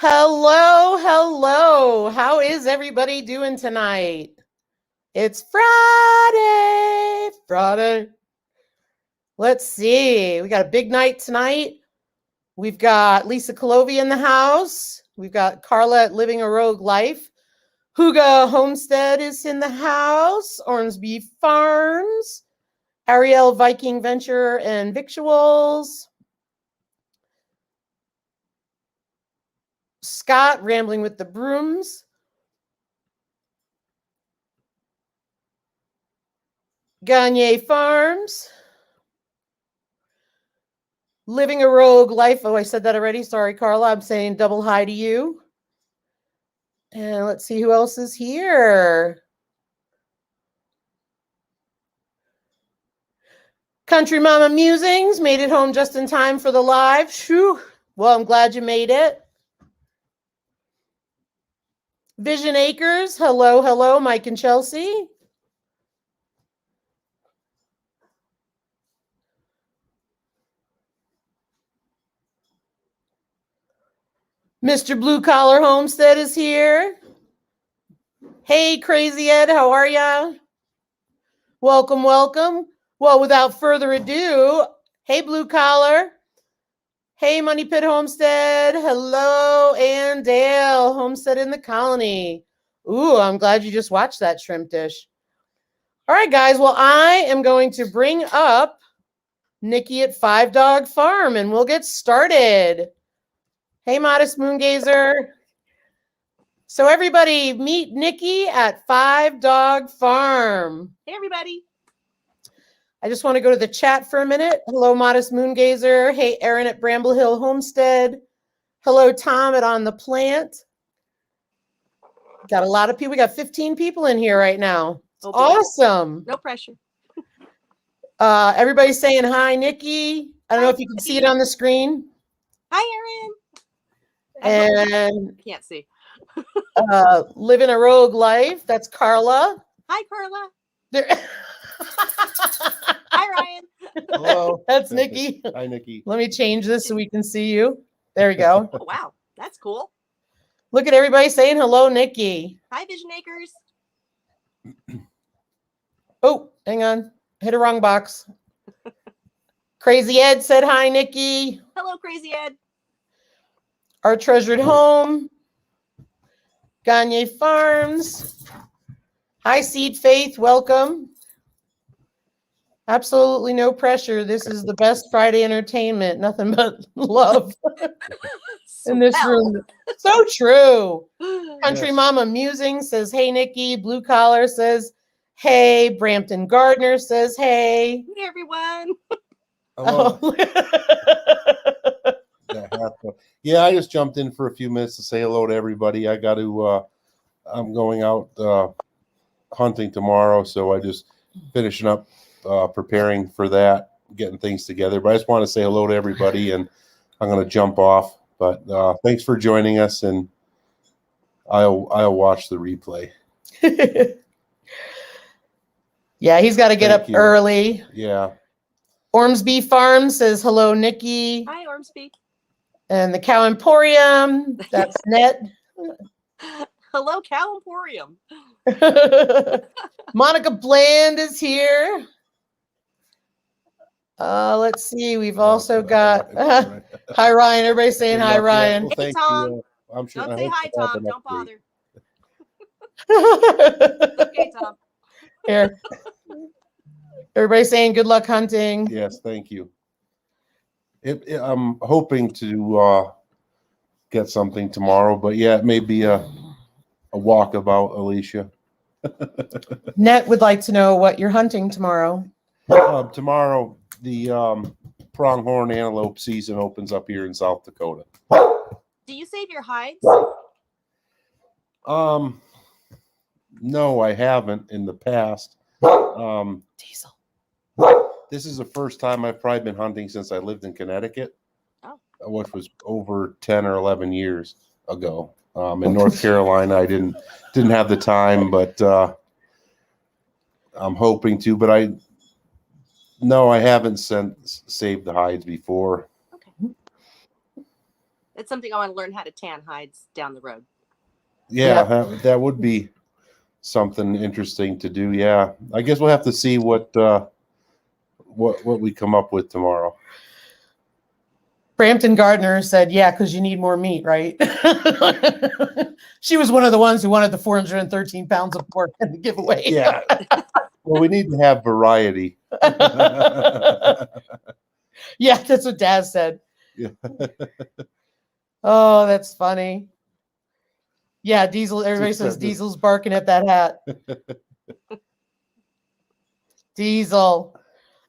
Hello, hello. How is everybody doing tonight? It's Friday. Let's see. We got a big night tonight. We've got Lisa Colovi in the house. We've got Carla at Living a Rogue Life. Huga Homestead is in the house. Ormsby Farms. Ariel Viking Venture and Victuals. Scott Rambling with the Brooms. Gagne Farms. Living a Rogue Life. Oh, I said that already. Sorry, Carla. I'm saying double hi to you. And let's see who else is here. Country Mama Musings made it home just in time for the live. Whew. Well, I'm glad you made it. Vision Acres. Hello, hello, Mike and Chelsea. Mr. Blue Collar Homestead is here. Hey, Crazy Ed, how are ya? Welcome, welcome. Well, without further ado, hey, Blue Collar. Hey, Money Pit Homestead. Hello, Ann Dale, Homestead in the Colony. Ooh, I'm glad you just watched that shrimp dish. All right, guys. Well, I am going to bring up Niki at 5 Dog Farm, and we'll get started. Hey, Modest Moongazer. So everybody meet Niki at 5 Dog Farm. Hey, everybody. I just want to go to the chat for a minute. Hello, Modest Moongazer. Hey, Erin at Bramble Hill Homestead. Hello, Tom at On the Plant. Got a lot of people. We got 15 people in here right now. Oh, awesome. No pressure. Everybody's saying hi, Niki. I don't know if you can see it on the screen. Hi, Erin. And I can't see. Living a Rogue Life. That's Carla. Hi, Carla. There. Hi, Ryan. Hello. That's Niki. Hi, Niki. Let me change this so we can see you. There we go. Oh, wow. That's cool. Look at everybody saying hello, Niki. Hi, Vision Acres. Oh, hang on. Hit a wrong box. Crazy Ed said hi, Niki. Hello, Crazy Ed. Our Treasured Home. Gagne Farms. Hi, Seed Faith. Welcome. Absolutely no pressure. This is the best Friday entertainment. Nothing but love in this room. So true. Country Yes. Mama Musing says, hey, Niki. Blue Collar says, hey. Brampton Gardner says, hey. Hey, everyone. Hello. Oh. Yeah, I just jumped in for a few minutes to say hello to everybody. I got to, I'm going out hunting tomorrow, so I just finishing up preparing for that, getting things together. But I just want to say hello to everybody, and I'm going to jump off. But thanks for joining us, and I'll watch the replay. Yeah, he's got to get up early. Yeah. Ormsby Farm says hello, Niki. Hi, Ormsby. And the Cow Emporium, that's Net. Hello, Cow Emporium. Monica Bland is here. Let's see. We've also got hi, Ryan. Everybody's saying hi, Ryan. Well, Hey, Tom. You. I'm sure. Don't say hi, Tom. Don't bother. Okay, Tom. Here. Everybody's saying good luck hunting. Yes, thank you. I'm hoping to get something tomorrow, but yeah, it may be a walkabout, Alicia. Net would like to know what you're hunting tomorrow. Tomorrow, the pronghorn antelope season opens up here in South Dakota. Do you save your hides? No, I haven't in the past. Diesel. This is the first time I've probably been hunting since I lived in Connecticut, which was over 10 or 11 years ago. In North Carolina, I didn't have the time, but I'm hoping to. But I haven't saved the hides before. Okay. That's something I want to learn how to tan hides down the road. Yeah, that would be something interesting to do. Yeah, I guess we'll have to see what we come up with tomorrow. Brampton Gardner said, yeah, because you need more meat, right? She was one of the ones who wanted the 413 pounds of pork in the giveaway. Yeah. Well, we need to have variety. Yeah, that's what Daz said. Yeah. Oh, that's funny. Yeah, Diesel. Everybody says Diesel's barking at that hat. Diesel.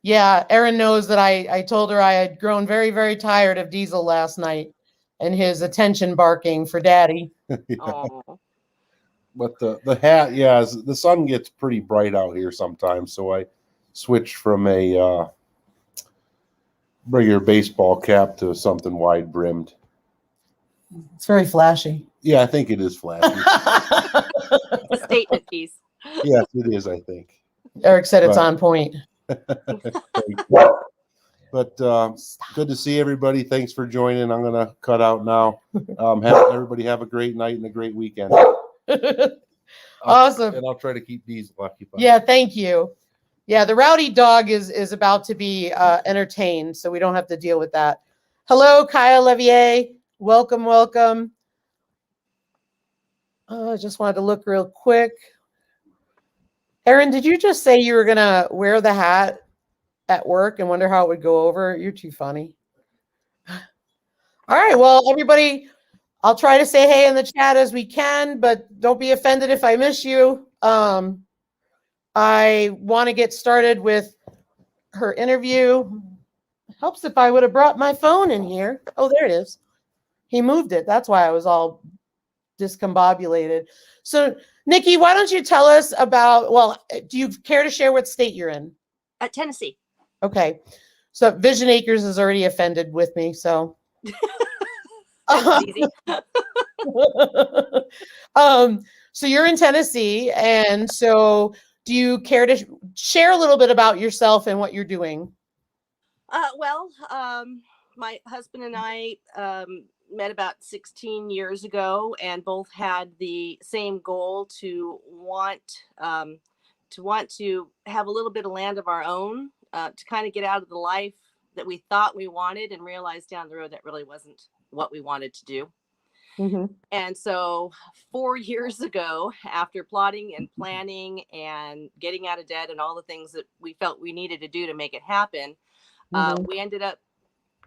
Yeah, Erin knows that I told her I had grown very, very tired of Diesel last night and his attention barking for daddy. Yeah. Oh. But the hat, yeah, the sun gets pretty bright out here sometimes, so I switched from a regular baseball cap to something wide brimmed. It's very flashy. Yeah, I think it is flashy. A statement piece. Yes, it is, I think. Eric said it's on point. But good to see everybody. Thanks for joining. I'm going to cut out now. Everybody have a great night and a great weekend. Awesome. And I'll try to keep Diesel occupied. Yeah, thank you. Yeah, the rowdy dog is about to be entertained, so we don't have to deal with that. Hello, Kaya Levier. Welcome, welcome. I just wanted to look real quick. Erin, did you just say you were going to wear the hat at work and wonder how it would go over? You're too funny. All right, well, everybody, I'll try to say hey in the chat as we can, but don't be offended if I miss you. I want to get started with her interview. Helps if I would have brought my phone in here. Oh, there it is. He moved it. That's why I was all discombobulated. So, Niki, why don't you tell us about, well, do you care to share what state you're in? Tennessee. Okay. So Vision Acres is already offended with me, so. That's easy. So you're in Tennessee, and so do you care to share a little bit about yourself and what you're doing? My husband and I met about 16 years ago, and both had the same goal to want to have a little bit of land of our own, to kind of get out of the life that we thought we wanted and realized down the road that really wasn't what we wanted to do. Mm-hmm. And so 4 years ago, after plotting and planning and getting out of debt and all the things that we felt we needed to do to make it happen, we ended up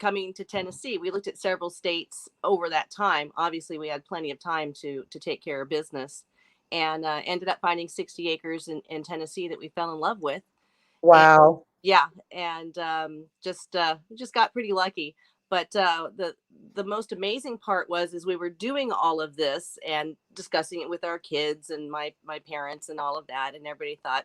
coming to Tennessee. We looked at several states over that time. Obviously, we had plenty of time to take care of business, and ended up finding 60 acres in Tennessee that we fell in love with. Wow. And just got pretty lucky. But the most amazing part was we were doing all of this and discussing it with our kids and my parents and all of that, and everybody thought,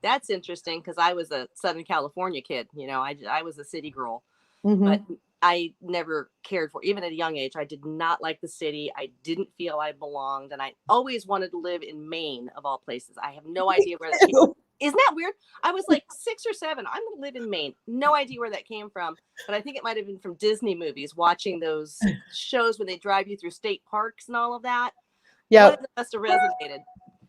that's interesting, because I was a Southern California kid. You know, I was a city girl, but I never cared for, even at a young age, I did not like the city. I didn't feel I belonged, and I always wanted to live in Maine, of all places. I have no idea where that came from. Isn't that weird? I was like 6 or 7. I'm going to live in Maine. No idea where that came from, but I think it might have been from Disney movies, watching those shows when they drive you through state parks and all of that. Yeah, that must have resonated.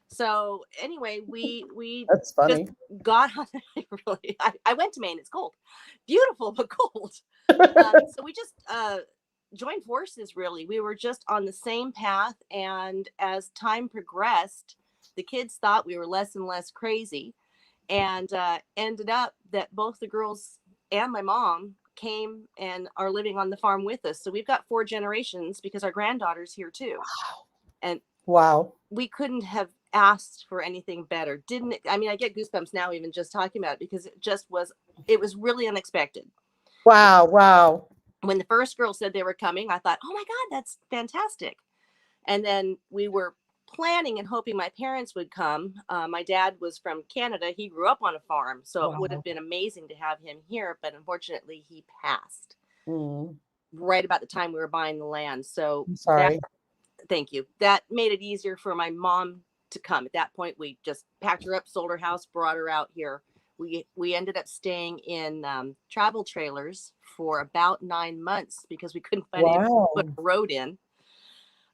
So anyway, we that's funny. just got on. Really, I went to Maine. It's cold, beautiful but cold. So we just joined forces. Really, we were just on the same path, and as time progressed, the kids thought we were less and less crazy, and ended up that both the girls and my mom came and are living on the farm with us. So we've got 4 generations, because our granddaughter's here too. Wow. And wow, we couldn't have asked for anything better. I mean, I get goosebumps now, even just talking about it, because it was really unexpected. Wow. When the first girl said they were coming, I thought, oh my God, that's fantastic. And then we were planning and hoping my parents would come. My dad was from Canada. He grew up on a farm, so it would have been amazing to have him here, but unfortunately he passed right about the time we were buying the land. So I'm sorry. Thank you. That made it easier for my mom to come. At that point, we just packed her up, sold her house, brought her out here. we ended up staying in travel trailers for about 9 months because we couldn't find anyone to put a road in.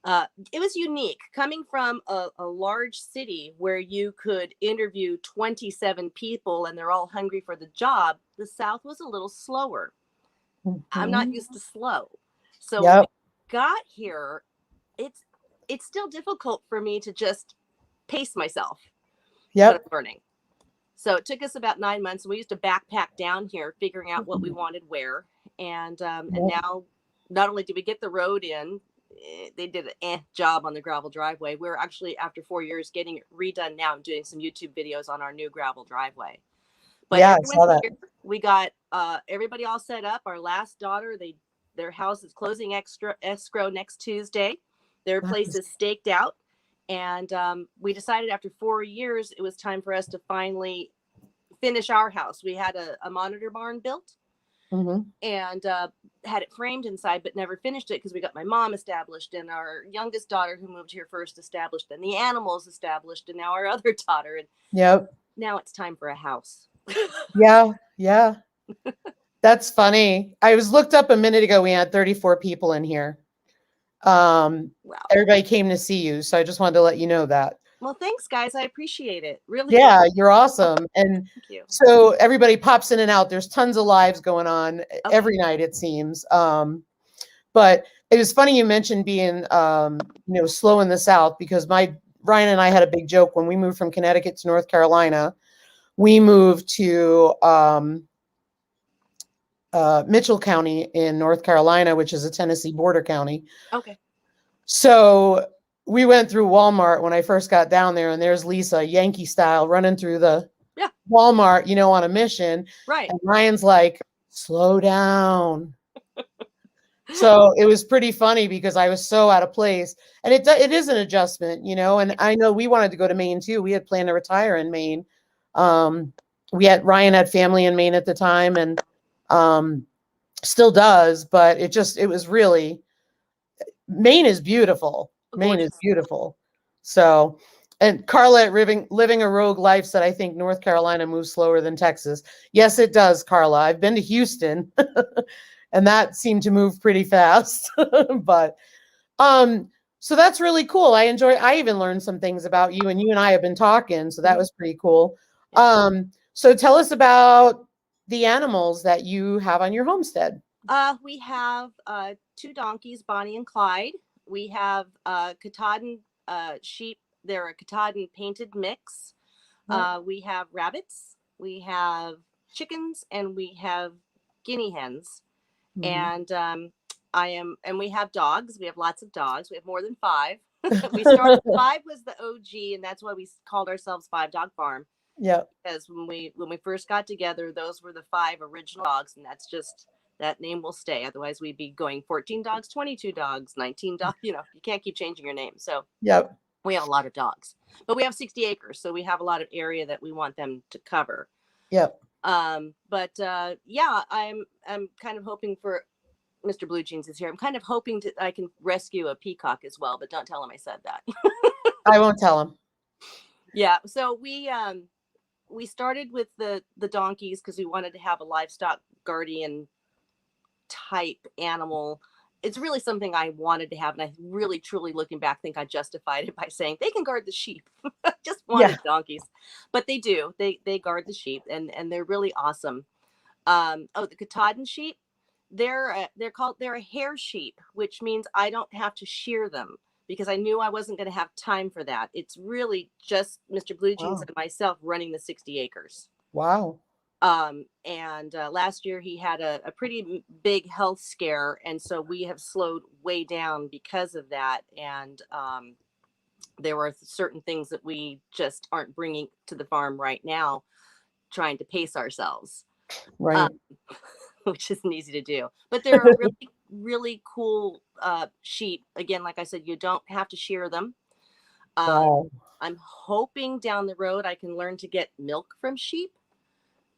It was unique coming from a large city where you could interview 27 people and they're all hungry for the job. The South was a little slower. I'm not used to slow. So when we got here, it's still difficult for me to just pace myself. But I'm learning. So it took us about 9 months. We used to backpack down here, figuring out what we wanted where. And now, not only did we get the road in, they did an job on the gravel driveway. We're actually, after 4 years, getting it redone now. I'm doing some YouTube videos on our new gravel driveway. But I saw that. here, we got everybody all set up. Our last daughter, their house is closing escrow next Tuesday. Their place is staked out. And we decided after 4 years, it was time for us to finally finish our house. We had a monitor barn built and had it framed inside, but never finished it because we got my mom established and our youngest daughter who moved here first established and the animals established and now our other daughter. And now it's time for a house. Yeah. That's funny. I was looked up a minute ago. We had 34 people in here. Wow. Everybody came to see you. So I just wanted to let you know that. Well, thanks guys. I appreciate it. Really. Yeah, you're awesome. And thank you. So everybody pops in and out. There's tons of lives going on every night, it seems. But it was funny you mentioned being, slow in the South because Ryan and I had a big joke when we moved from Connecticut to North Carolina. We moved to Mitchell County in North Carolina, which is a Tennessee border county. Okay. So we went through Walmart when I first got down there, and there's Lisa, Yankee style, running through the Walmart, on a mission. Right. And Ryan's like, slow down. So it was pretty funny because I was so out of place. And it is an adjustment, and I know we wanted to go to Maine too. We had planned to retire in Maine. Ryan had family in Maine at the time and still does, but it was really, Maine is beautiful. Maine is beautiful. So, and Carla living a rogue life said, I think North Carolina moves slower than Texas. Yes, it does, Carla. I've been to Houston and that seemed to move pretty fast, but, so that's really cool. I even learned some things about you and I have been talking. So that was pretty cool. So tell us about the animals that you have on your homestead. We have 2 donkeys, Bonnie and Clyde. We have Katahdin sheep. They're a Katahdin painted mix. We have rabbits. We have chickens, and we have guinea hens. And we have dogs. We have lots of dogs. We have more than 5. We started 5 was the OG, and that's why we called ourselves 5 Dog Farm. Yeah. Because when we first got together, those were the 5 original dogs, and that's just. That name will stay. Otherwise, we'd be going 14 dogs, 22 dogs, 19 dogs. You can't keep changing your name. So we have a lot of dogs, but we have 60 acres. So we have a lot of area that we want them to cover. I'm kind of hoping for Mr. Blue Jeans is here. I'm kind of hoping I can rescue a peacock as well, but don't tell him I said that. I won't tell him. Yeah. So we started with the donkeys because we wanted to have a livestock guardian type animal. It's really something I wanted to have, and I really truly looking back think I justified it by saying they can guard the sheep. Just wanted donkeys, but they do. They guard the sheep, and they're really awesome. The Katahdin sheep, they're a hair sheep, which means I don't have to shear them because I knew I wasn't going to have time for that. It's really just Mr. Blue Jeans and myself running the 60 acres. Wow. And last year he had a pretty big health scare, and so we have slowed way down because of that. And there were certain things that we just aren't bringing to the farm right now, trying to pace ourselves, right? Which isn't easy to do. But they're a really, really cool sheep. Again, like I said, you don't have to shear them. Wow. I'm hoping down the road I can learn to get milk from sheep,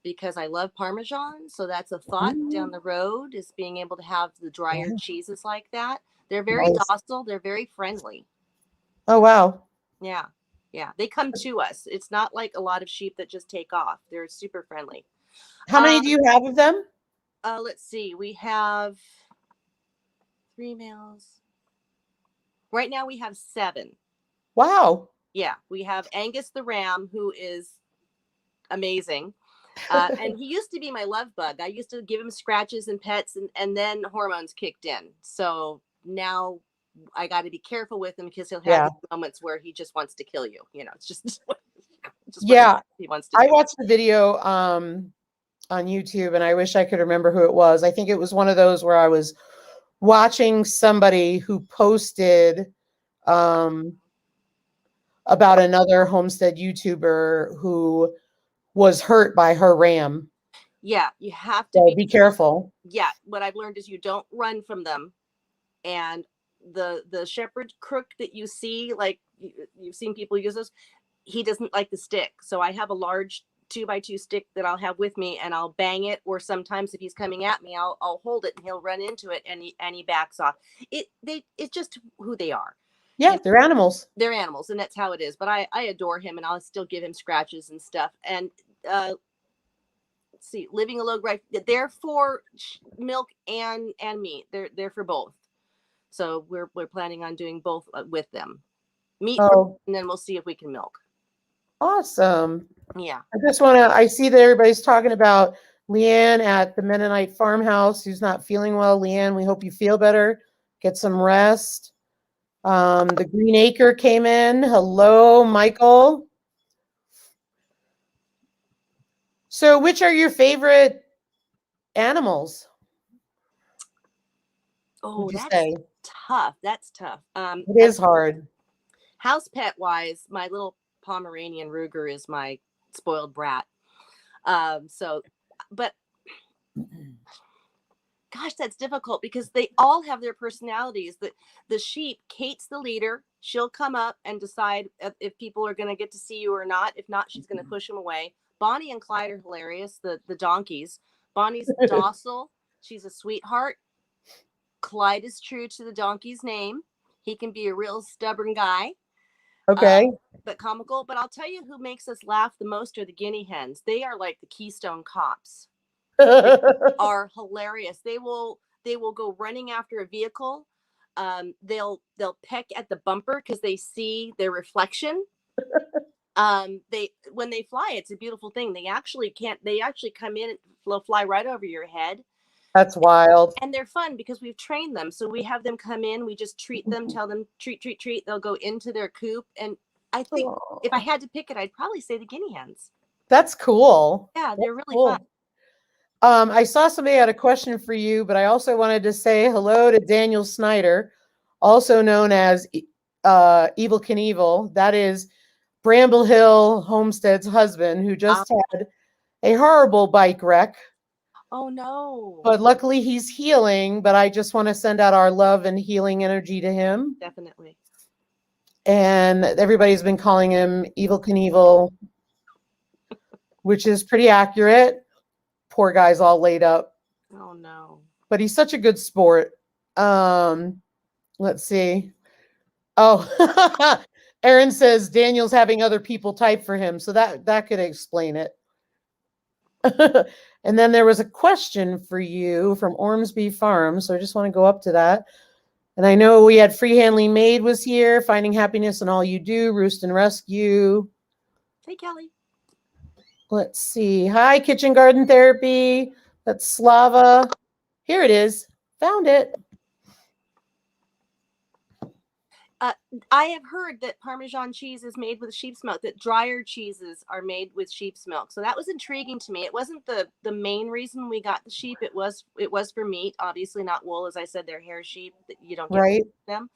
because I love Parmesan. So that's a thought down the road, is being able to have the drier cheeses like that. They're very docile. They're very friendly. Oh, wow. Yeah. Yeah, they come to us. It's not like a lot of sheep that just take off. They're super friendly. How many do you have of them? Let's see. We have 3 males. Right now we have 7. Wow. Yeah, we have Angus the ram, who is amazing. And he used to be my love bug. I used to give him scratches and pets, and then hormones kicked in. So now I got to be careful with him because he'll have Yeah. these moments where he just wants to kill you. You know, it's just what Yeah. he wants to I do. watched the video on YouTube, and I wish I could remember who it was. I think it was one of those where I was watching somebody who posted about another homestead YouTuber who was hurt by her ram. Yeah, you have to So be careful. Yeah, what I've learned is you don't run from them. And the shepherd crook that you see, like you've seen people use those, he doesn't like the stick. So I have a large 2x2 stick that I'll have with me, and I'll bang it. Or sometimes if he's coming at me, I'll hold it and he'll run into it, and he backs off. It's just who they are. Yeah, they're animals. They're animals, and that's how it is. But I adore him, and I'll still give him scratches and stuff. And let's see, living a low grade, they're for milk and meat. They're for both. So we're planning on doing both with them. Meat, and then we'll see if we can milk. Awesome. Yeah. I see that everybody's talking about Leanne at the Mennonite farmhouse who's not feeling well. Leanne, we hope you feel better. Get some rest. The Green Acre came in. Hello, Michael. So which are your favorite animals? Oh, that's tough. That's tough. It is hard. House pet wise, my little Pomeranian Ruger is my spoiled brat. But gosh, that's difficult because they all have their personalities. The sheep, Kate's the leader. She'll come up and decide if people are going to get to see you or not. If not, she's going to push them away. Bonnie and Clyde are hilarious. The donkeys. Bonnie's docile. She's a sweetheart. Clyde is true to the donkey's name. He can be a real stubborn guy. Okay. But comical. But I'll tell you who makes us laugh the most are the guinea hens. They are like the Keystone Cops. They are hilarious. They will go running after a vehicle. They'll peck at the bumper because they see their reflection. When they fly, it's a beautiful thing. They actually come in and fly right over your head. That's wild. And they're fun because we've trained them. So we have them come in, we just treat them, tell them treat. They'll go into their coop. And I think if I had to pick it, I'd probably say the guinea hens. That's cool. Yeah, they're really fun. I saw somebody had a question for you, but I also wanted to say hello to Daniel Snyder, also known as Evil Knievel. That is Bramble Hill Homestead's husband, who just had a horrible bike wreck. Oh, no. But luckily he's healing, but I just want to send out our love and healing energy to him. Definitely. And everybody's been calling him Evil Knievel, which is pretty accurate. Poor guy's all laid up. Oh, no. But he's such a good sport. Let's see. Oh, Aaron says Daniel's having other people type for him. So that could explain it. And then there was a question for you from Ormsby Farm. So I just want to go up to that. And I know we had Freehandly Maid was here, finding happiness in all you do, Roost and Rescue. Hey, Kelly. Let's see. Hi, Kitchen Garden Therapy. That's Slava. Here it is. Found it. I have heard that Parmesan cheese is made with sheep's milk, that drier cheeses are made with sheep's milk. So that was intriguing to me. It wasn't the main reason we got the sheep. It was for meat, obviously not wool. As I said, they're hair sheep that you don't get them.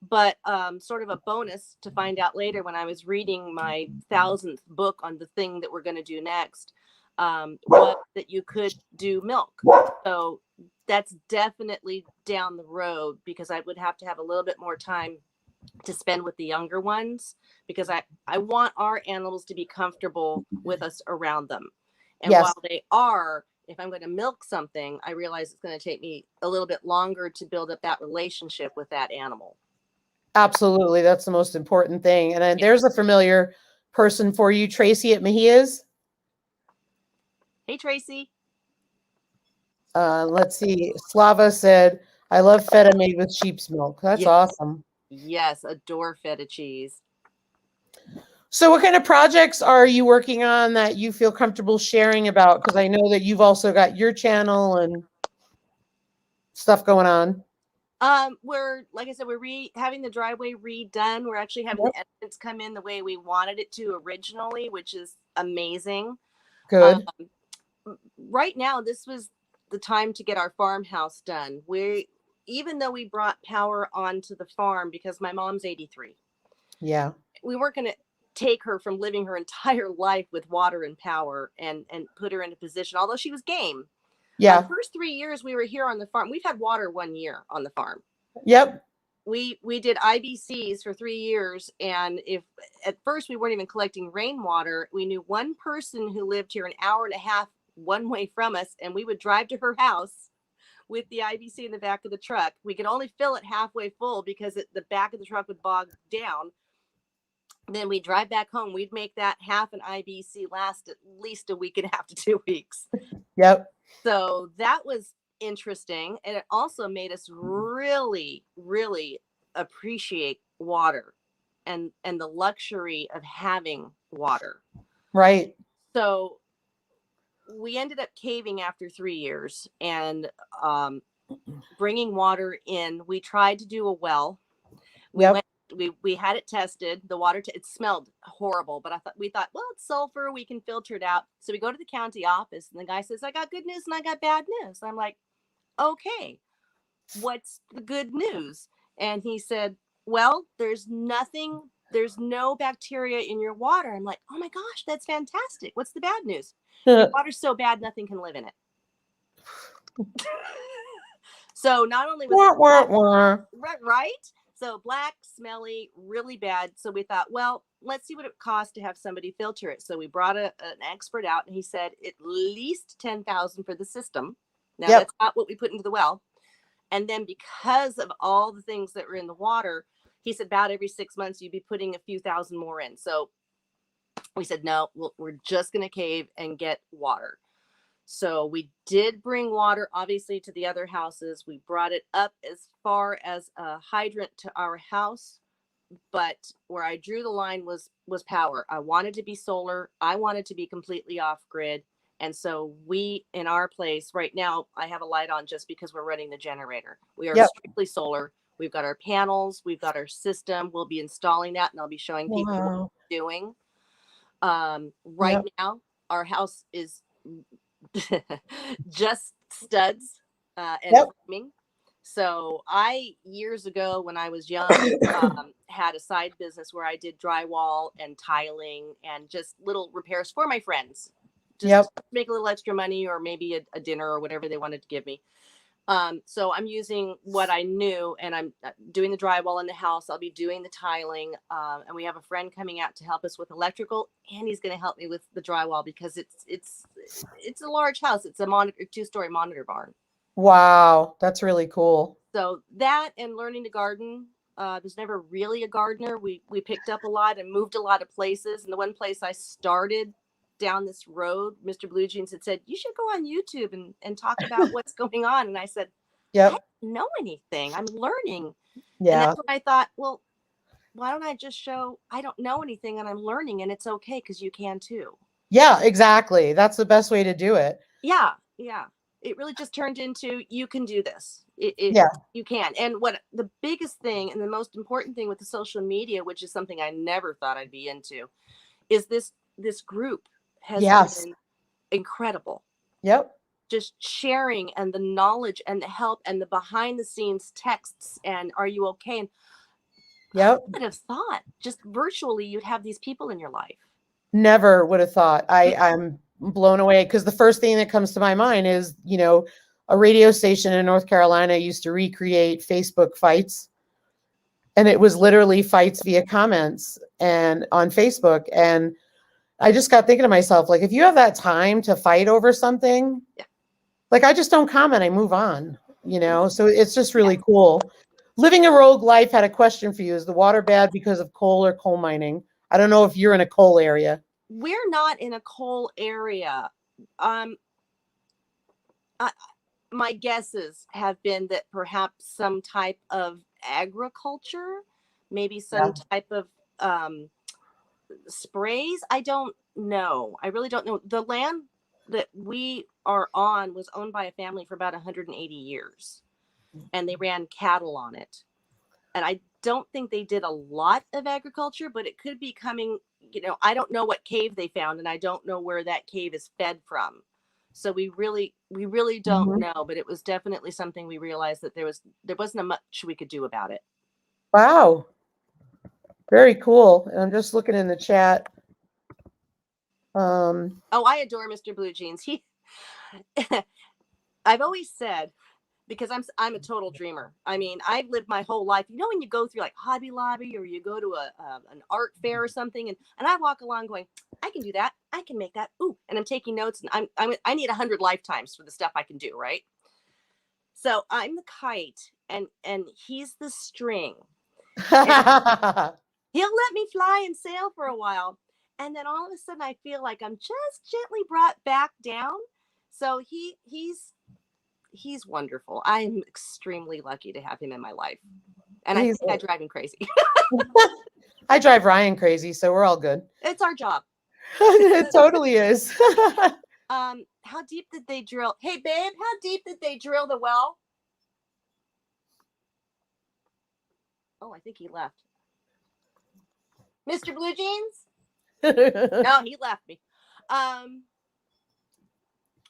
But sort of a bonus to find out later when I was reading my 1000th book on the thing that we're going to do next, was that you could do milk. So that's definitely down the road because I would have to have a little bit more time to spend with the younger ones because I want our animals to be comfortable with us around them. And while they are, if I'm going to milk something, I realize it's going to take me a little bit longer to build up that relationship with that animal. Absolutely. That's the most important thing. And then there's a familiar person for you, Tracy at Mejia's. Hey, Tracy. Let's see. Slava said, I love feta made with sheep's milk. That's Yes. awesome. Yes, adore feta cheese. So what kind of projects are you working on that you feel comfortable sharing about? Because I know that you've also got your channel and stuff going on. We're, like I said, we're having the driveway redone. We're actually having the entrance come in the way we wanted it to originally, which is amazing. Good. Right now, this was the time to get our farmhouse done. Even though we brought power onto the farm because my mom's 83. Yeah. We weren't going to take her from living her entire life with water and power and put her in a position, although she was game. Yeah. The first 3 years we were here on the farm, we've had water 1 year on the farm. Yep. We did IBCs for 3 years. And if at first we weren't even collecting rainwater, we knew one person who lived here an hour and a half one way from us, and we would drive to her house with the IBC in the back of the truck. We could only fill it halfway full because the back of the truck would bog down. Then we'd drive back home. We'd make that half an IBC last at least a week and a half to 2 weeks. Yep. So that was interesting. And it also made us really, really appreciate water and the luxury of having water. Right. So we ended up caving after 3 years and bringing water in. We tried to do a well. We had it tested. The water, it smelled horrible, but we thought, well, it's sulfur. We can filter it out. So we go to the county office and the guy says, I got good news and I got bad news. I'm like, okay, what's the good news? And he said, well, there's no bacteria in your water. I'm like, oh my gosh, that's fantastic. What's the bad news? Your water's so bad, nothing can live in it. So not only was right? So black, smelly, really bad. So we thought, well, let's see what it costs to have somebody filter it. So we brought an expert out and he said at least $10,000 for the system. Now that's not what we put into the well. And then because of all the things that were in the water, he said about every 6 months, you'd be putting a few thousand more in. So we said, no, we're just going to cave and get water. So we did bring water, obviously, to the other houses. We brought it up as far as a hydrant to our house. But where I drew the line was power. I wanted to be solar. I wanted to be completely off grid. And so in our place right now, I have a light on just because we're running the generator. We are strictly solar. We've got our panels. We've got our system. We'll be installing that and I'll be showing people what we're doing. Now, our house is just studs and framing. So I, years ago when I was young, had a side business where I did drywall and tiling and just little repairs for my friends. Just to make a little extra money or maybe a dinner or whatever they wanted to give me. So I'm using what I knew and I'm doing the drywall in the house. I'll be doing the tiling. And we have a friend coming out to help us with electrical and he's going to help me with the drywall because it's a large house. It's a 2-story monitor barn. Wow. That's really cool. So that and learning to garden. Was never really a gardener. We picked up a lot and moved a lot of places. And the one place I started down this road, Mr. Blue Jeans had said, you should go on YouTube and talk about what's going on. And I said, I don't know anything. I'm learning. Yeah. And that's when I thought, well, why don't I just show I don't know anything and I'm learning and it's okay because you can too. Yeah, exactly. That's the best way to do it. Yeah. Yeah. It really just turned into you can do this. You can. And what the biggest thing and the most important thing with the social media, which is something I never thought I'd be into, is this group has been incredible. Yep. Just sharing and the knowledge and the help and the behind the scenes texts and are you okay? And I would have thought just virtually you'd have these people in your life. Never would have thought. I'm blown away because the first thing that comes to my mind is, a radio station in North Carolina used to recreate Facebook fights. And it was literally fights via comments and on Facebook. And I just got thinking to myself, like, if you have that time to fight over something, like, I just don't comment, I move on, so it's just really cool. Living a Rogue Life had a question for you. Is the water bad because of coal or coal mining? I don't know if you're in a coal area. We're not in a coal area. Um, my guesses have been that perhaps some type of agriculture, maybe some type of sprays. I don't know. I really don't know. The land that we are on was owned by a family for about 180 years, and they ran cattle on it. And I don't think they did a lot of agriculture, but it could be coming, I don't know what cave they found, and I don't know where that cave is fed from. So we really don't know, but it was definitely something we realized that there wasn't much we could do about it. Wow. Very cool. And I'm just looking in the chat. Oh, I adore Mr. Blue Jeans. I've always said, because I'm a total dreamer. I mean, I've lived my whole life. When you go through like Hobby Lobby, or you go to an art fair or something, and I walk along going, I can do that. I can make that. Ooh, and I'm taking notes, and I need 100 lifetimes for the stuff I can do, right? So I'm the kite, and he's the string. He'll let me fly and sail for a while, and then all of a sudden I feel like I'm just gently brought back down. So he's wonderful. I'm extremely lucky to have him in my life. And I think I drive him crazy. I drive Ryan crazy, so we're all good. It's our job. It totally is. How deep did they drill? Hey, babe, how deep did they drill the well? Oh, I think he left. Mr. Blue Jeans? No, he left me.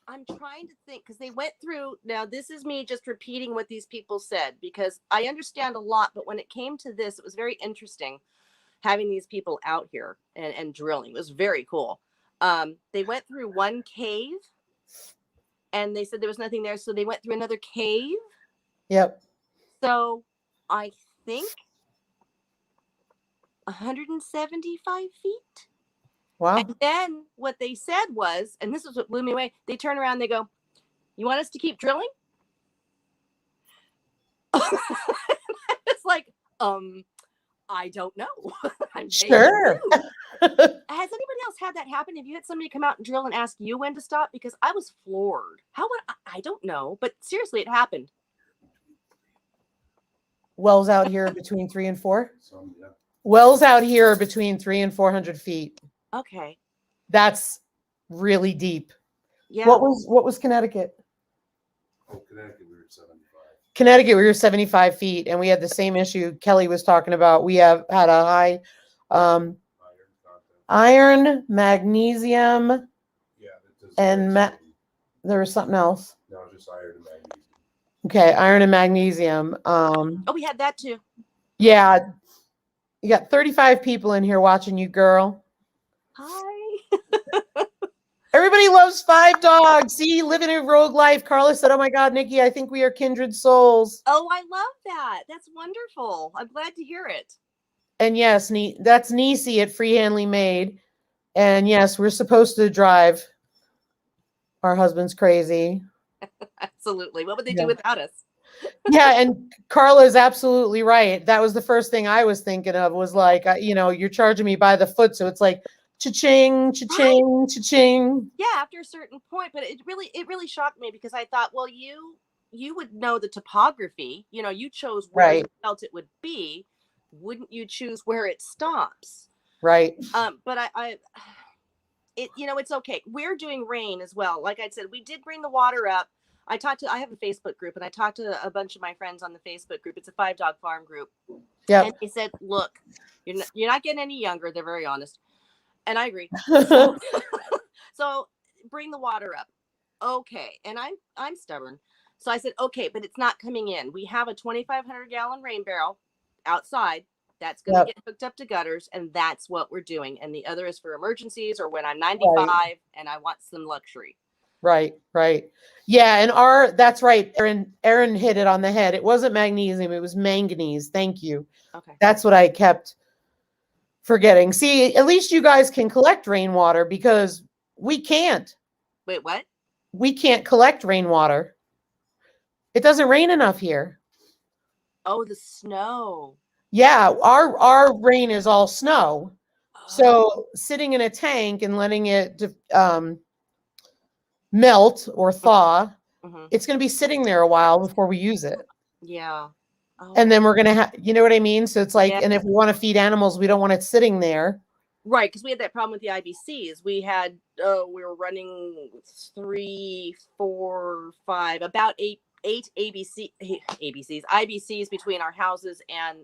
I'm trying to think, because they went through. Now, this is me just repeating what these people said, because I understand a lot. But when it came to this, it was very interesting having these people out here and drilling. It was very cool. They went through one cave, and they said there was nothing there. So they went through another cave. Yep. So I think 175 feet. Wow. And then what they said was, and this is what blew me away, they turn around and they go, you want us to keep drilling? It's like, I don't know. Sure. Has anybody else had that happen? Have you had somebody come out and drill and ask you when to stop? Because I was floored. How would I don't know, but seriously, it happened. Wells out here between 3 and 4. Yeah. Wells out here are between 300 and 400 feet. Okay. That's really deep. Yeah. What was Connecticut? Oh, Connecticut, we were 75. Connecticut, we were 75 feet, and we had the same issue Kelly was talking about. We had a high iron, magnesium, and there was something else. No, just iron and magnesium. Okay, iron and magnesium. Oh, we had that too. Yeah. You got 35 people in here watching you, girl. Hi. Everybody loves 5 dogs. See, living a rogue life. Carla said, oh my God, Nikki, I think we are kindred souls. Oh, I love that. That's wonderful. I'm glad to hear it. And yes, that's Nisi at Freehandly Made. And yes, we're supposed to drive. Our husband's crazy. Absolutely. What would they do without us? Yeah, and Carla is absolutely right. That was the first thing I was thinking of, was like, you're charging me by the foot. So it's like, cha-ching, cha-ching, right. Cha-ching. Yeah, after a certain point. But it really shocked me, because I thought, well, you would know the topography. You chose where you felt it would be. Wouldn't you choose where it stops? Right. But it's okay. We're doing rain as well. Like I said, we did bring the water up. I have a Facebook group, and I talked to a bunch of my friends on the Facebook group. It's a 5-dog farm group. Yeah. And they said, look, you're not getting any younger. They're very honest. And I agree. So bring the water up. Okay. And I'm stubborn. So I said, okay, but it's not coming in. We have a 2,500 gallon rain barrel outside. That's going to get hooked up to gutters, and that's what we're doing. And the other is for emergencies, or when I'm 95 and I want some luxury. Right. Yeah, and that's right. Aaron hit it on the head. It wasn't magnesium, it was manganese. Thank you. Okay. That's what I kept forgetting. See, at least you guys can collect rainwater, because we can't. Wait, what? We can't collect rainwater. It doesn't rain enough here. Oh, the snow. Yeah, our rain is all snow. Oh, So sitting in a tank and letting it melt or thaw, mhm. it's going to be sitting there a while before we use it. Yeah. Oh, And then we're going to have, you know what I mean? So it's like, yeah. and if we want to feed animals, we don't want it sitting there. Right, because we had that problem with the IBCs. We had, we were running 3, 4, 5, about eight IBCs between our houses and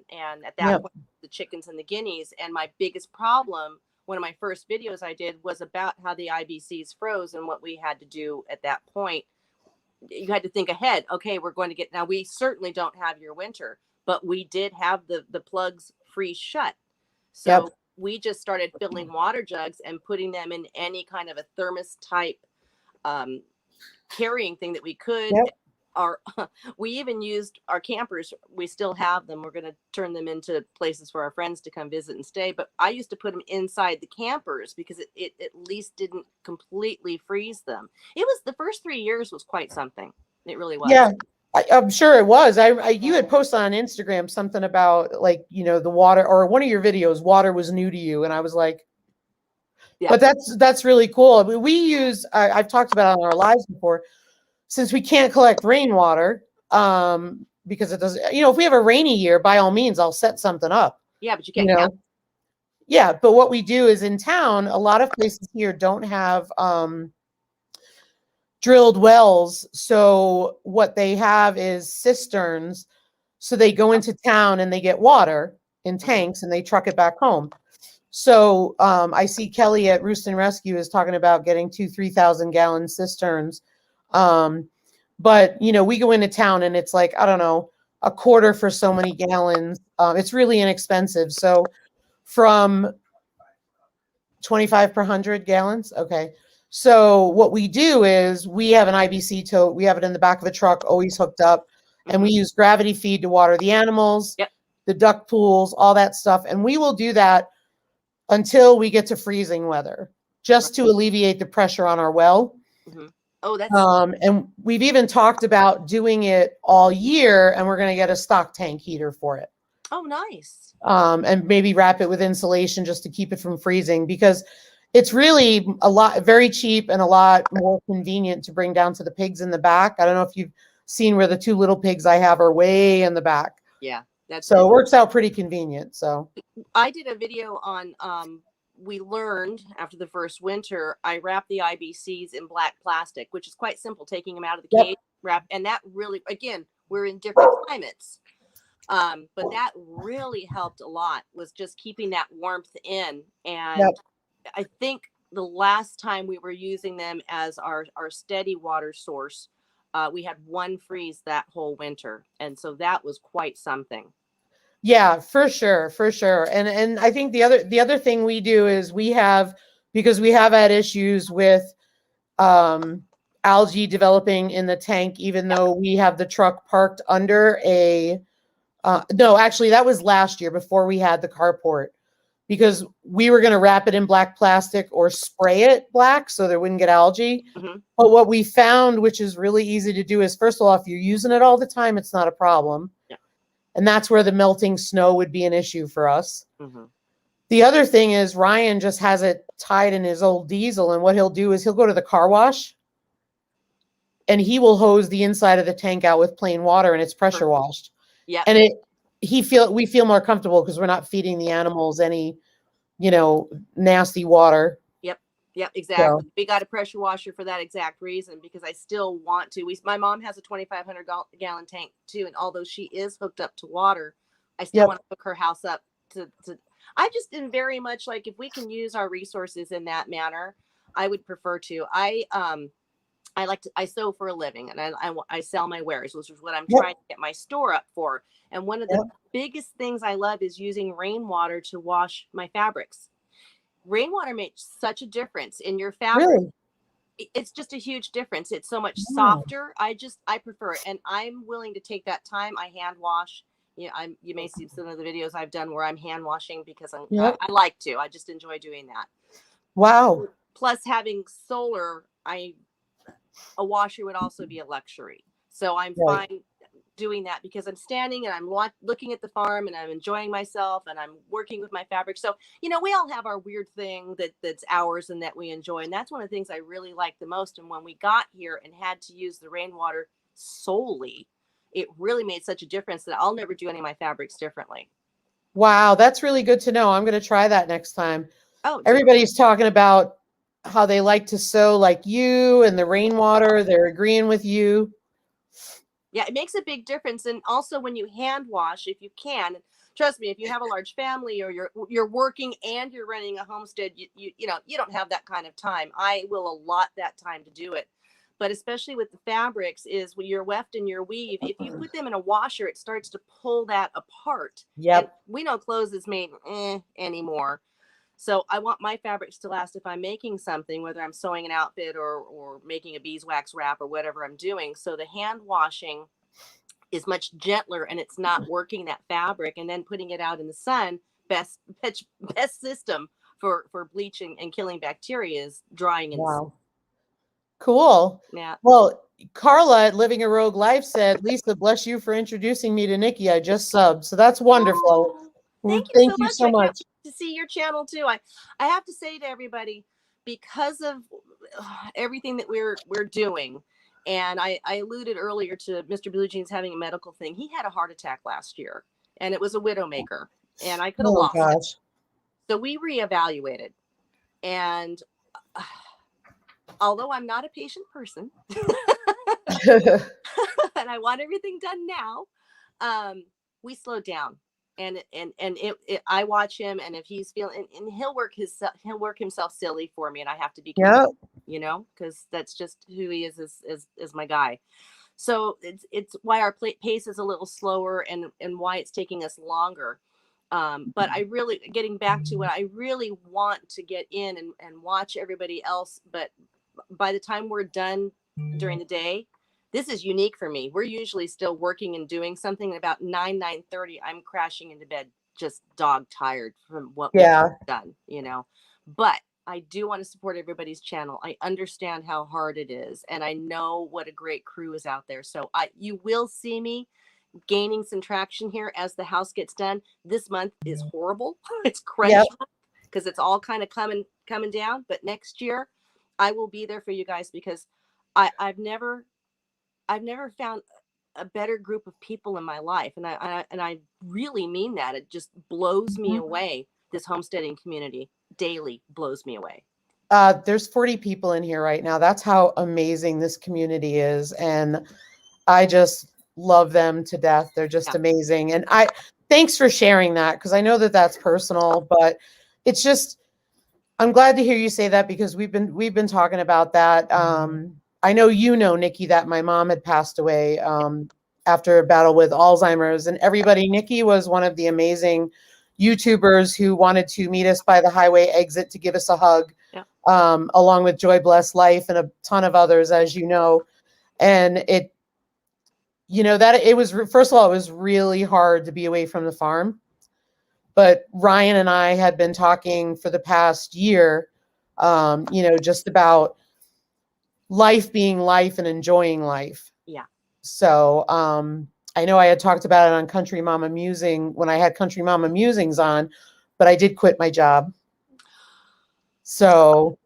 at that Yep. point the chickens and the guineas. And my biggest problem, one of my first videos I did, was about how the IBCs froze and what we had to do at that point. You had to think ahead. Okay, we're going to get, now we certainly don't have your winter, but we did have the plugs freeze shut. So Yep. we just started filling water jugs and putting them in any kind of a thermos type carrying thing that we could. Yep. We even used our campers. We still have them. We're going to turn them into places for our friends to come visit and stay. But I used to put them inside the campers because it at least didn't completely freeze them. It was, the first 3 years was quite something. It really was. Yeah, I'm sure it was. You had posted on Instagram something about, like, you know, the water, or one of your videos, water was new to you. And I was like, Yeah. but that's really cool. I mean, we use, I've talked about it on our lives before, since we can't collect rainwater, because it doesn't, you know, if we have a rainy year, by all means, I'll set something up, Yeah, but you you can't know. Yeah, but what we do is, in town, a lot of places here don't have drilled wells. So what they have is cisterns. So they go into town and they get water in tanks and they truck it back home. So I see Kelly at Roost and Rescue is talking about getting 3,000 gallon cisterns. But, you know, we go into town and it's like, I don't know, a quarter for so many gallons. It's really inexpensive. So from 25 per 100 gallons. Okay. So what we do is we have an IBC tote. We have it in the back of a truck, always hooked up. And we use gravity feed to water the animals, Yep. the duck pools, all that stuff. And we will do that until we get to freezing weather, just to alleviate the pressure on our well. Mm-hmm. Oh, that's And we've even talked about doing it all year, and we're going to get a stock tank heater for it. oh, nice. And maybe wrap it with insulation just to keep it from freezing, because it's really very cheap and a lot more convenient to bring down to the pigs in the back. I don't know if you've seen where the 2 little pigs I have are way in the back. Yeah, that's So it works out pretty convenient. So I did a video on we learned after the first winter, I wrapped the IBCs in black plastic, which is quite simple, taking them out of the Yep. cage, wrap, and that really, again, we're in different climates. But that really helped a lot, was just keeping that warmth in. And Yep. I think the last time we were using them as our steady water source, we had 1 freeze that whole winter. And so that was quite something. yeah, for sure, for sure. And I think the other thing we do is because we have had issues with algae developing in the tank, even though we have the truck parked under a no, actually that was last year before we had the carport, because we were going to wrap it in black plastic or spray it black so there wouldn't get algae. Mm-hmm. But what we found, which is really easy to do, is, first of all, if you're using it all the time, it's not a problem. Yeah. And that's where the melting snow would be an issue for us. Mm-hmm. The other thing is Ryan just has it tied in his old diesel. And what he'll do is he'll go to the car wash and he will hose the inside of the tank out with plain water, and it's pressure washed. Yeah. And we feel more comfortable because we're not feeding the animals any, you know, nasty water. Yep, exactly. So, We got a pressure washer for that exact reason, because I still want to. My mom has a 2,500 gallon tank too, and although she is hooked up to water, I still Yep. want to hook her house up to. I just am very much like, if we can use our resources in that manner, I would prefer to. I sew for a living, and I sell my wares, which is what I'm Yep. trying to get my store up for. And one of the biggest things I love is using rainwater to wash my fabrics. Rainwater makes such a difference in your fabric. really? It's just a huge difference. It's so much Wow. softer. I prefer it, and I'm willing to take that time. I hand wash. You may see some of the videos I've done where I'm hand washing because Yep. I like to. I just enjoy doing that. Wow. Plus, having solar, a washer would also be a luxury. So I'm Right. fine doing that because I'm standing and I'm looking at the farm and I'm enjoying myself and I'm working with my fabric. So, we all have our weird thing that's ours and that we enjoy. And that's one of the things I really like the most. And when we got here and had to use the rainwater solely, it really made such a difference that I'll never do any of my fabrics differently. Wow, that's really good to know. I'm going to try that next time. Oh, everybody's talking about how they like to sew like you and the rainwater. They're agreeing with you. Yeah, it makes a big difference. And also when you hand wash, if you can, trust me, if you have a large family or you're working and you're running a homestead, you don't have that kind of time. I will allot that time to do it. But especially with the fabrics is when your weft and your weave, if you put them in a washer, it starts to pull that apart. Yep. And we know clothes is made anymore. So I want my fabrics to last if I'm making something, whether I'm sewing an outfit or making a beeswax wrap or whatever I'm doing. So the hand washing is much gentler and it's not working that fabric and then putting it out in the sun. Best system for bleaching and killing bacteria is drying in the sun. Cool. Yeah. Well, Carla at Living a Rogue Life said, Lisa, bless you for introducing me to Niki. I just subbed. So that's wonderful. Oh, thank you so much. much. To see your channel too. I have to say to everybody, because of everything that we're doing, and I alluded earlier to Mr. Blue Jeans having a medical thing. He had a heart attack last year, and it was a widowmaker, and I could have lost it. So we reevaluated, and although I'm not a patient person, and I want everything done now, we slowed down. And I watch him, and if he's feeling, and he'll work himself silly for me, and I have to be careful, because that's just who he is as my guy. So it's why our pace is a little slower, and why it's taking us longer. But I really, getting back to what I really want to get in and watch everybody else. But by the time we're done during the day, this is unique for me. We're usually still working and doing something. About 9:30, I'm crashing into bed, just dog tired from what we've done, But I do want to support everybody's channel. I understand how hard it is, and I know what a great crew is out there. So you will see me gaining some traction here as the house gets done. This month is horrible. It's crunch month because it's all kind of coming down. But next year, I will be there for you guys because I've never found a better group of people in my life. And I really mean that. It just blows me away. This homesteading community daily blows me away. There's 40 people in here right now. That's how amazing this community is. And I just love them to death. They're just amazing. And thanks for sharing that, because I know that that's personal, but it's just, I'm glad to hear you say that, because we've been talking about that. I know Niki, that my mom had passed away after a battle with Alzheimer's, and everybody, Niki was one of the amazing YouTubers who wanted to meet us by the highway exit to give us a hug, along with Joy Bless Life and a ton of others, as you know. And it was, first of all, it was really hard to be away from the farm. But Ryan and I had been talking for the past year, just about life being life and enjoying life. Yeah. So I know I had talked about it on Country Mama Musing when I had Country Mama Musings on, but I did quit my job. So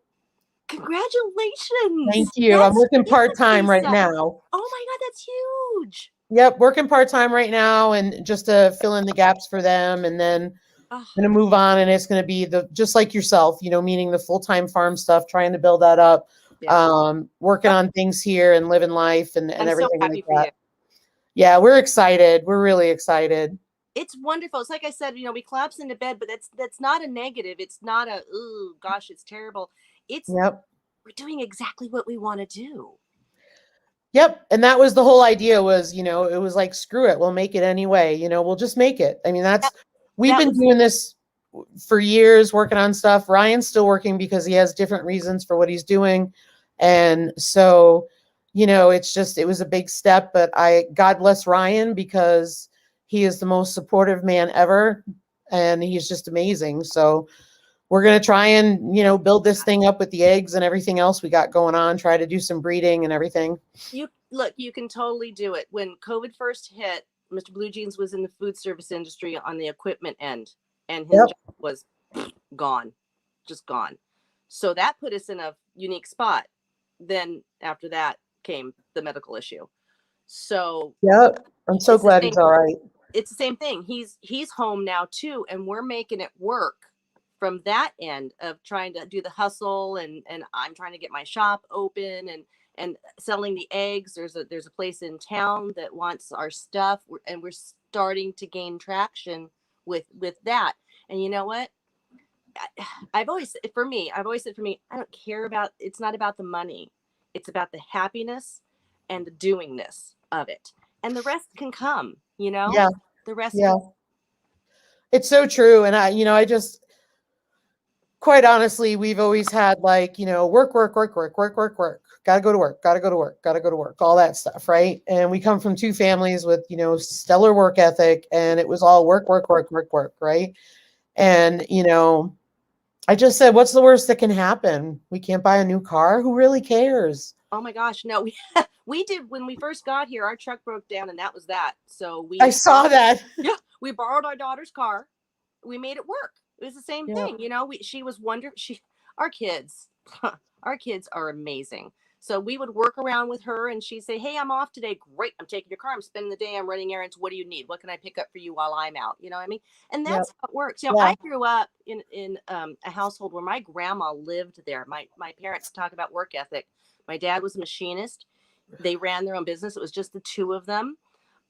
congratulations. Thank you. I'm working part-time right now. Oh my God, that's huge. Yep, working part-time right now, and just to fill in the gaps for them. And then I'm going to move on, and it's going to be just like yourself, meaning the full-time farm stuff, trying to build that up, working on things here and living life and everything so happy like for that. you. Yeah, we're excited. We're really excited. It's wonderful. It's like I said, we collapse into bed, but that's not a negative. It's not a, ooh, gosh, it's terrible. It's, we're doing exactly what we want to do. Yep. And that was the whole idea was, it was like, screw it. We'll make it anyway. We'll just make it. I mean, we've been doing this for years, working on stuff. Ryan's still working because he has different reasons for what he's doing. And so, it was a big step, but God bless Ryan, because he is the most supportive man ever. And he's just amazing. So we're going to try and, build this thing up with the eggs and everything else we got going on, try to do some breeding and everything. You can totally do it. When COVID first hit, Mr. Blue Jeans was in the food service industry on the equipment end, and his job was gone, just gone. So that put us in a unique spot. Then after that came the medical issue. So yep, I'm so glad he's all right. It's the same thing. He's home now too, and we're making it work from that end of trying to do the hustle, and I'm trying to get my shop open and selling the eggs. There's a place in town that wants our stuff, and we're starting to gain traction with that. And you know what? I've always said for me, I don't care about, it's not about the money. It's about the happiness and the doingness of it. And the rest can come, Yeah. The rest. Yeah. It's so true. And I just, quite honestly, we've always had work. Gotta go to work, all that stuff. Right. And we come from two families with, stellar work ethic, and it was all work. Right. And, I just said, what's the worst that can happen? We can't buy a new car. Who really cares? Oh my gosh. No, we did. When we first got here, our truck broke down, and that was that. So I saw that. Yeah. We borrowed our daughter's car. We made it work. It was the same thing. She was wonderful. Our kids are amazing. So we would work around with her, and she'd say, "Hey, I'm off today. Great. I'm taking your car. I'm spending the day. I'm running errands. What do you need? What can I pick up for you while I'm out?" You know what I mean? And that's how it works. I grew up in a household where my grandma lived there. My parents talk about work ethic. My dad was a machinist. They ran their own business. It was just the two of them.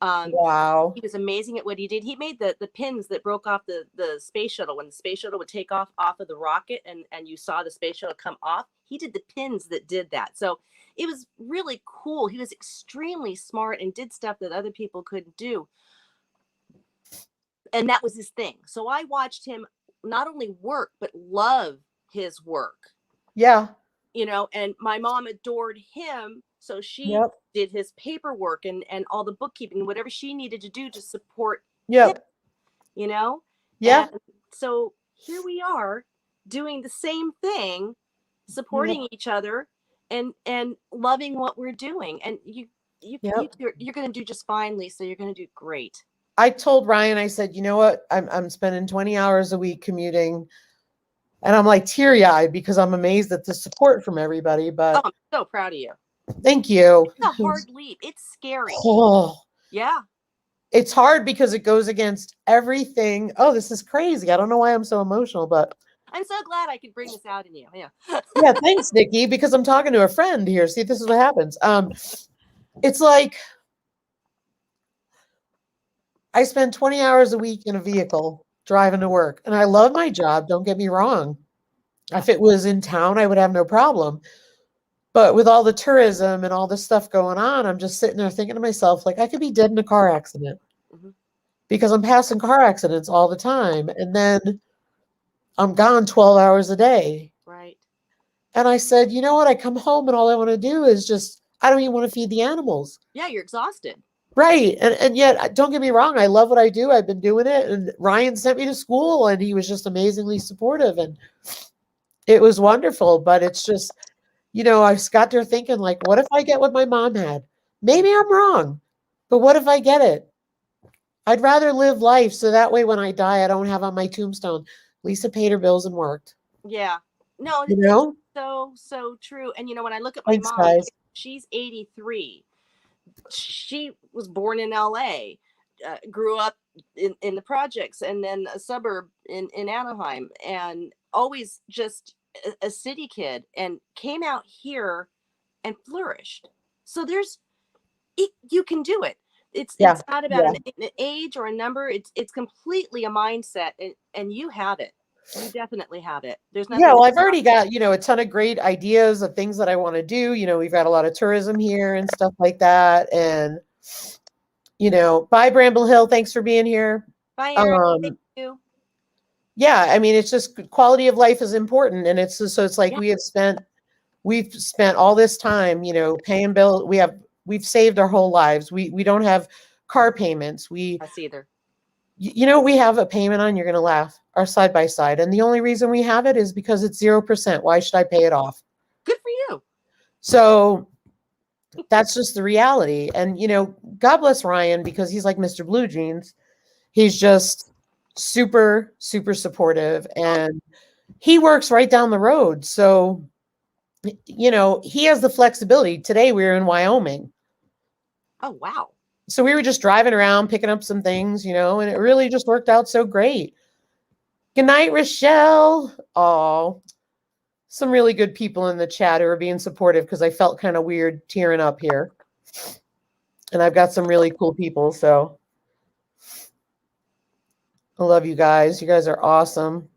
Wow. He was amazing at what he did. He made the pins that broke off the space shuttle. When the space shuttle would take off of the rocket, and you saw the space shuttle come off, he did the pins that did that. So it was really cool. He was extremely smart and did stuff that other people couldn't do. And that was his thing. So I watched him not only work, but love his work. Yeah. And my mom adored him. So she did his paperwork and all the bookkeeping, whatever she needed to do to support him, Yeah. And so here we are doing the same thing, supporting each other and loving what we're doing. And you're going to do just fine, Lisa. You're going to do great. I told Ryan, I said, you know what? I'm spending 20 hours a week commuting. And I'm like teary-eyed because I'm amazed at the support from everybody. But I'm so proud of you. Thank you. It's a hard leap. It's scary. Oh, yeah. It's hard because it goes against everything. Oh, this is crazy. I don't know why I'm so emotional, but I'm so glad I could bring this out in you. Yeah. Yeah, thanks, Niki, because I'm talking to a friend here. See, this is what happens. It's like I spend 20 hours a week in a vehicle driving to work, and I love my job. Don't get me wrong. If it was in town, I would have no problem. But with all the tourism and all this stuff going on, I'm just sitting there thinking to myself, like, I could be dead in a car accident because I'm passing car accidents all the time. And then I'm gone 12 hours a day. Right. And I said, you know what? I come home and all I want to do is I don't even want to feed the animals. Yeah, you're exhausted. Right. And yet, don't get me wrong. I love what I do. I've been doing it. And Ryan sent me to school, and he was just amazingly supportive. And it was wonderful. But it's just, I got there thinking, like, what if I get what my mom had? Maybe I'm wrong, but what if I get it? I'd rather live life so that way when I die, I don't have on my tombstone, Lisa paid her bills and worked. Yeah. No, so true. And when I look at my mom, guys. She's 83. She was born in LA, grew up in the projects, and then a suburb in Anaheim, and always just a city kid, and came out here and flourished. So you can do it. It's not about an age or a number. It's completely a mindset, and you have it. You definitely have it. There's nothing. Yeah, well, I've already got, a ton of great ideas of things that I want to do. We've got a lot of tourism here and stuff like that. And, bye, Bramble Hill. Thanks for being here. Bye, Erin. Thank you. Yeah, I mean, it's just quality of life is important. And it's like we've spent all this time, paying bills. We've saved our whole lives. We don't have car payments. Us either. You know, we have a payment on, you're going to laugh, our side by side. And the only reason we have it is because it's 0%. Why should I pay it off? Good for you. So that's just the reality. And, you know, God bless Ryan, because he's like Mr. Blue Jeans. He's just super, super supportive, and he works right down the road. So, you know, he has the flexibility. Today we were in Wyoming. Oh, wow. So we were just driving around, picking up some things, you know, and it really just worked out so great. Good night, Rochelle. Oh, some really good people in the chat who are being supportive, because I felt kind of weird tearing up here. And I've got some really cool people. So I love you guys. You guys are awesome.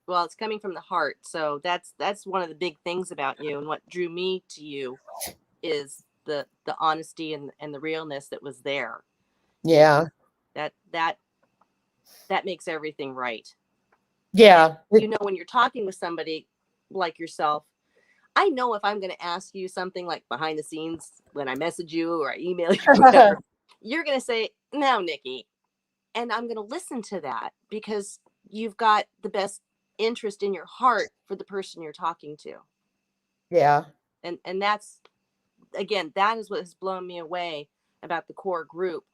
Well, it's coming from the heart. So that's one of the big things about you, and what drew me to you is the honesty and the realness that was there. Yeah. That makes everything right. Yeah. You know, when you're talking with somebody like yourself, I know if I'm going to ask you something like behind the scenes when I message you or I email you, whatever, you're going to say, "No, Nikki," and I'm going to listen to that, because you've got the best interest in your heart for the person you're talking to. Yeah. And that's, again, that is what has blown me away about the core group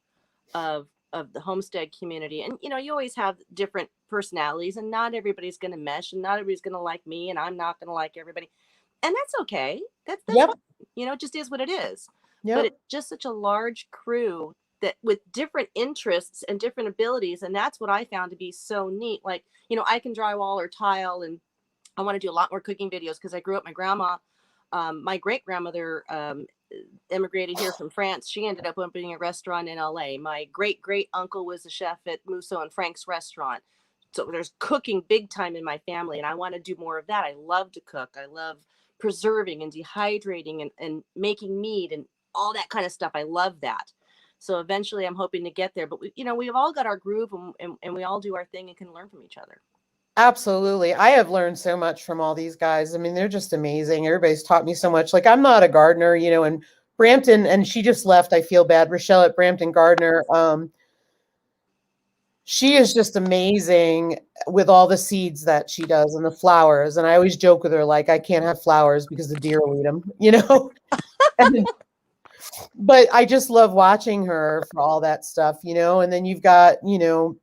of the Homestead community. And, you know, you always have different personalities, and not everybody's going to mesh, and not everybody's going to like me, and I'm not going to like everybody. And that's okay. That's Yep. fine. You know, it just is what it is. Yep. But it's just such a large crew that with different interests and different abilities. And that's what I found to be so neat. Like, you know, I can drywall or tile, and I want to do a lot more cooking videos, because I grew up, my grandma, my great grandmother, immigrated here from France. She ended up opening a restaurant in LA. My great uncle was a chef at Musso and Frank's restaurant. So there's cooking big time in my family, and I want to do more of that. I love to cook. I love preserving and dehydrating and making meat and all that kind of stuff. I love that. So eventually I'm hoping to get there, but we've all got our groove, and we all do our thing and can learn from each other. Absolutely. I have learned so much from all these guys. I mean, they're just amazing. Everybody's taught me so much. Like, I'm not a gardener, you know, and Brampton, and she just left. I feel bad. Rochelle at Brampton Gardener. She is just amazing with all the seeds that she does and the flowers. And I always joke with her, like, I can't have flowers because the deer will eat them, you know? But I just love watching her for all that stuff, you know? And then you've got, you know,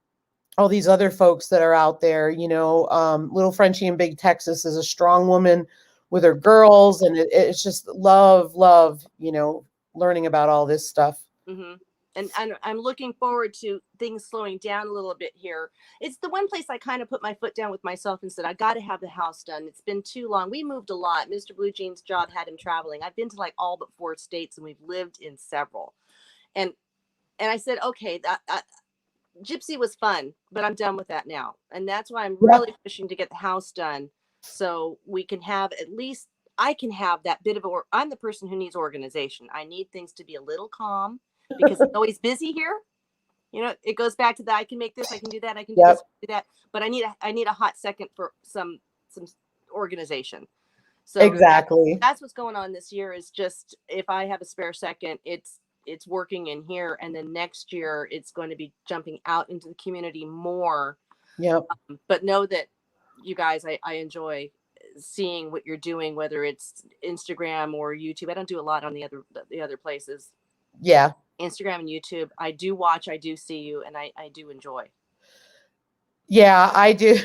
all these other folks that are out there, you know, little Frenchie in Big Texas is a strong woman with her girls. And it's just love, you know, learning about all this stuff. Mm-hmm. And I'm looking forward to things slowing down a little bit here. It's the one place I kind of put my foot down with myself and said, I got to have the house done. It's been too long. We moved a lot. Mr. Blue Jeans' job had him traveling. I've been to like all but 4 states, and we've lived in several. And I said, okay, Gypsy was fun, but I'm done with that now. And that's why I'm really pushing to get the house done, so we can have, at least I can have that bit of I'm the person who needs organization. I need things to be a little calm, because it's always busy here. You know, it goes back to that. I can make this, I can do that, I can do this, do that. But I need a hot second for some organization. So exactly. That's what's going on this year, is just, if I have a spare second, it's working in here. And then next year it's going to be jumping out into the community more. Yep. But know that, you guys, I enjoy seeing what you're doing, whether it's Instagram or YouTube. I don't do a lot on the other places. Yeah. Instagram and YouTube. I do watch, I do see you, and I do enjoy. Yeah, I do.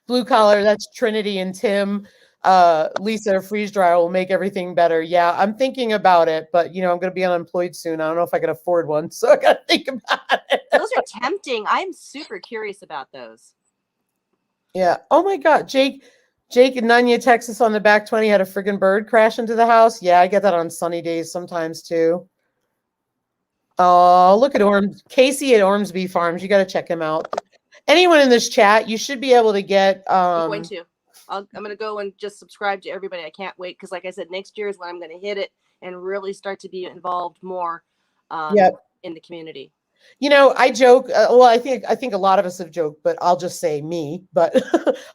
Blue collar, that's Trinity and Tim. Lisa, freeze dryer will make everything better. Yeah, I'm thinking about it, but you know, I'm going to be unemployed soon. I don't know if I can afford one, so I got to think about it. Those are tempting. I'm super curious about those. Yeah. Oh my God, Jake in Nunya, Texas, on the back 20 had a friggin' bird crash into the house. Yeah, I get that on sunny days sometimes too. Oh, look at Casey at Ormsby Farms. You got to check him out. Anyone in this chat, you should be able to get. I'm going to. I'm going to go and just subscribe to everybody. I can't wait, because, like I said, next year is when I'm going to hit it and really start to be involved more in the community. You know, I joke. Well, I think a lot of us have joked, but I'll just say me. But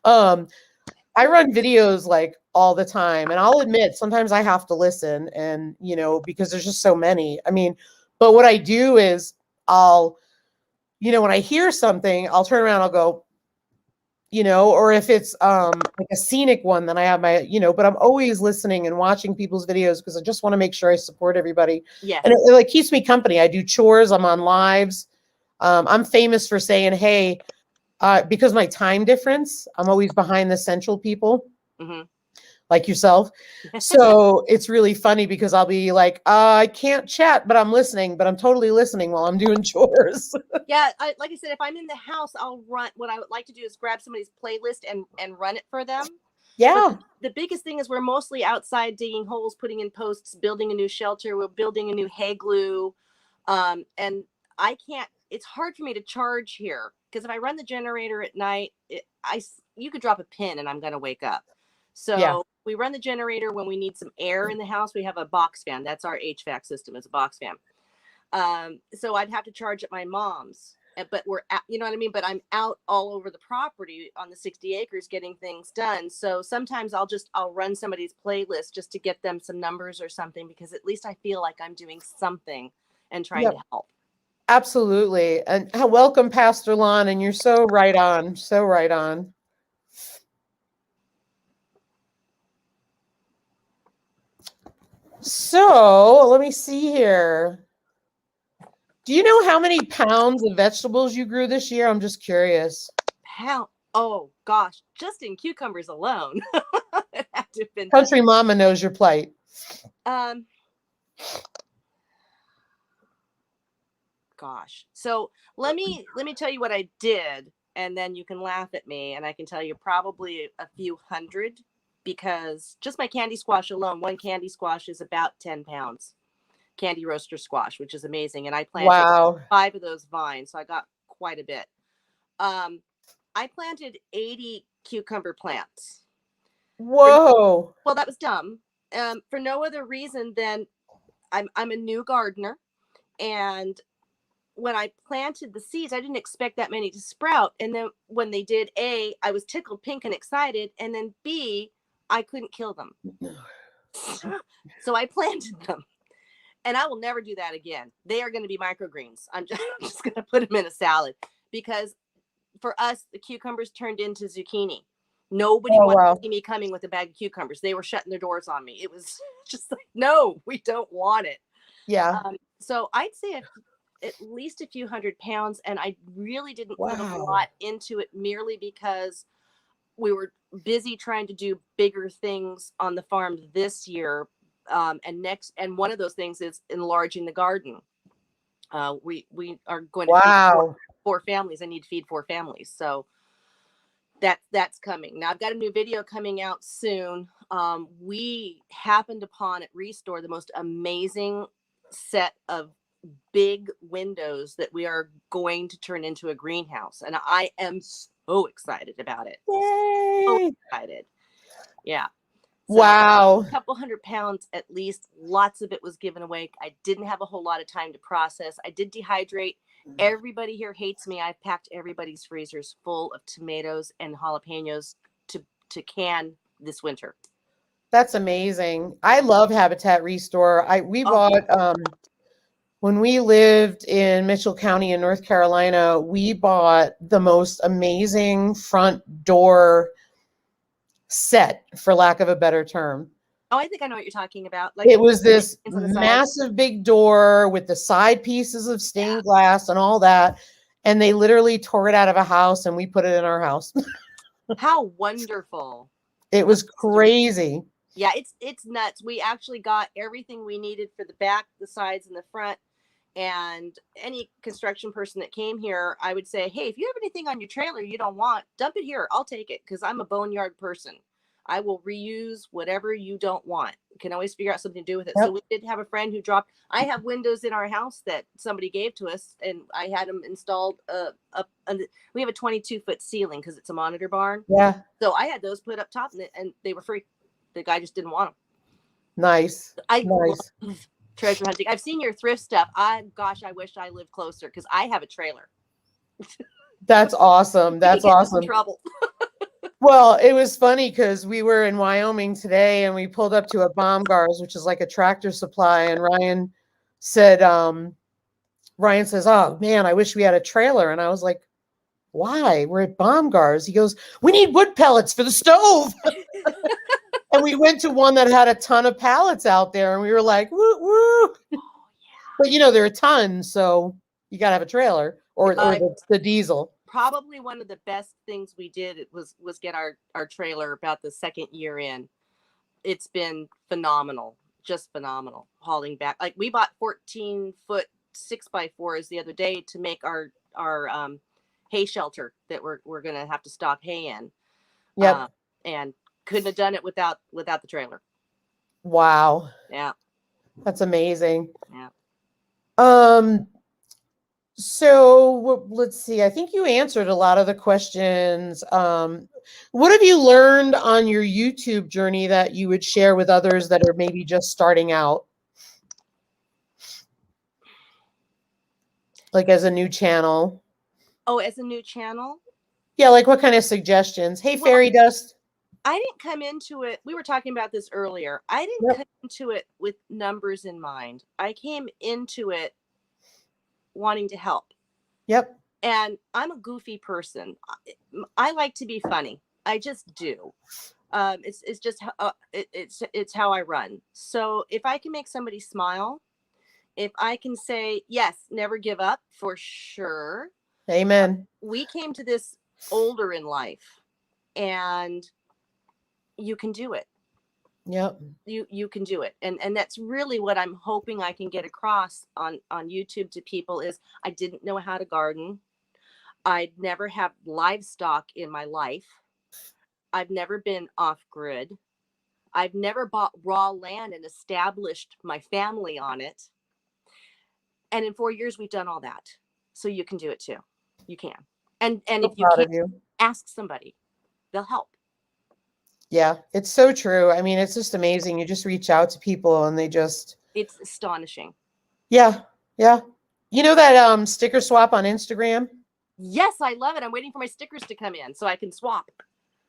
I run videos like all the time, and I'll admit sometimes I have to listen, and you know, because there's just so many. I mean, but what I do is I'll when I hear something, I'll turn around, I'll go, or if it's like a scenic one, then I have my, but I'm always listening and watching people's videos because I just want to make sure I support everybody. Yeah. And it like keeps me company. I do chores, I'm on lives. I'm famous for saying, hey, because my time difference, I'm always behind the central people. Mm-hmm. Like yourself. So it's really funny because I'll be like, I can't chat, but I'm listening, but I'm totally listening while I'm doing chores. Yeah, like I said, if I'm in the house, I'll run. What I would like to do is grab somebody's playlist and run it for them. Yeah. But the biggest thing is we're mostly outside digging holes, putting in posts, building a new shelter. We're building a new hay glue. And I can't, it's hard for me to charge here because if I run the generator at night, you could drop a pin and I'm going to wake up. So we run the generator when we need some air in the house. We have a box fan. That's our HVAC system, is a box fan. So I'd have to charge at my mom's, but we're at, you know what I mean? But I'm out all over the property on the 60 acres getting things done. So sometimes I'll run somebody's playlist just to get them some numbers or something, because at least I feel like I'm doing something and trying to help. Absolutely. And welcome, Pastor Lon. And you're so right on. So right on. So let me see here. Do you know how many pounds of vegetables you grew this year? I'm just curious. Oh gosh, just in cucumbers alone. It had to have been Country Mama knows your plight. Gosh. So let me tell you what I did, and then you can laugh at me, and I can tell you probably a few hundred, because just my candy squash alone, one candy squash is about 10 pounds. Candy roaster squash, which is amazing. And I planted 5 of those vines, so I got quite a bit. I planted 80 cucumber plants. Whoa. Well, that was dumb. For no other reason than I'm a new gardener, and when I planted the seeds, I didn't expect that many to sprout. And then when they did, A, I was tickled pink and excited. And then B, I couldn't kill them. So I planted them. And I will never do that again. They are going to be microgreens. I'm just going to put them in a salad, because for us, the cucumbers turned into zucchini. Nobody wanted to see me coming with a bag of cucumbers. They were shutting their doors on me. It was just like, no, we don't want it. Yeah. So I'd say at least a few hundred pounds. And I really didn't put a lot into it, merely because we were busy trying to do bigger things on the farm this year. And one of those things is enlarging the garden. We are going to feed four families. I need to feed 4 families. So that's coming. Now I've got a new video coming out soon. We happened upon at Restore the most amazing set of big windows that we are going to turn into a greenhouse, and I am so excited about it. Yay. So excited. Yeah. So wow. A couple hundred pounds at least. Lots of it was given away. I didn't have a whole lot of time to process. I did dehydrate. Everybody here hates me. I've packed everybody's freezers full of tomatoes and jalapenos to can this winter. That's amazing. I love Habitat Restore. We bought when we lived in Mitchell County in North Carolina, we bought the most amazing front door set, for lack of a better term. Oh, I think I know what you're talking about. Like, it was this massive big door with the side pieces of stained glass and all that. And they literally tore it out of a house and we put it in our house. How wonderful. It was crazy. Yeah, it's nuts. We actually got everything we needed for the back, the sides, and the front. And any construction person that came here, I would say, hey, if you have anything on your trailer you don't want, dump it here. I'll take it, because I'm a boneyard person. I will reuse whatever you don't want. You can always figure out something to do with it. Yep. So we did have a friend who dropped. I have windows in our house that somebody gave to us, and I had them installed we have a 22-foot ceiling because it's a monitor barn. Yeah. So I had those put up top, and they were free. The guy just didn't want them. Nice. I love treasure hunting. I've seen your thrift stuff. I wish I lived closer, because I have a trailer. That's awesome. That's awesome. Trouble. Well, it was funny because we were in Wyoming today and we pulled up to a Baumgars, which is like a Tractor Supply. And Ryan said, Ryan says, "Oh man, I wish we had a trailer." And I was like, "Why? We're at Baumgart's." He goes, "We need wood pellets for the stove." And we went to one that had a ton of pallets out there, and we were like, "Woo woo!" But there are tons, so you got to have a trailer or the diesel. Probably one of the best things we did was get our trailer about the second year in. It's been phenomenal, just phenomenal. Hauling back, like we bought 14-foot 6x4s the other day to make our hay shelter that we're gonna have to stock hay in. Yep. And couldn't have done it without the trailer. Wow. Yeah. That's amazing. Yeah. So let's see. I think you answered a lot of the questions. What have you learned on your YouTube journey that you would share with others that are maybe just starting out? Like as a new channel? Oh, as a new channel? Yeah, like what kind of suggestions? Hey, Fairy Dust. I didn't come into it. We were talking about this earlier. I didn't come into it with numbers in mind. I came into it wanting to help. Yep. And I'm a goofy person. I like to be funny. I just do. It's just it's how I run. So if I can make somebody smile, if I can say yes, never give up, for sure. Amen. We came to this older in life, and you can do it. Yep. You can do it. And that's really what I'm hoping I can get across on YouTube to people is I didn't know how to garden. I'd never had livestock in my life. I've never been off grid. I've never bought raw land and established my family on it. And in 4 years, we've done all that. So you can do it too. You can. And if you can't, ask somebody. They'll help. Yeah, it's so true. I mean, it's just amazing. You just reach out to people and it's astonishing. Yeah. Yeah. You know that sticker swap on Instagram? Yes, I love it. I'm waiting for my stickers to come in so I can swap.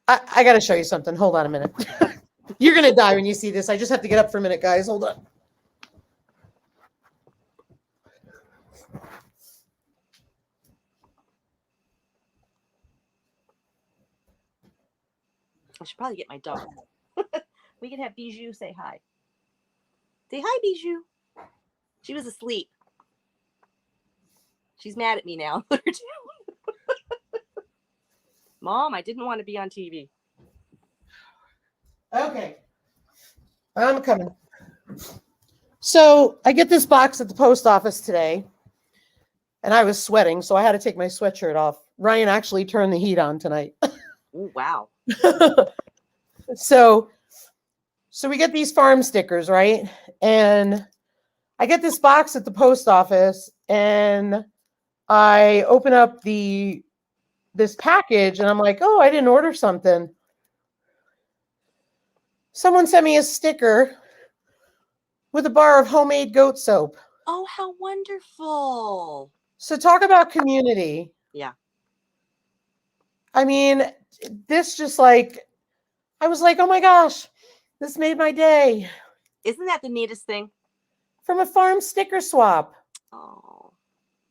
I got to show you something. Hold on a minute. You're going to die when you see this. I just have to get up for a minute, guys. Hold on. I should probably get my dog. We can have Bijou say hi. Say hi, Bijou. She was asleep. She's mad at me now. Mom, I didn't want to be on TV. Okay. I'm coming. So I get this box at the post office today, and I was sweating, so I had to take my sweatshirt off. Ryan actually turned the heat on tonight. Ooh, wow. So we get these farm stickers, right? And I get this box at the post office, and I open up this package, and I'm like, oh, I didn't order something. Someone sent me a sticker with a bar of homemade goat soap. Oh, how wonderful. So talk about community. Yeah. I mean, this just like, I was like, oh my gosh, this made my day. Isn't that the neatest thing? From a farm sticker swap. Oh.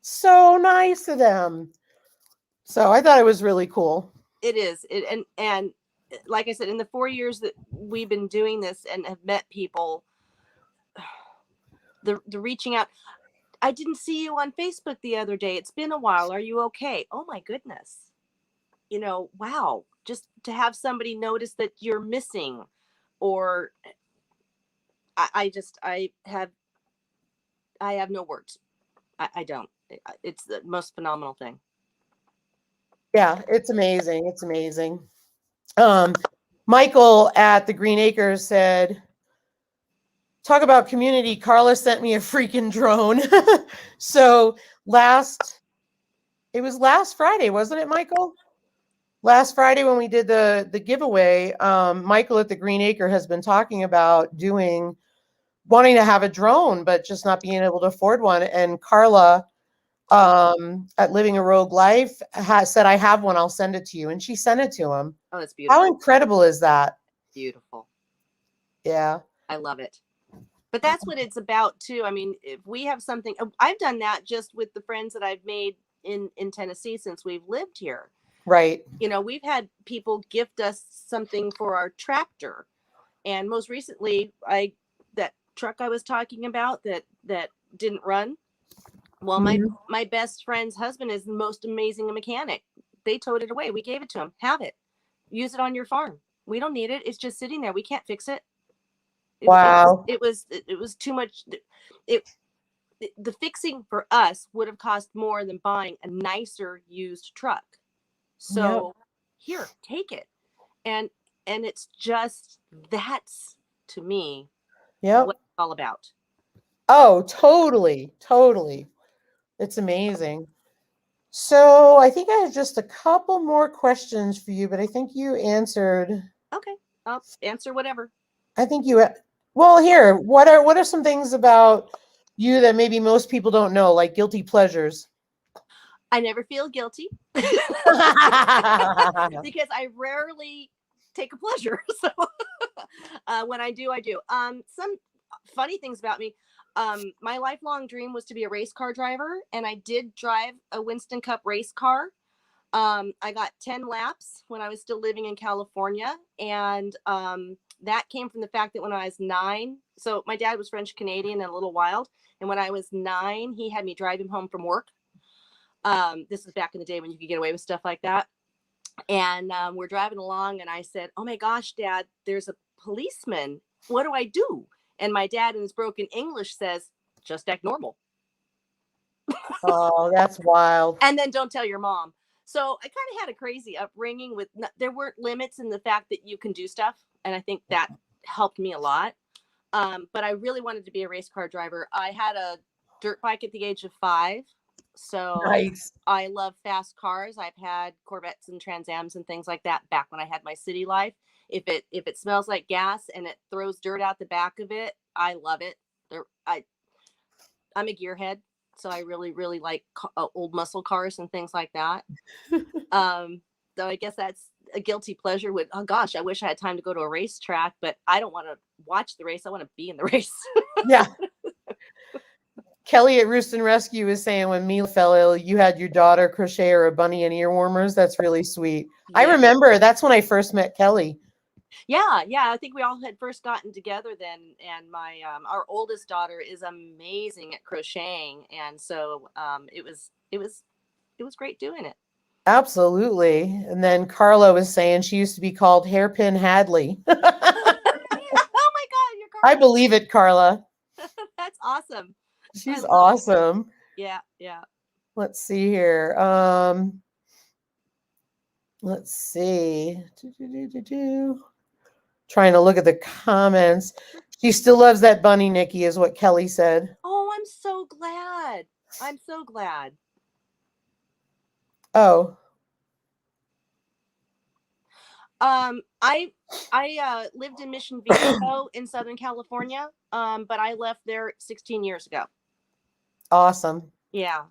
So nice of them. So I thought it was really cool. It is. And like I said, in the 4 years that we've been doing this and have met people, the reaching out. I didn't see you on Facebook the other day. It's been a while. Are you okay? Oh my goodness. Wow. Just to have somebody notice that you're missing, or I have no words. I don't. It's the most phenomenal thing. Yeah, it's amazing. It's amazing. Michael at the Green Acres said, talk about community. Carla sent me a freaking drone. So it was last Friday, wasn't it, Michael? Last Friday when we did the giveaway, Michael at the Green Acre has been talking about wanting to have a drone, but just not being able to afford one. And Carla at Living a Rogue Life said, I have one, I'll send it to you. And she sent it to him. Oh, that's beautiful. How incredible is that? Beautiful. Yeah. I love it. But that's what it's about too. I mean, if we have something, I've done that just with the friends that I've made in Tennessee since we've lived here. Right. You know, we've had people gift us something for our tractor. And most recently, that truck I was talking about that didn't run. Well, my best friend's husband is the most amazing mechanic. They towed it away. We gave it to him. Have it. Use it on your farm. We don't need it. It's just sitting there. We can't fix it. Wow. It was too much. The fixing for us would have cost more than buying a nicer used truck. So here, take it. And it's just, that's to me what it's all about. Oh, totally. Totally. It's amazing. So I think I have just a couple more questions for you, but I think you answered. Okay. I'll answer whatever. I think you, well, here, what are some things about you that maybe most people don't know, like guilty pleasures? I never feel guilty because I rarely take a pleasure. So when I do, I do. Some funny things about me. My lifelong dream was to be a race car driver, and I did drive a Winston Cup race car. I got 10 laps when I was still living in California, and that came from the fact that when I was 9, so my dad was French Canadian and a little wild, and when I was 9, he had me drive him home from work. This was back in the day when you could get away with stuff like that. And we're driving along, and I said, "Oh my gosh, Dad, there's a policeman. What do I do?" And my dad, in his broken English, says, "Just act normal." Oh, that's wild. And then don't tell your mom. So I kind of had a crazy upbringing with, there weren't limits in the fact that you can do stuff. And I think that helped me a lot. But I really wanted to be a race car driver. I had a dirt bike at the age of 5. So Nice. I love fast cars. I've had Corvettes and Trans Ams and things like that back when I had my city life. If it smells like gas and it throws dirt out the back of it, I love it. I'm a gearhead, so I really, really like old muscle cars and things like that. So I guess that's a guilty pleasure. Oh gosh, I wish I had time to go to a racetrack, but I don't want to watch the race. I want to be in the race. Yeah. Kelly at Roost and Rescue is saying when Mila fell ill, you had your daughter crochet her a bunny and ear warmers. That's really sweet. Yeah. I remember that's when I first met Kelly. Yeah. I think we all had first gotten together then, and my our oldest daughter is amazing at crocheting, and so it was great doing it. Absolutely. And then Carla was saying she used to be called Hairpin Hadley. Oh my God, you're Carla. I believe it, Carla. That's awesome. She's awesome. Yeah. Let's see here. Let's see. Trying to look at the comments. She still loves that bunny, Nikki, is what Kelly said. Oh, I'm so glad. I'm so glad. Oh. I lived in Mission Viejo in Southern California, but I left there 16 years ago. Awesome. Yeah.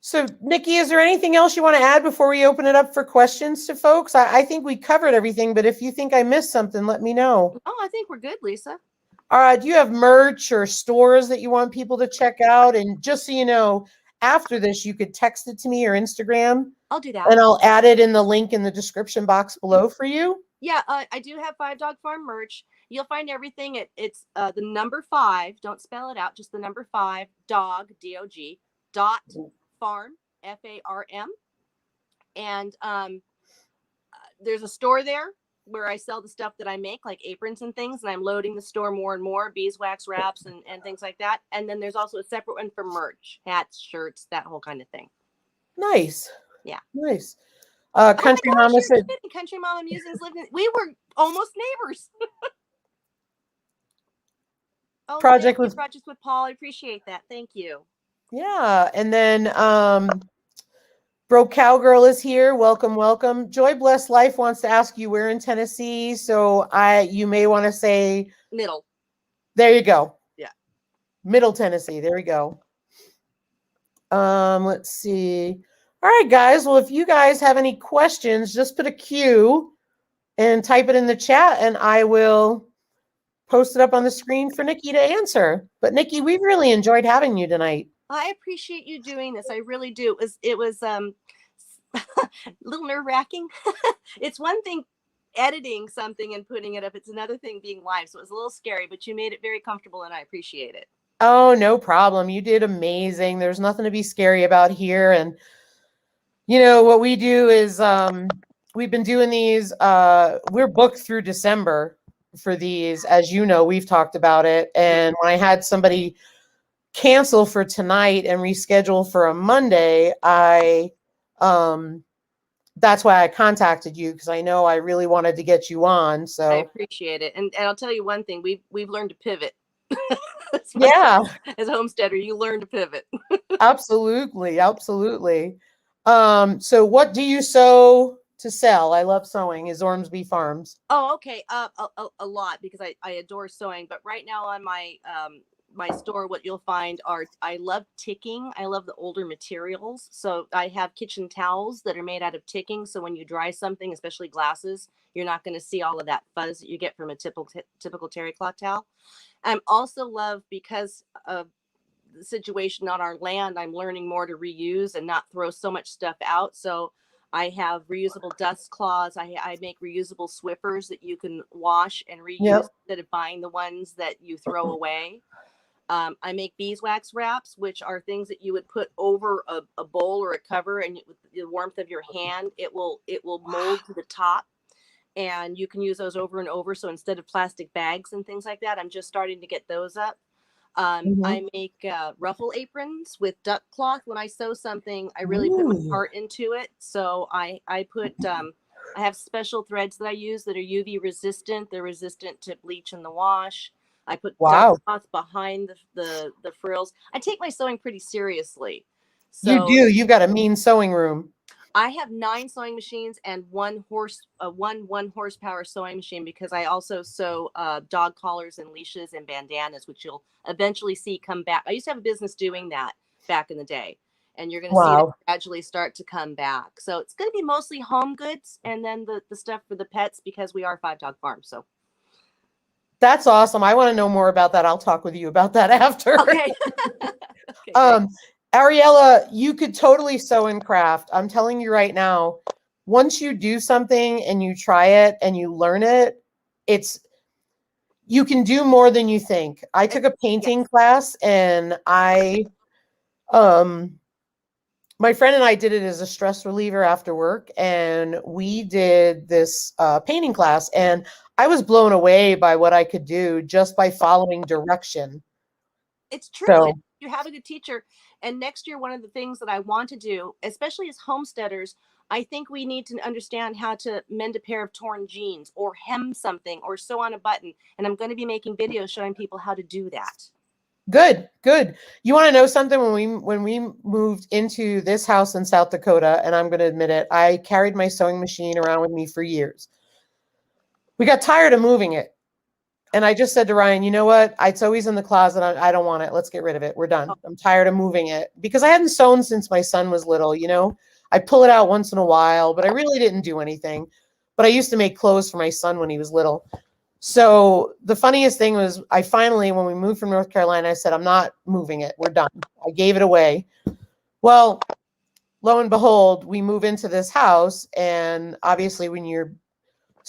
So, Nikki, is there anything else you want to add before we open it up for questions to folks? I think we covered everything, but if you think I missed something, let me know. Oh, I think we're good, Lisa. Do you have merch or stores that you want people to check out? And just so you know, after this, you could text it to me or Instagram. I'll do that. And I'll add it in the link in the description box below for you. Yeah, I do have 5 Dog Farm merch. You'll find everything. It's the number 5. Don't spell it out. Just the number 5 dog DOG dot farm FARM. And there's a store there where I sell the stuff that I make, like aprons and things. And I'm loading the store more and more, beeswax wraps and things like that. And then there's also a separate one for merch, hats, shirts, that whole kind of thing. Nice. Yeah. Nice. Country Mama said. Country Mama Musings lived in. We were almost neighbors. Project with Paul. I appreciate that. Thank you. Yeah, and then Broke Cowgirl is here. Welcome. Joy Bless Life wants to ask you where in Tennessee. So you may want to say Middle. There you go. Yeah. Middle Tennessee. There we go. Let's see. All right, guys. Well, if you guys have any questions, just put a Q and type it in the chat, and I will post it up on the screen for Niki to answer. But Niki, we've really enjoyed having you tonight. I appreciate you doing this. I really do. It was a little nerve-wracking. It's one thing editing something and putting it up. It's another thing being live. So it was a little scary, but you made it very comfortable and I appreciate it. Oh, no problem. You did amazing. There's nothing to be scary about here. And you know what we do is we've been doing these. We're booked through December for these. As you know, we've talked about it. And when I had somebody cancel for tonight and reschedule for a Monday, that's why I contacted you, because I know I really wanted to get you on. So I appreciate it. And I'll tell you one thing, we've learned to pivot. yeah, As a homesteader, you learn to pivot. absolutely. Absolutely. So what do you sew to sell? I love sewing. Is Ormsby Farms. Oh, okay. A lot, because I adore sewing. But right now on my my store, what you'll find are, I love ticking. I love the older materials. So I have kitchen towels that are made out of ticking. So when you dry something, especially glasses, you're not going to see all of that fuzz that you get from a typical terry cloth towel. I'm also love, because of the situation on our land, I'm learning more to reuse and not throw so much stuff out. So I have reusable dust cloths. I make reusable Swiffers that you can wash and reuse instead of buying the ones that you throw away. I make beeswax wraps, which are things that you would put over a bowl or a cover, and with the warmth of your hand, it will mold to the top, and you can use those over and over. So instead of plastic bags and things like that, I'm just starting to get those up. I make ruffle aprons with duck cloth. When I sew something, I really put my heart into it. So I put I have special threads that I use that are UV resistant. They're resistant to bleach in the wash. I put duck cloth behind the frills. I take my sewing pretty seriously. So You do. You've got a mean sewing room. I have 9 sewing machines and one horsepower sewing machine, because I also sew dog collars and leashes and bandanas, which you'll eventually see come back. I used to have a business doing that back in the day, and you're going to see it gradually start to come back. So it's going to be mostly home goods, and then the stuff for the pets, because we are a 5-dog farm. So that's awesome. I want to know more about that. I'll talk with you about that after. Okay. Okay, Ariella, you could totally sew and craft. I'm telling you right now, once you do something and you try it and you learn it, you can do more than you think. I took a painting class, and my friend and I did it as a stress reliever after work, and we did this painting class, and I was blown away by what I could do just by following direction. It's true. So, you have a good teacher. And next year, one of the things that I want to do, especially as homesteaders, I think we need to understand how to mend a pair of torn jeans, or hem something, or sew on a button. And I'm going to be making videos showing people how to do that. Good, good. You want to know something? When we moved into this house in South Dakota, and I'm going to admit it, I carried my sewing machine around with me for years. We got tired of moving it. And I just said to Ryan, you know what? It's always in the closet. I don't want it. Let's get rid of it. We're done. I'm tired of moving it, because I hadn't sewn since my son was little. You know, I pull it out once in a while, but I really didn't do anything. But I used to make clothes for my son when he was little. So the funniest thing was, I finally, when we moved from North Carolina, I said, I'm not moving it. We're done. I gave it away. Well, lo and behold, we move into this house. And obviously when you're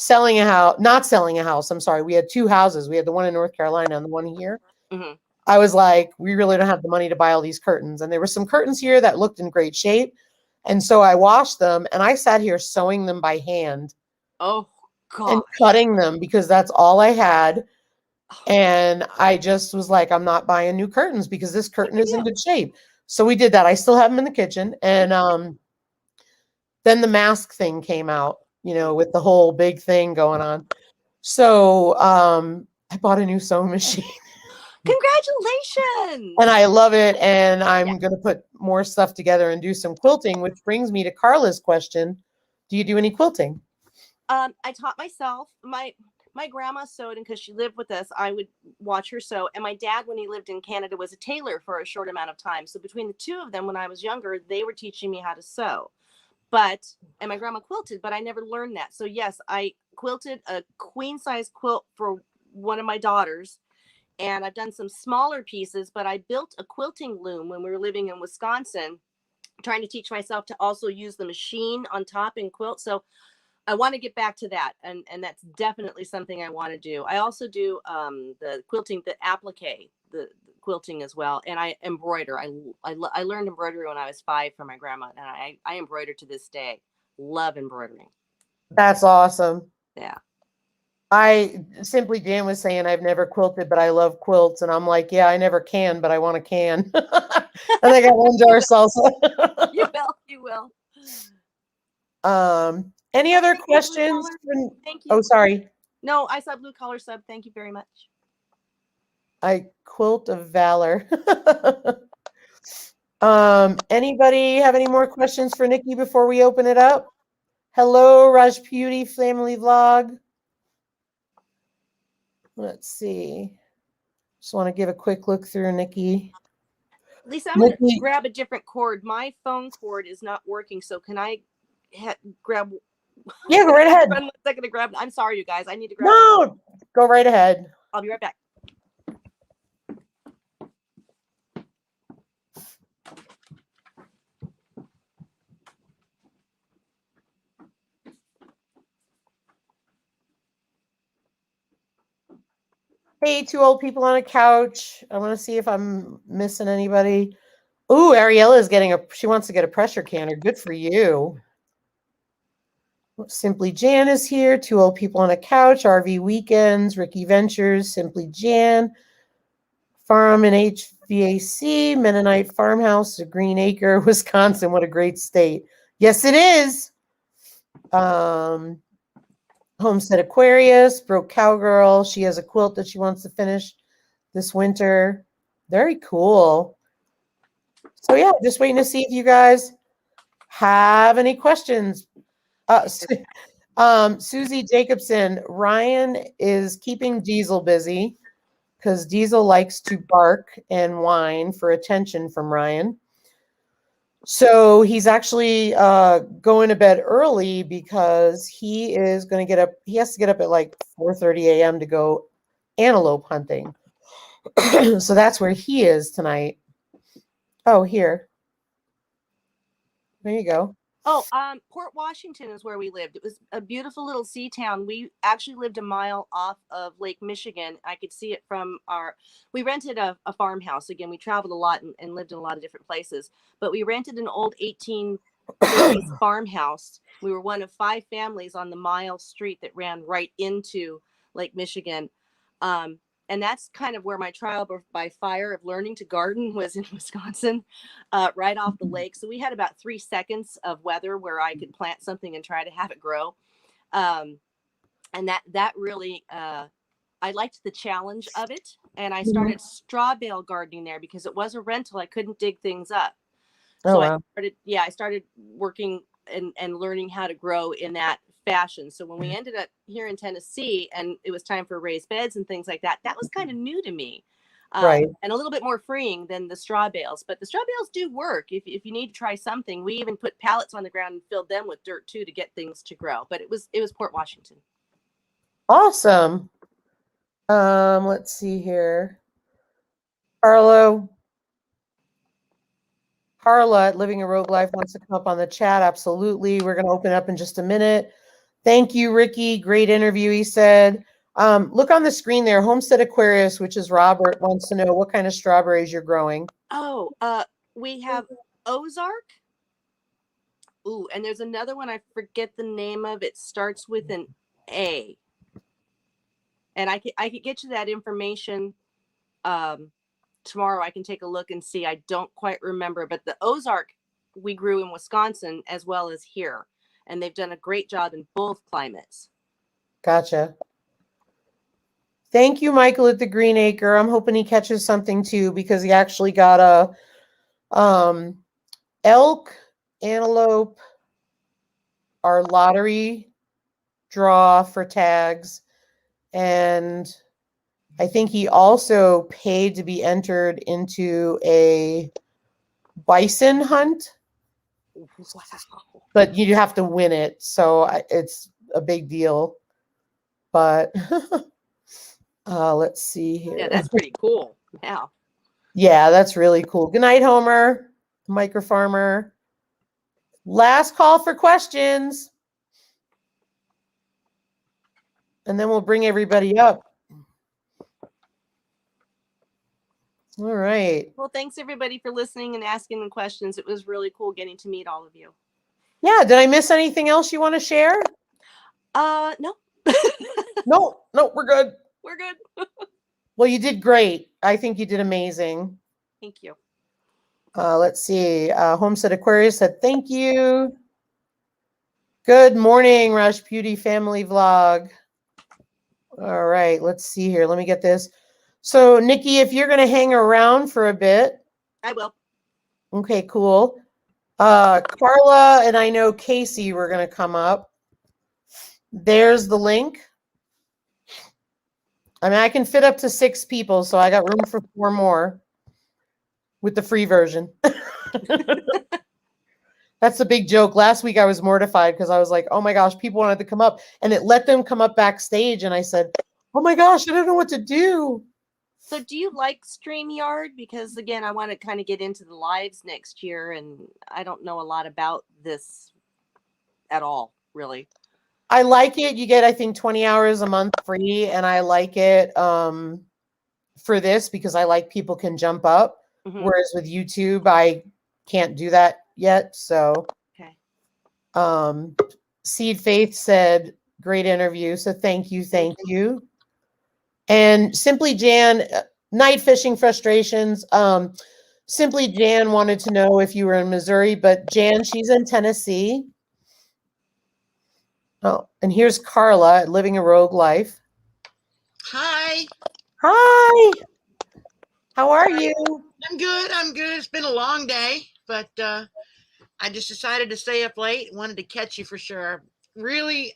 not selling a house, I'm sorry. We had 2 houses. We had the one in North Carolina and the one here. Mm-hmm. I was like, we really don't have the money to buy all these curtains. And there were some curtains here that looked in great shape. And so I washed them, and I sat here sewing them by hand. Oh, God. And cutting them, because that's all I had. And I just was like, I'm not buying new curtains, because this curtain is in good shape. So we did that. I still have them in the kitchen. And then the mask thing came out, you know, with the whole big thing going on. So I bought a new sewing machine. Congratulations. And I love it. And I'm going to put more stuff together and do some quilting, which brings me to Carla's question. Do you do any quilting? I taught myself. My grandma sewed, and because she lived with us, I would watch her sew. And my dad, when he lived in Canada, was a tailor for a short amount of time. So between the 2 of them, when I was younger, they were teaching me how to sew. And my grandma quilted, but I never learned that. So yes, I quilted a queen size quilt for one of my daughters. And I've done some smaller pieces, but I built a quilting loom when we were living in Wisconsin, trying to teach myself to also use the machine on top and quilt. So I want to get back to that. And that's definitely something I want to do. I also do the quilting, the applique, the quilting as well. And I embroider. I learned embroidery when I was 5 from my grandma, and I embroider to this day. Love embroidering. That's awesome. Yeah. Simply Jan was saying I've never quilted, but I love quilts. And I'm like, yeah, I never can, but I want to can. And I got one jar of salsa. You will. Any other questions? Thank you. Oh, sorry. No, I saw blue collar sub. Thank you very much. I quilt of valor. Anybody have any more questions for Niki before we open it up? Hello, Rajputi family vlog. Let's see. Just want to give a quick look through Niki. Lisa, I'm going to grab a different cord. My phone cord is not working, so can I grab? Yeah, go right ahead. Run 1 second to grab. I'm sorry, you guys. I need to grab. No, go right ahead. I'll be right back. Hey, 2 old people on a couch. I want to see if I'm missing anybody. Ooh, Ariella is she wants to get a pressure canner. Good for you. Simply Jan is here. 2 old people on a couch. RV Weekends. Ricky Ventures. Simply Jan. Farm and HVAC. Mennonite Farmhouse. Green Acre, Wisconsin. What a great state. Yes, it is. Homestead Aquarius, Broke Cowgirl. She has a quilt that she wants to finish this winter. Very cool. So yeah, just waiting to see if you guys have any questions. Susie Jacobson, Ryan is keeping Diesel busy because Diesel likes to bark and whine for attention from Ryan. So he's actually going to bed early because he is going to get up. He has to get up at like 4:30 a.m. to go antelope hunting. So that's where he is tonight. Oh, here. There you go. Oh, Port Washington is where we lived. It was a beautiful little sea town. We actually lived a mile off of Lake Michigan. I could see it from we rented a farmhouse. Again, we traveled a lot and lived in a lot of different places, but we rented an old 1830s farmhouse. We were one of 5 families on the mile street that ran right into Lake Michigan. And that's kind of where my trial by fire of learning to garden was, in Wisconsin, right off the lake. So we had about 3 seconds of weather where I could plant something and try to have it grow. And that really, I liked the challenge of it. And I started straw bale gardening there because it was a rental. I couldn't dig things up. So wow. I started working and learning how to grow in that fashion. So when we ended up here in Tennessee and it was time for raised beds and things like that, that was kind of new to me. Right. And a little bit more freeing than the straw bales, but the straw bales do work. If you need to try something, we even put pallets on the ground and filled them with dirt too to get things to grow. But it was Port Washington. Awesome. Let's see here. Carla at Living a Rogue Life wants to come up on the chat. Absolutely. We're going to open up in just a minute. Thank you, Ricky. Great interview, he said. Look on the screen there. Homestead Aquarius, which is Robert, wants to know what kind of strawberries you're growing. Oh, we have Ozark. Ooh, and there's another one. I forget the name of. It starts with an A. And I could get you that information tomorrow. I can take a look and see. I don't quite remember, but the Ozark we grew in Wisconsin as well as here. And they've done a great job in both climates. Gotcha. Thank you, Michael at the Green Acre. I'm hoping he catches something too, because he actually got a elk, antelope, our lottery draw for tags. And I think he also paid to be entered into a bison hunt. Wow. But you have to win it. So it's a big deal. But Let's see here. Yeah, that's pretty cool. Yeah. Yeah, that's really cool. Good night, Homer, Micro Farmer. Last call for questions. And then we'll bring everybody up. All right. Well, thanks everybody for listening and asking the questions. It was really cool getting to meet all of you. Yeah, did I miss anything else you want to share? No. No, we're good. We're good. Well, you did great. I think you did amazing. Thank you. Let's see. Homestead Aquarius said thank you. Good morning, Rush Beauty Family Vlog. All right, let's see here. Let me get this. So, Nikki, if you're going to hang around for a bit. I will. Okay, cool. Carla and I know Casey were going to come up. There's the link. I mean, I can fit up to 6 people, so I got room for 4 more with the free version. That's a big joke. Last week I was mortified because I was like, oh my gosh, people wanted to come up, and it let them come up backstage. And I said, oh my gosh, I don't know what to do. So do you like StreamYard? Because again, I want to kind of get into the lives next year, and I don't know a lot about this at all, really. I like it. You get, I think, 20 hours a month free, and I like it for this because I like people can jump up. Mhm. Whereas with YouTube, I can't do that yet. So, Okay. Seed Faith said, great interview. So thank you. And Simply Jan, night fishing frustrations. Simply Jan wanted to know if you were in Missouri, but Jan, she's in Tennessee. Oh, and here's Carla living a rogue life. Hi. Hi. How are you? I'm good. It's been a long day, but I just decided to stay up late. Wanted to catch you for sure. Really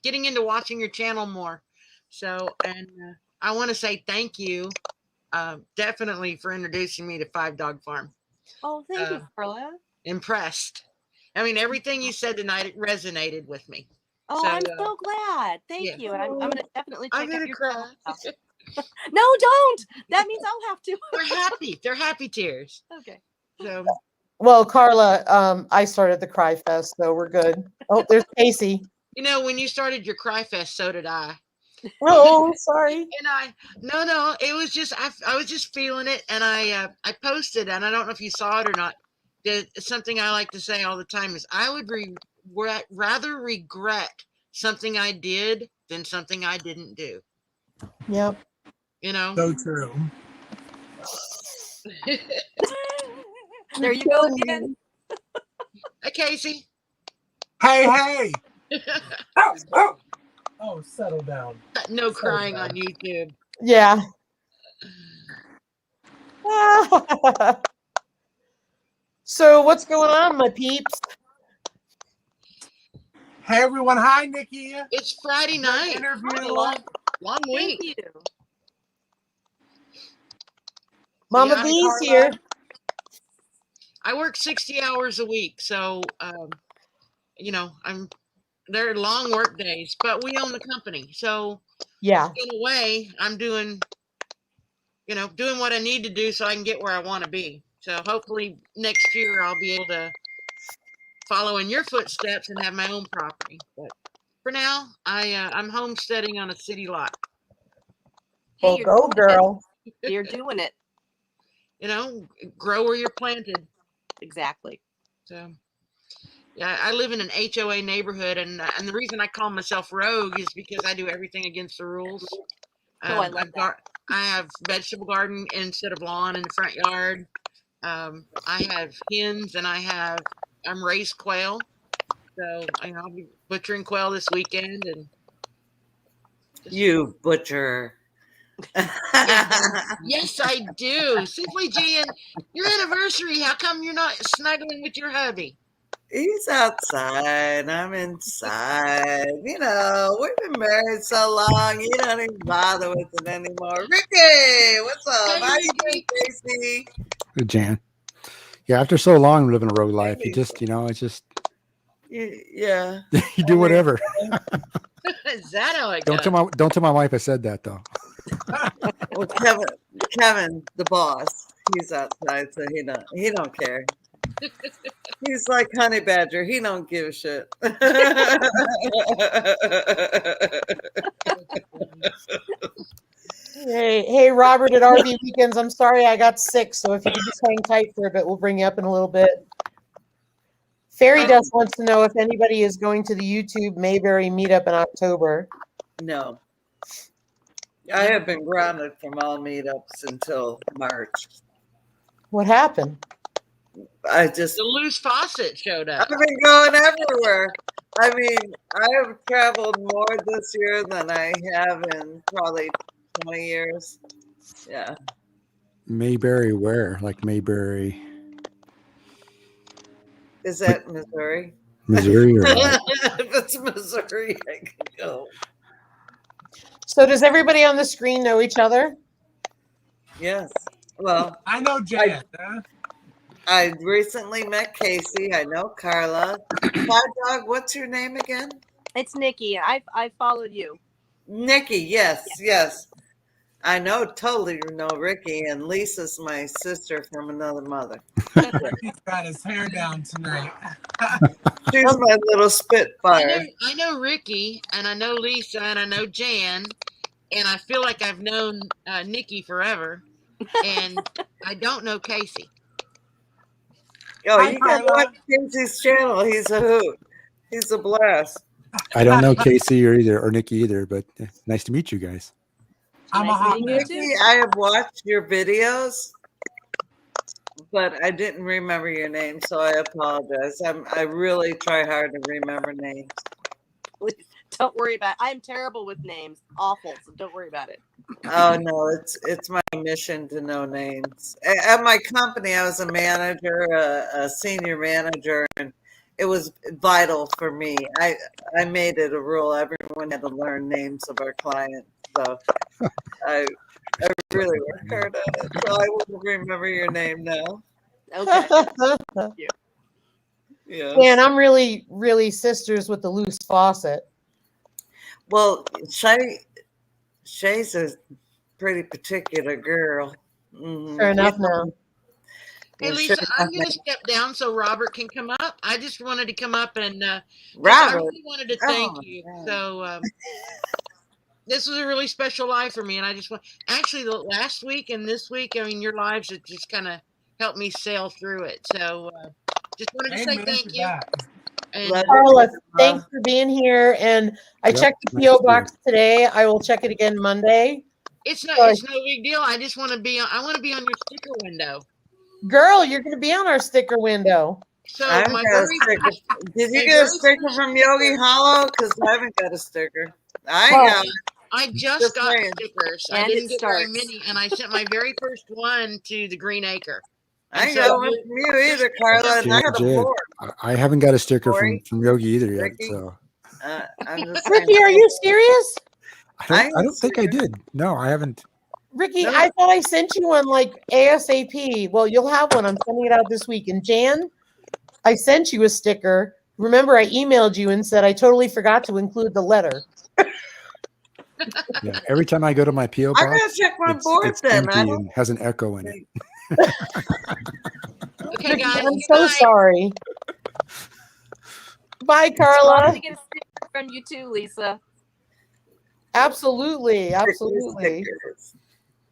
getting into watching your channel more. So, and I want to say thank you definitely for introducing me to 5 Dog Farm. Oh, thank you, Carla. Impressed. I mean, everything you said tonight, it resonated with me. Oh, So, I'm so glad. Thank yeah. you. And I'm going to definitely check I'm out going to your cry. channel now. No, don't. That means I'll have to. They're happy. They're happy tears. Okay. So, Well, Carla, I started the Cry Fest, so we're good. Oh, there's Casey. you know, when you started your Cry Fest, so did I. Oh, sorry. And no, it was just I was just feeling it, and I posted, and I don't know if you saw it or not. Something I like to say all the time is I would rather regret something I did than something I didn't do. Yep. You know. So true. There you go again. Hey, Casey. Hey. Oh, settle down. No crying on YouTube. Yeah. So what's going on, my peeps? Hey, everyone. Hi, Nikki. It's Friday night. Interview. Long week. Thank you. Mama Yeah, B's Carla. here. I work 60 hours a week, so you know, they're long work days, but we own the company, so Yeah. in a way, I'm doing what I need to do so I can get where I want to be. So hopefully next year I'll be able to follow in your footsteps and have my own property. But for now, I'm homesteading on a city lot. Hey, Well, you're go, doing girl. it. You're doing it. You know, grow where you're planted. Exactly. So, yeah, I live in an HOA neighborhood, and the reason I call myself rogue is because I do everything against the rules. Oh, I love that. I have vegetable garden instead of lawn in the front yard. I have hens, and I'm raised quail. So I'll be butchering quail this weekend, and You butcher. yes, I do. Simply Jan, your anniversary. How come you're not snuggling with your hubby? He's outside. I'm inside. You know, we've been married so long. You don't even bother with it anymore. Ricky, what's up? Hey, How you doing, Ricky. Casey? Good, Jan. Yeah, after so long living a rogue life, you just, it's just Yeah. you do whatever. Is that how it Don't goes? tell my wife I said that though. Well, Kevin, the boss, he's outside, so he don't care. He's like Honey Badger. He don't give a shit. Hey, Robert at RV Weekends. I'm sorry I got sick, so if you could just hang tight for a bit, we'll bring you up in a little bit. Fairy Dust wants to know if anybody is going to the YouTube Mayberry meetup in October. No. I have been grounded from all meetups until March. What happened? The loose faucet showed up. I've been going everywhere. I mean, I have traveled more this year than I have in probably 20 years. Yeah. Mayberry where? Like Mayberry, Is that Missouri? Missouri or what? If it's Missouri, I can go. So does everybody on the screen know each other? Yes. Well, I know Jan. I recently met Casey. I know Carla. Hot Dog, what's your name again? It's Nikki. I followed you. Nikki, yes. I totally know Ricky, and Lisa's my sister from another mother. He's got his hair down tonight. She's my little spitfire. I know Ricky, and I know Lisa, and I know Jan, and I feel like I've known Nikki forever, and I don't know Casey. Oh, you gotta watch Casey's channel. He's a hoot. He's a blast. I don't know Casey or Nikki either, but nice to meet you guys. I'm a hot mess. Nikki, I have watched your videos, but I didn't remember your name, so I apologize. I really try hard to remember names. Don't worry about it. I'm terrible with names. Awful. So don't worry about it. Oh no, it's my mission to know names. At my company, I was a manager, a senior manager, and it was vital for me. I made it a rule. Everyone had to learn names of our clients. So I really worked hard at it. So I wouldn't remember your name now. Okay. Yeah. Man, I'm really, really sisters with the loose faucet. Well, Shay's a pretty particular girl. Mm-hmm. Fair enough now. Hey, Lisa, I'm going to step down so Robert can come up. I just wanted to come up and I Robert. really wanted to thank you. So this was a really special live for me, and I just want actually the last week and this week. I mean, your lives have just kind of helped me sail through it. So just wanted to say Amen thank to you. that. And Carla, thanks for being here. And I checked the nice PO to see box today. I will check it again Monday. it's no big deal. I just want to be on. I want to be on your sticker window. Girl, you're going to be on our sticker window. So I haven't my got a very sticker. Did you my get a very sticker first- from Yogi Hollow? Because I haven't got a sticker. I Well, got. I just Just got saying. stickers. I And didn't it get very starts. many, and I sent my very first one to the Green Acre. I And ain't so got one from you either, Carla. And I got a Jan, board. I haven't got a sticker Corey? from Yogi either yet. Ricky? So I'm just saying. Ricky, are you serious? I don't think I did. No, I haven't. Ricky, No. I thought I sent you one like ASAP. Well, you'll have one. I'm sending it out this week. And Jan, I sent you a sticker. Remember, I emailed you and said I totally forgot to include the letter. Yeah, every time I go to my PO I box, gotta check my it's board then. I empty don't. and has an echo in it. Okay, Ricky, guys. I'm good so night. sorry. Bye, I'm Carla. to get a sticker from you too, Lisa. Absolutely. Absolutely. Stickers.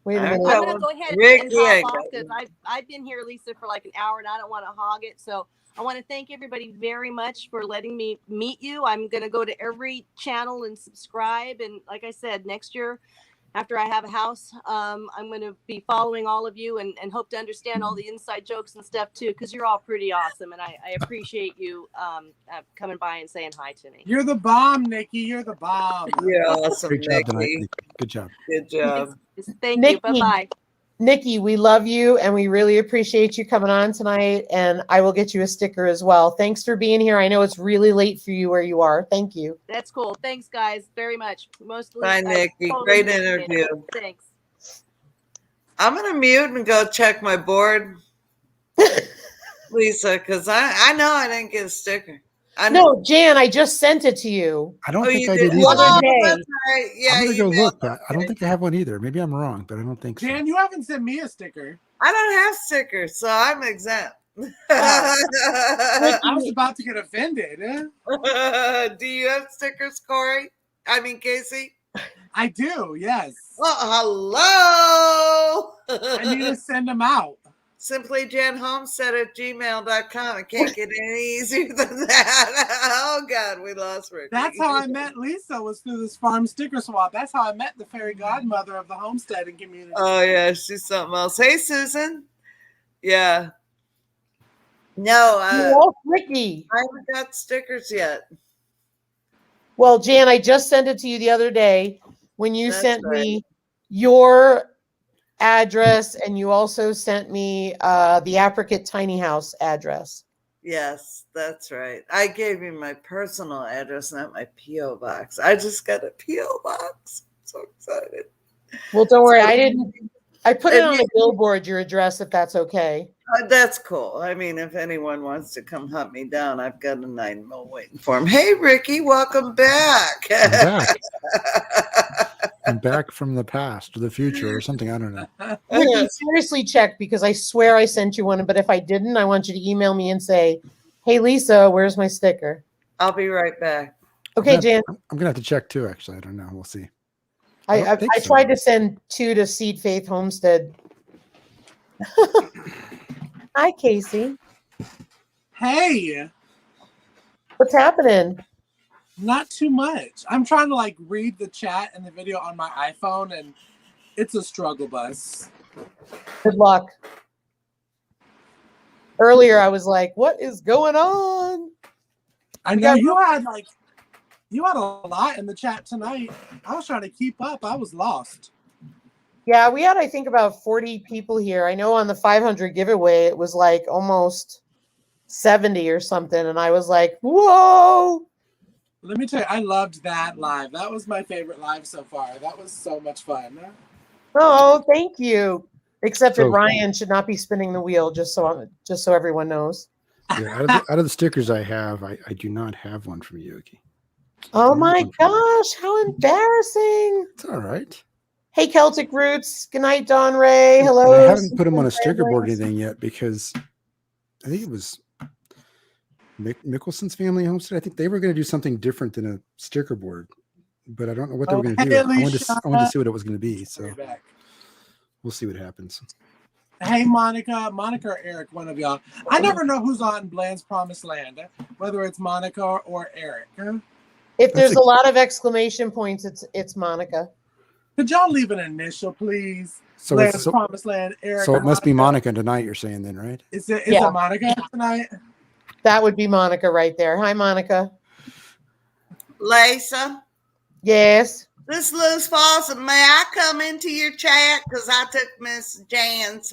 Wait a I'm minute. That I'm gonna one- go ahead Ricky, and I hop got off because I've been here, Lisa, for like an hour, and I don't want to hog it. So I want to thank everybody very much for letting me meet you. I'm gonna go to every channel and subscribe. And like I said, next year, after I have a house, I'm going to be following all of you and hope to understand all the inside jokes and stuff too, because you're all pretty awesome. And I appreciate you coming by and saying hi to me. You're the bomb, Nikki. You're the bomb. You're awesome, Great job tonight, Nikki. Nikki. Good job. Good job. Thank Nikki. you. Bye-bye. Nikki, we love you and we really appreciate you coming on tonight. And I will get you a sticker as well. Thanks for being here. I know it's really late for you where you are. Thank you. That's cool. Thanks, guys, very much. Mostly. Bye, I Nikki. totally Great appreciate it. interview. Thanks. I'm gonna mute and go check my board, Lisa, because I know I didn't get a sticker. No, Jan, I just sent it to you. I don't Oh, think you I did. did The either. other Oh, day. that's right. Yeah, I'm gonna go you look, mailed but I don't think I have one either. Maybe I'm wrong, but I don't think so. Jan, you haven't sent me a sticker. I don't have stickers, so I'm exempt. I was about to get offended. Do you have stickers, Corey? I mean, Casey? I do, yes. Oh, hello. I need to send them out. SimplyJanHomestead@gmail.com. It can't get any easier than that. Oh, God, we lost Ricky. That's how I met Lisa, was through this farm sticker swap. That's how I met the fairy godmother of the homesteading community. Oh, yeah, she's something else. Hey, Susan. Yeah. No, Ricky. I haven't got stickers yet. Well, Jan, I just sent it to you the other day when you That's sent right. me your address, and you also sent me the Apricot tiny house address. Yes, that's right. I gave you my personal address, not my P.O. box. I just got a P.O. box. So excited. Well, don't worry, So- I didn't. I put it And on you- the billboard, your address, if that's okay. That's cool. I mean, if anyone wants to come hunt me down, I've got a 9mm waiting for him. Hey, Ricky, welcome back. I'm back. I'm back from the past or the future or something. I don't know. Ricky, seriously check, because I swear I sent you one, but if I didn't, I want you to email me and say, hey, Lisa, where's my sticker? I'll be right back. Okay, Jan. I'm gonna have to check too. Actually, I don't know. We'll see. I don't think so. tried to send 2 to Seed Faith Homestead. Hi, Casey. Hey, What's happening? not too much. I'm trying to read the chat and the video on my iPhone, and it's a struggle bus. Good luck. Earlier, I was like, what is going on? I know you had a lot in the chat tonight. I was trying to keep up. I was lost. Yeah, we had, I think, about 40 people here. I know on the 500 giveaway, it was almost 70 or something. And I was like, whoa. Let me tell you, I loved that live. That was my favorite live so far. That was so much fun. Oh, thank you. Except that So- Ryan should not be spinning the wheel, just so everyone knows. Yeah, out of the stickers I have, I do not have one from Yogi. Oh my gosh, how embarrassing. It's all right. Hey, Celtic Roots. Good night, Don Ray. And Hello. I haven't put them on a Susan sticker board or Ramblings. anything yet because I think it was Mickelson's family homestead. I think they were going to do something different than a sticker board, but I don't know what they were going to do. hey, I wanted Alicia. to see what it was going to be. So You're back. we'll see what happens. Hey, Monica or Eric, one of y'all. I never know who's on Bland's Promised Land, whether it's Monica or Eric. If That's there's a- a lot of exclamation points, it's Monica. Could y'all leave an initial, please? So Bland's it's so, Promised Land, Eric. so or it must be Monica tonight. You're saying then, right? Is it Yeah. Monica tonight? That would be Monica right there. Hi, Monica. Lisa, Yes. this is Liz Fawson. May I come into your chat? Because I took Miss Jan's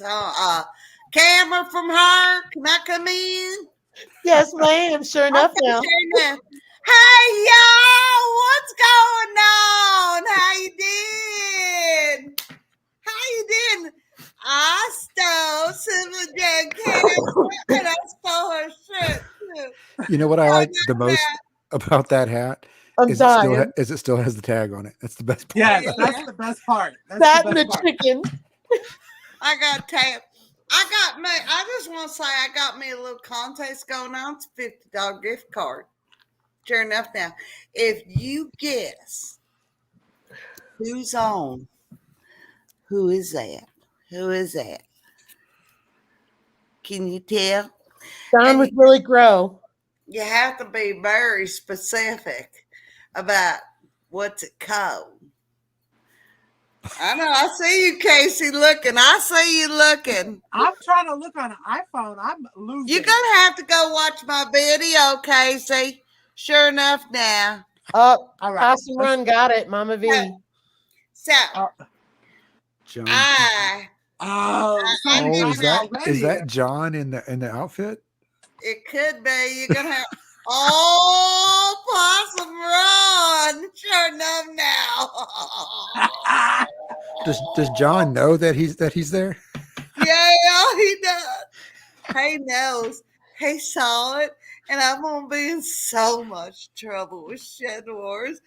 camera from her. Can I come in? Yes, ma'am. Sure enough now. Hey, y'all, what's going on? How you doing? I stole Simply Jan camera and I stole her shirt too. You know what I like the most about that hat I'm is dying. it still has the tag on it. That's the best part. Yes, that's the best part. That's That the and the best part. chicken. I got tapped. I just want to say I got me a little contest going on. It's a $50 gift card. Sure enough now. If you guess who's on, who is that? Who is that? Can you tell? Don with Willie Grow. You have to be very specific about what's it called. I know. I see you, Casey, looking. I see you looking. I'm trying to look on an iPhone. I'm losing. You're going to have to go watch my video, Casey. Sure enough now. Up. All right. Pass and run. Got it. Mama V. So, John. I, Oh, Oh, something is that John in the outfit? it could be, you're going to have, oh, possum run. Sure enough now. Does John know that he's there? Yeah, he does. He knows. He saw it and I'm gonna be in so much trouble with Shed Wars.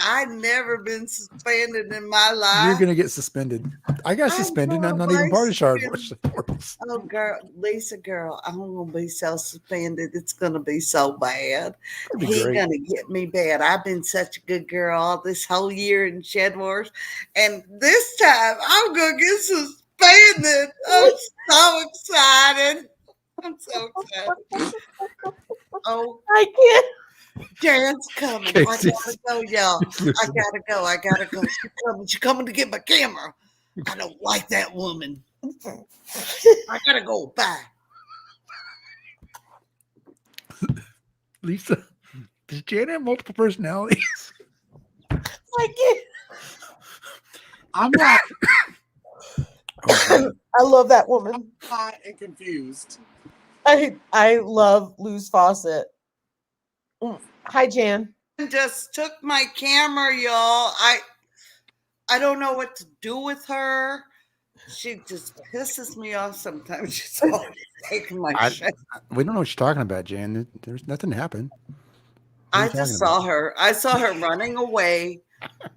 I've never been suspended in my You're life. gonna get suspended. I got I'm suspended. And I'm gonna not even be part of Shard suspended. Wars. Oh, girl, Lisa, girl, I'm gonna be so suspended. It's gonna be so bad. That'd be He great. gonna get me bad. I've been such a good girl all this whole year in Shed Wars, and this time I'm gonna get suspended. I'm so excited. I'm so excited. Oh, I can't. Jan's coming. Casey. I gotta go, y'all. I gotta go. I gotta go. She's coming. She's coming to get my camera. I don't like that woman. I gotta go. Bye. Lisa, does Jan have multiple personalities? I can't. I'm not I love that woman. hot and confused. I love Lou's Faucet. Hi, Jan. Just took my camera, y'all. I don't know what to do with her. She just pisses me off sometimes. She's always taking my shit. We don't know what you're talking about, Jan. There's nothing happened. What are I you just talking saw about? her. I saw her running away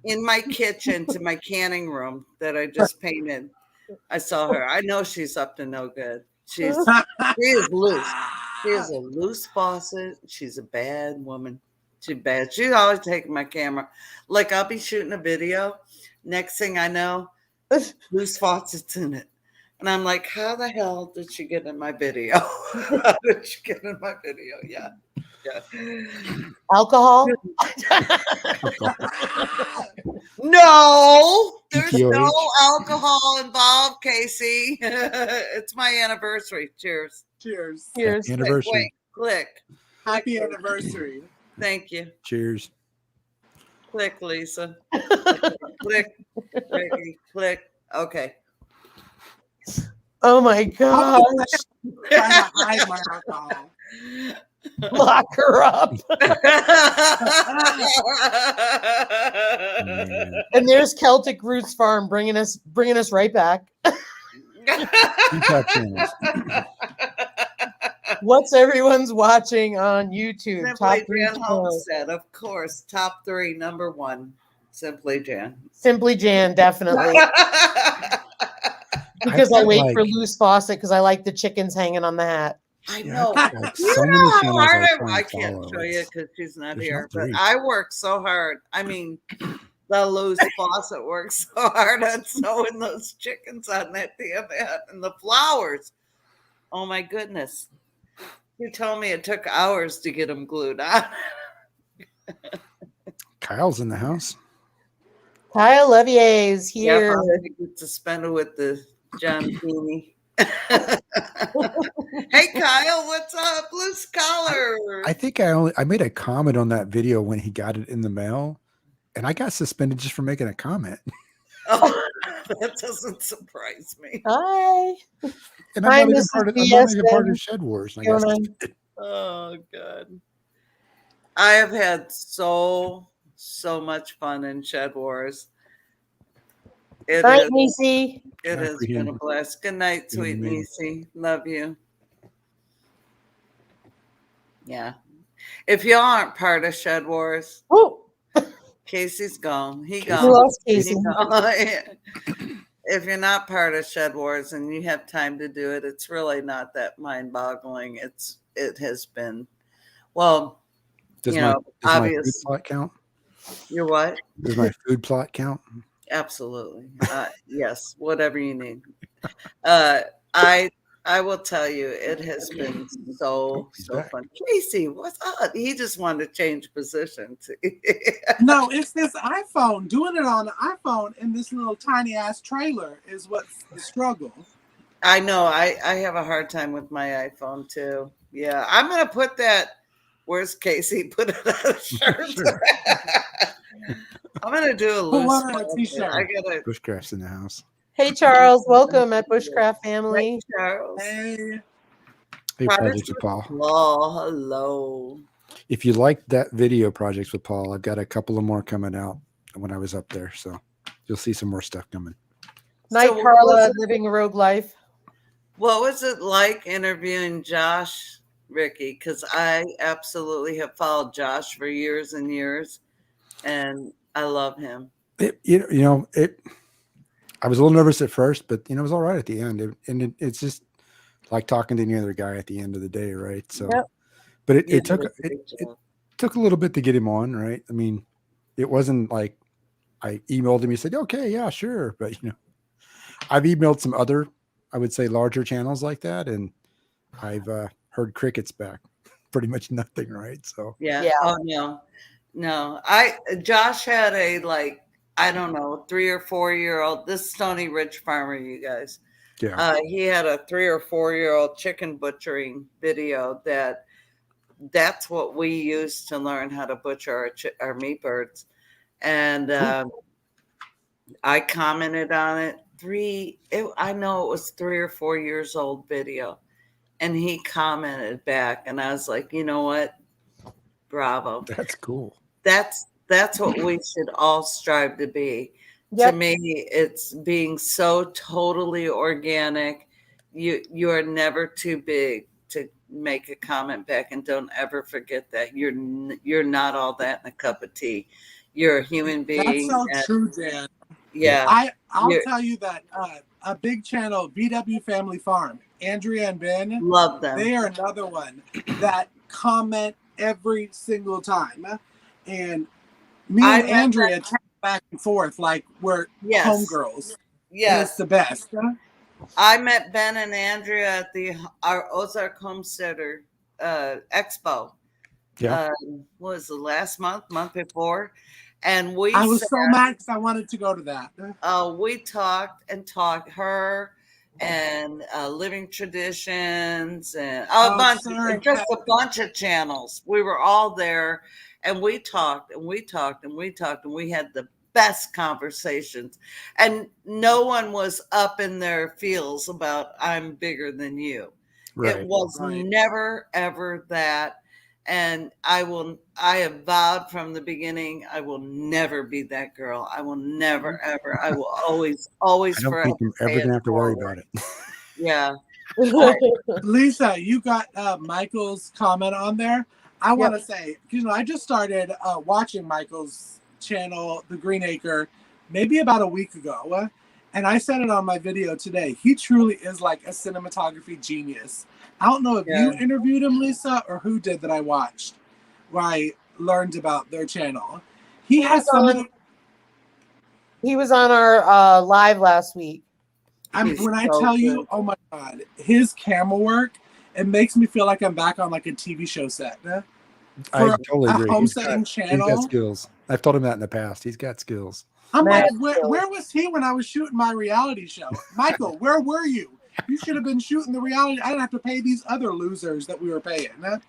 in my kitchen to my canning room that I just painted. I saw her. I know she's up to no good. She is loose. She is a loose faucet. She's a bad woman. She's bad. She's always taking my camera. Like I'll be shooting a video. Next thing I know, loose faucet's in it. And I'm like, how the hell did she get in my video? How did she get in my video? Yeah. Alcohol? No, there's ETOH. no alcohol involved, Casey. It's my anniversary. Cheers. Cheers. Cheers. Anniversary. Wait, click. Happy anniversary. Thank you. Cheers. Click, Lisa. Click. Ricky, click. Okay. Oh my gosh. Trying to hide my alcohol. Lock her up. Man. And there's Celtic Roots Farm bringing us right back. Two top channels. What's everyone's watching on YouTube? Simply Top three Jan channels. Homestead, of course. Top 3, number 1. Simply Jan. Simply Jan, definitely. Because I feel wait like- for Loose Faucet because I like the chickens hanging on the hat. I Yeah, know. I feel like You so many know how channels hard I try I and can't follow. show you It's- because she's not there's here. not But three. I work so hard. I mean, the loose faucet works so hard on sewing those chickens on that damn hat and the flowers. Oh my goodness. You told me it took hours to get them glued on. Kyle's in the house. Kyle Levier is Yep, here. I'm gonna get suspended with the John Feeney. Hey Kyle, what's up? Blue Scholar. I think I made a comment on that video when he got it in the mail, and I got suspended just for making a comment. Oh, that doesn't surprise me. Hi. And Hi, I'm not even Mrs. part of, I'm not even part BSN. of Shed Wars. And I got Going on? suspended. Oh god. I have had so much fun in Shed Wars. It Night, is- Nisi. it Good has for been him. a blast. Good night, sweet Good man. Nisi. Love you. Yeah. If y'all aren't part of Shed Wars, Oh, Casey's gone. He Casey. gone. who else, He Casey? gone. If you're not part of Shed Wars and you have time to do it, it's really not that mind-boggling. It has been, well, Does you my, know, does my food obvious. plot count? You're what? Does my food plot count? Absolutely. Yes, whatever you need. I will tell you, it has been so he's back. fun. Casey, what's up? He just wanted to change position. No, it's this iPhone. Doing it on the iPhone in this little tiny ass trailer is what's the struggle. I know. I have a hard time with my iPhone too. Yeah, I'm gonna put that. Where's Casey? Put it on a shirt. Sure. I'm gonna do a Put loose. one on a faucet. t-shirt. I gotta. Bushcraft's in the house. Hey, Charles. Welcome at Bushcraft Family. Hey, Charles. Hey, Hey, Projects Projects with with Paul. Paul, hello. If you like that video, Projects with Paul, I've got a couple of more coming out when I was up there. So you'll see some more stuff coming. Night, So what Carla. was it- Living a Rogue Life. What was it like interviewing Josh Ricky, because I absolutely have followed Josh for years and years, and I love him. I was a little nervous at first, but it was all right at the end. It's just like talking to any other guy at the end of the day, right? So, Yep. but You it took did a it, great it job. took a little bit to get him on, right? I mean, it wasn't like I emailed him. He said, "Okay, yeah, sure," but I've emailed some other, I would say, larger channels like that, and I've heard crickets back. Pretty much nothing, right? So Yeah. Yeah. Oh no. Josh had a I don't know 3 or 4 year old. This Stony Ridge farmer, you guys. yeah, He had a 3 or 4 year old chicken butchering video that's what we used to learn how to butcher our meat birds, and I commented on it. I know it was 3 or 4 years old video, and he commented back, and I was like, you know what? Bravo. that's cool. That's what we should all strive to be. Yep. To me, it's being so totally organic. You are never too big to make a comment back, and don't ever forget that you're not all that in a cup of tea. You're a human That's being. so and- true, Jan. yeah, I'll you're- tell you that a big channel, VW Family Farm, Andrea and Ben, love them. they are another one that comment every single time. And me I and met Andrea chat back and forth like we're Yes. homegirls. And Yes, it's the best. I met Ben and Andrea at our Ozark Homesteader Expo. Yeah. What was the last month before? And I was so mad because I wanted to go to that. we talked and talked, her and Living Traditions and just a bunch of channels. We were all there, and we talked and we talked and we talked, and we had the best conversations, and no one was up in their feels about I'm bigger than you. Right. It was never ever that. And I have vowed from the beginning, I will never be that girl. I will never, ever. I will always I don't forever think I'm ever pay gonna have to worry forward. about it. Yeah. Lisa, you got Michael's comment on there. I want to say, I just started watching Michael's channel, The Green Acre, maybe about a week ago. And I said it on my video today. He truly is like a cinematography genius. I don't know if you interviewed him, Lisa, or who did that I watched, where I learned about their channel. He has He was on our live last week. When I tell you, oh my God, his camera work, it makes me feel like I'm back on like a TV show set. I totally agree. Homesteading He's channel. got skills. I've told him that in the past. He's got skills. I'm like, where was he when I was shooting my reality show? Michael, where were you? You should have been shooting the reality. I didn't have to pay these other losers that we were paying. And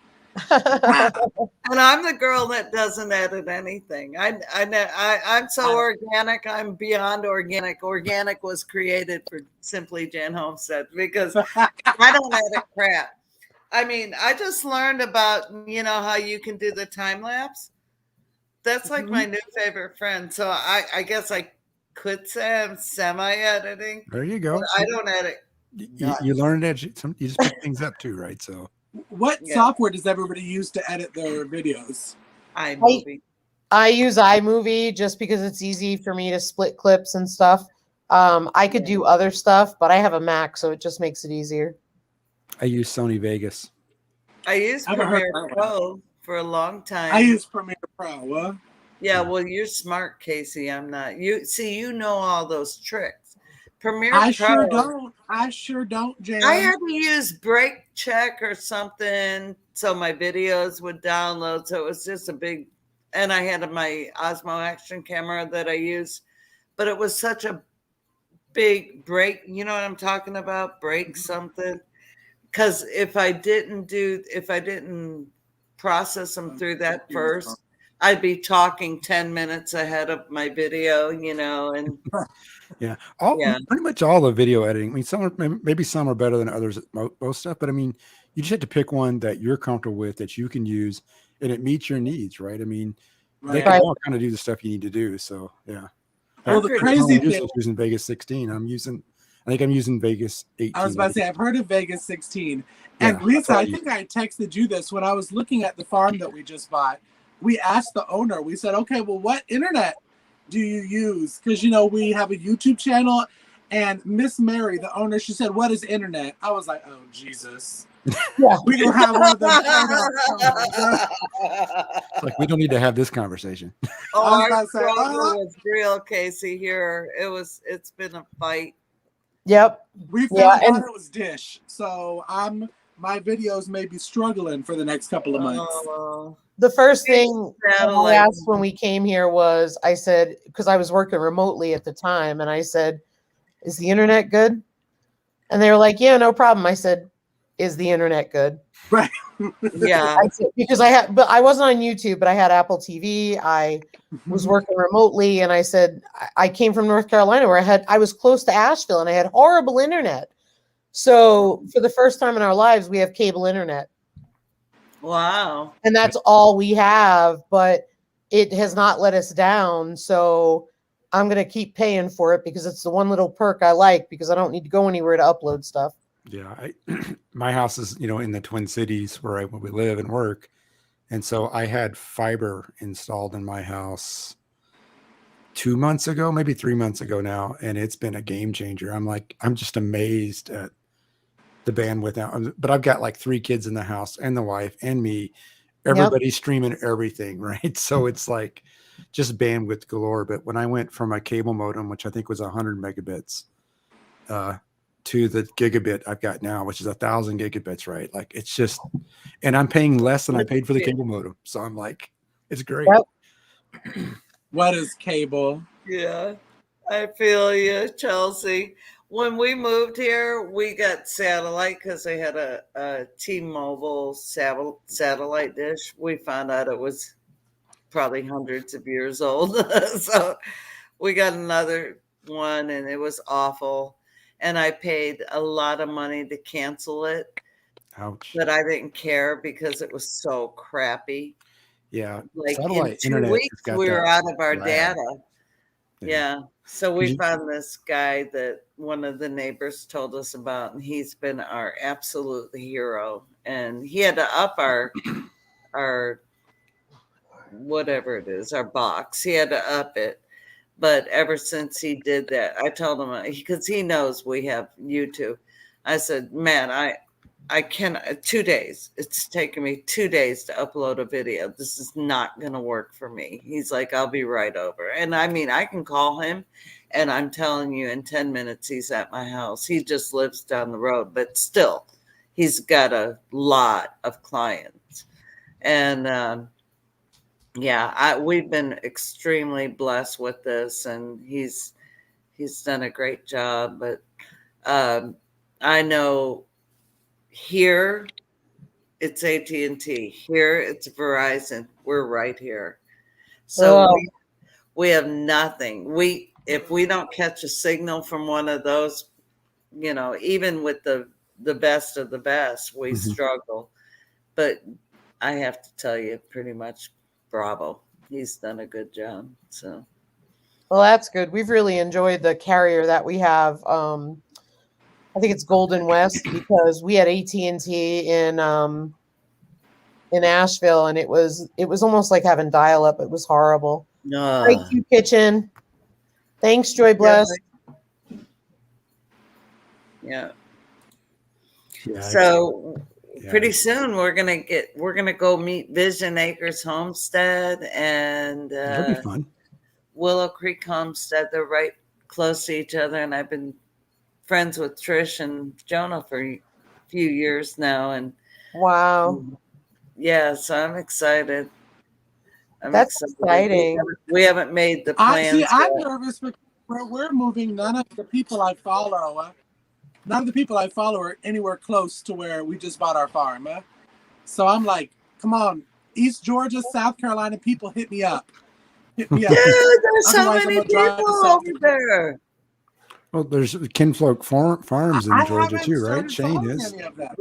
I'm the girl that doesn't edit anything. I'm so organic. I'm beyond organic. Organic was created for Simply Jan Homestead because I don't edit crap. I mean, I just learned about, how you can do the time lapse. That's like my new favorite friend. So I guess I could say I'm semi-editing. There you go. I don't edit. You learn that you just pick things up too, right? So what software does everybody use to edit their videos? iMovie. I use iMovie just because it's easy for me to split clips and stuff. I could do other stuff, but I have a Mac, so it just makes it easier. I use Sony Vegas. I used Premiere Pro for a long time. I use Premiere Pro. Yeah, well, you're smart, Casey. I'm not. You know all those tricks. Premiere I Pro. sure don't, Jan. I had to use Break Check or something so my videos would download. So it was just a big, and I had my Osmo Action camera that I used, but it was such a big break. You know what I'm talking about? Break something. Because if I didn't process them through that first, I'd be talking 10 minutes ahead of my video, and pretty much all the video editing. I mean, maybe some are better than others at most stuff, but I mean, you just have to pick one that you're comfortable with, that you can use, and it meets your needs, right? I mean, they can all kind of do the stuff you need to do. So yeah. Well, the crazy thing using Vegas 16. I'm think I'm using Vegas 18. I was about to say, I've heard of Vegas 16. Yeah, And Lisa, that's all I you- think I texted you this when I was looking at the farm that we just bought. We asked the owner, we said, okay, well, what internet do you use? Because, you know, we have a YouTube channel. And Miss Mary, the owner, she said, what is internet? I was like, oh, Jesus. Yeah. We don't have one of them. It's like we don't need to have this conversation. Oh, I was our about to say, struggle was real, Casey. Here, it's been a fight. Yep. We Yeah, found out and- it was Dish. So my videos may be struggling for the next couple of months. Oh, The first thing I satellite. asked when we came here was, I said, because I was working remotely at the time, and I said, is the internet good? And they were like, yeah, no problem. I said, is the internet good? Right. Yeah. I said, because but I wasn't on YouTube, but I had Apple TV. I was working remotely, and I said, I came from North Carolina where I was close to Asheville, and I had horrible internet. So for the first time in our lives, we have cable internet. Wow. And that's all we have, but it has not let us down. So I'm going to keep paying for it because it's the one little perk I like, because I don't need to go anywhere to upload stuff. Yeah, my house is, you know, in the Twin Cities where we live and work. And so I had fiber installed in my house 2 months ago, maybe 3 months ago now. And it's been a game changer. I'm just amazed at the bandwidth now. But I've got like 3 kids in the house and the wife and me. Everybody's streaming everything, right? So it's like just bandwidth galore. But when I went from a cable modem, which I think was 100 megabits, to the gigabit I've got now, which is 1,000 gigabits, right? Like it's just, and I'm paying less than I paid for the cable modem. So I'm like, it's great. Yep. What is cable? Yeah. I feel you, Chelsea. When we moved here, we got satellite because they had a T-Mobile satellite dish. We found out it was probably hundreds of years old. So we got another one and it was awful. And I paid a lot of money to cancel it. Ouch. But I didn't care because it was so crappy. Yeah. Like in Satellite 2 internet weeks, has got we were that out of our lag. data. Yeah. So we You- found this guy that one of the neighbors told us about, and he's been our absolute hero. And he had to up our whatever it is, our box. He had to up it. But ever since he did that, I told him, because he knows we have YouTube. I said, man, I can 2 days. It's taken me 2 days to upload a video. This is not going to work for me. He's like, I'll be right over. And I mean, I can call him and I'm telling you in 10 minutes, he's at my house. He just lives down the road, but still he's got a lot of clients. And, yeah, we've been extremely blessed with this, and he's done a great job. But I know here it's AT&T, here it's Verizon. We're right here, so we have nothing. If we don't catch a signal from one of those, you know, even with the best of the best, we struggle. But I have to tell you, pretty much. Bravo. He's done a good job. So, well, that's good. We've really enjoyed the carrier that we have. I think it's Golden West, because we had AT&T in Asheville, and it was almost like having dial-up. It was horrible. Thank you, Kitchen. Thanks, Joy Bless. Yeah. Yeah, So yeah. pretty soon we're gonna go meet Vision Acres Homestead and That'll be fun. Willow Creek Homestead. They're right close to each other, and I've been friends with Trish and Jonah for a few years now. And Wow. yeah, so I'm excited. That's exciting. We haven't made the plans. I'm yet. nervous because where we're moving, none of the people I follow are anywhere close to where we just bought our farm. So I'm like, come on, East Georgia, South Carolina people, hit me up. Hit me up. Dude, there's so Otherwise, I'm many gonna drive to people South over there. Well, there's Kinfolk Farms in I Georgia haven't too, right? started Shane following is any of them.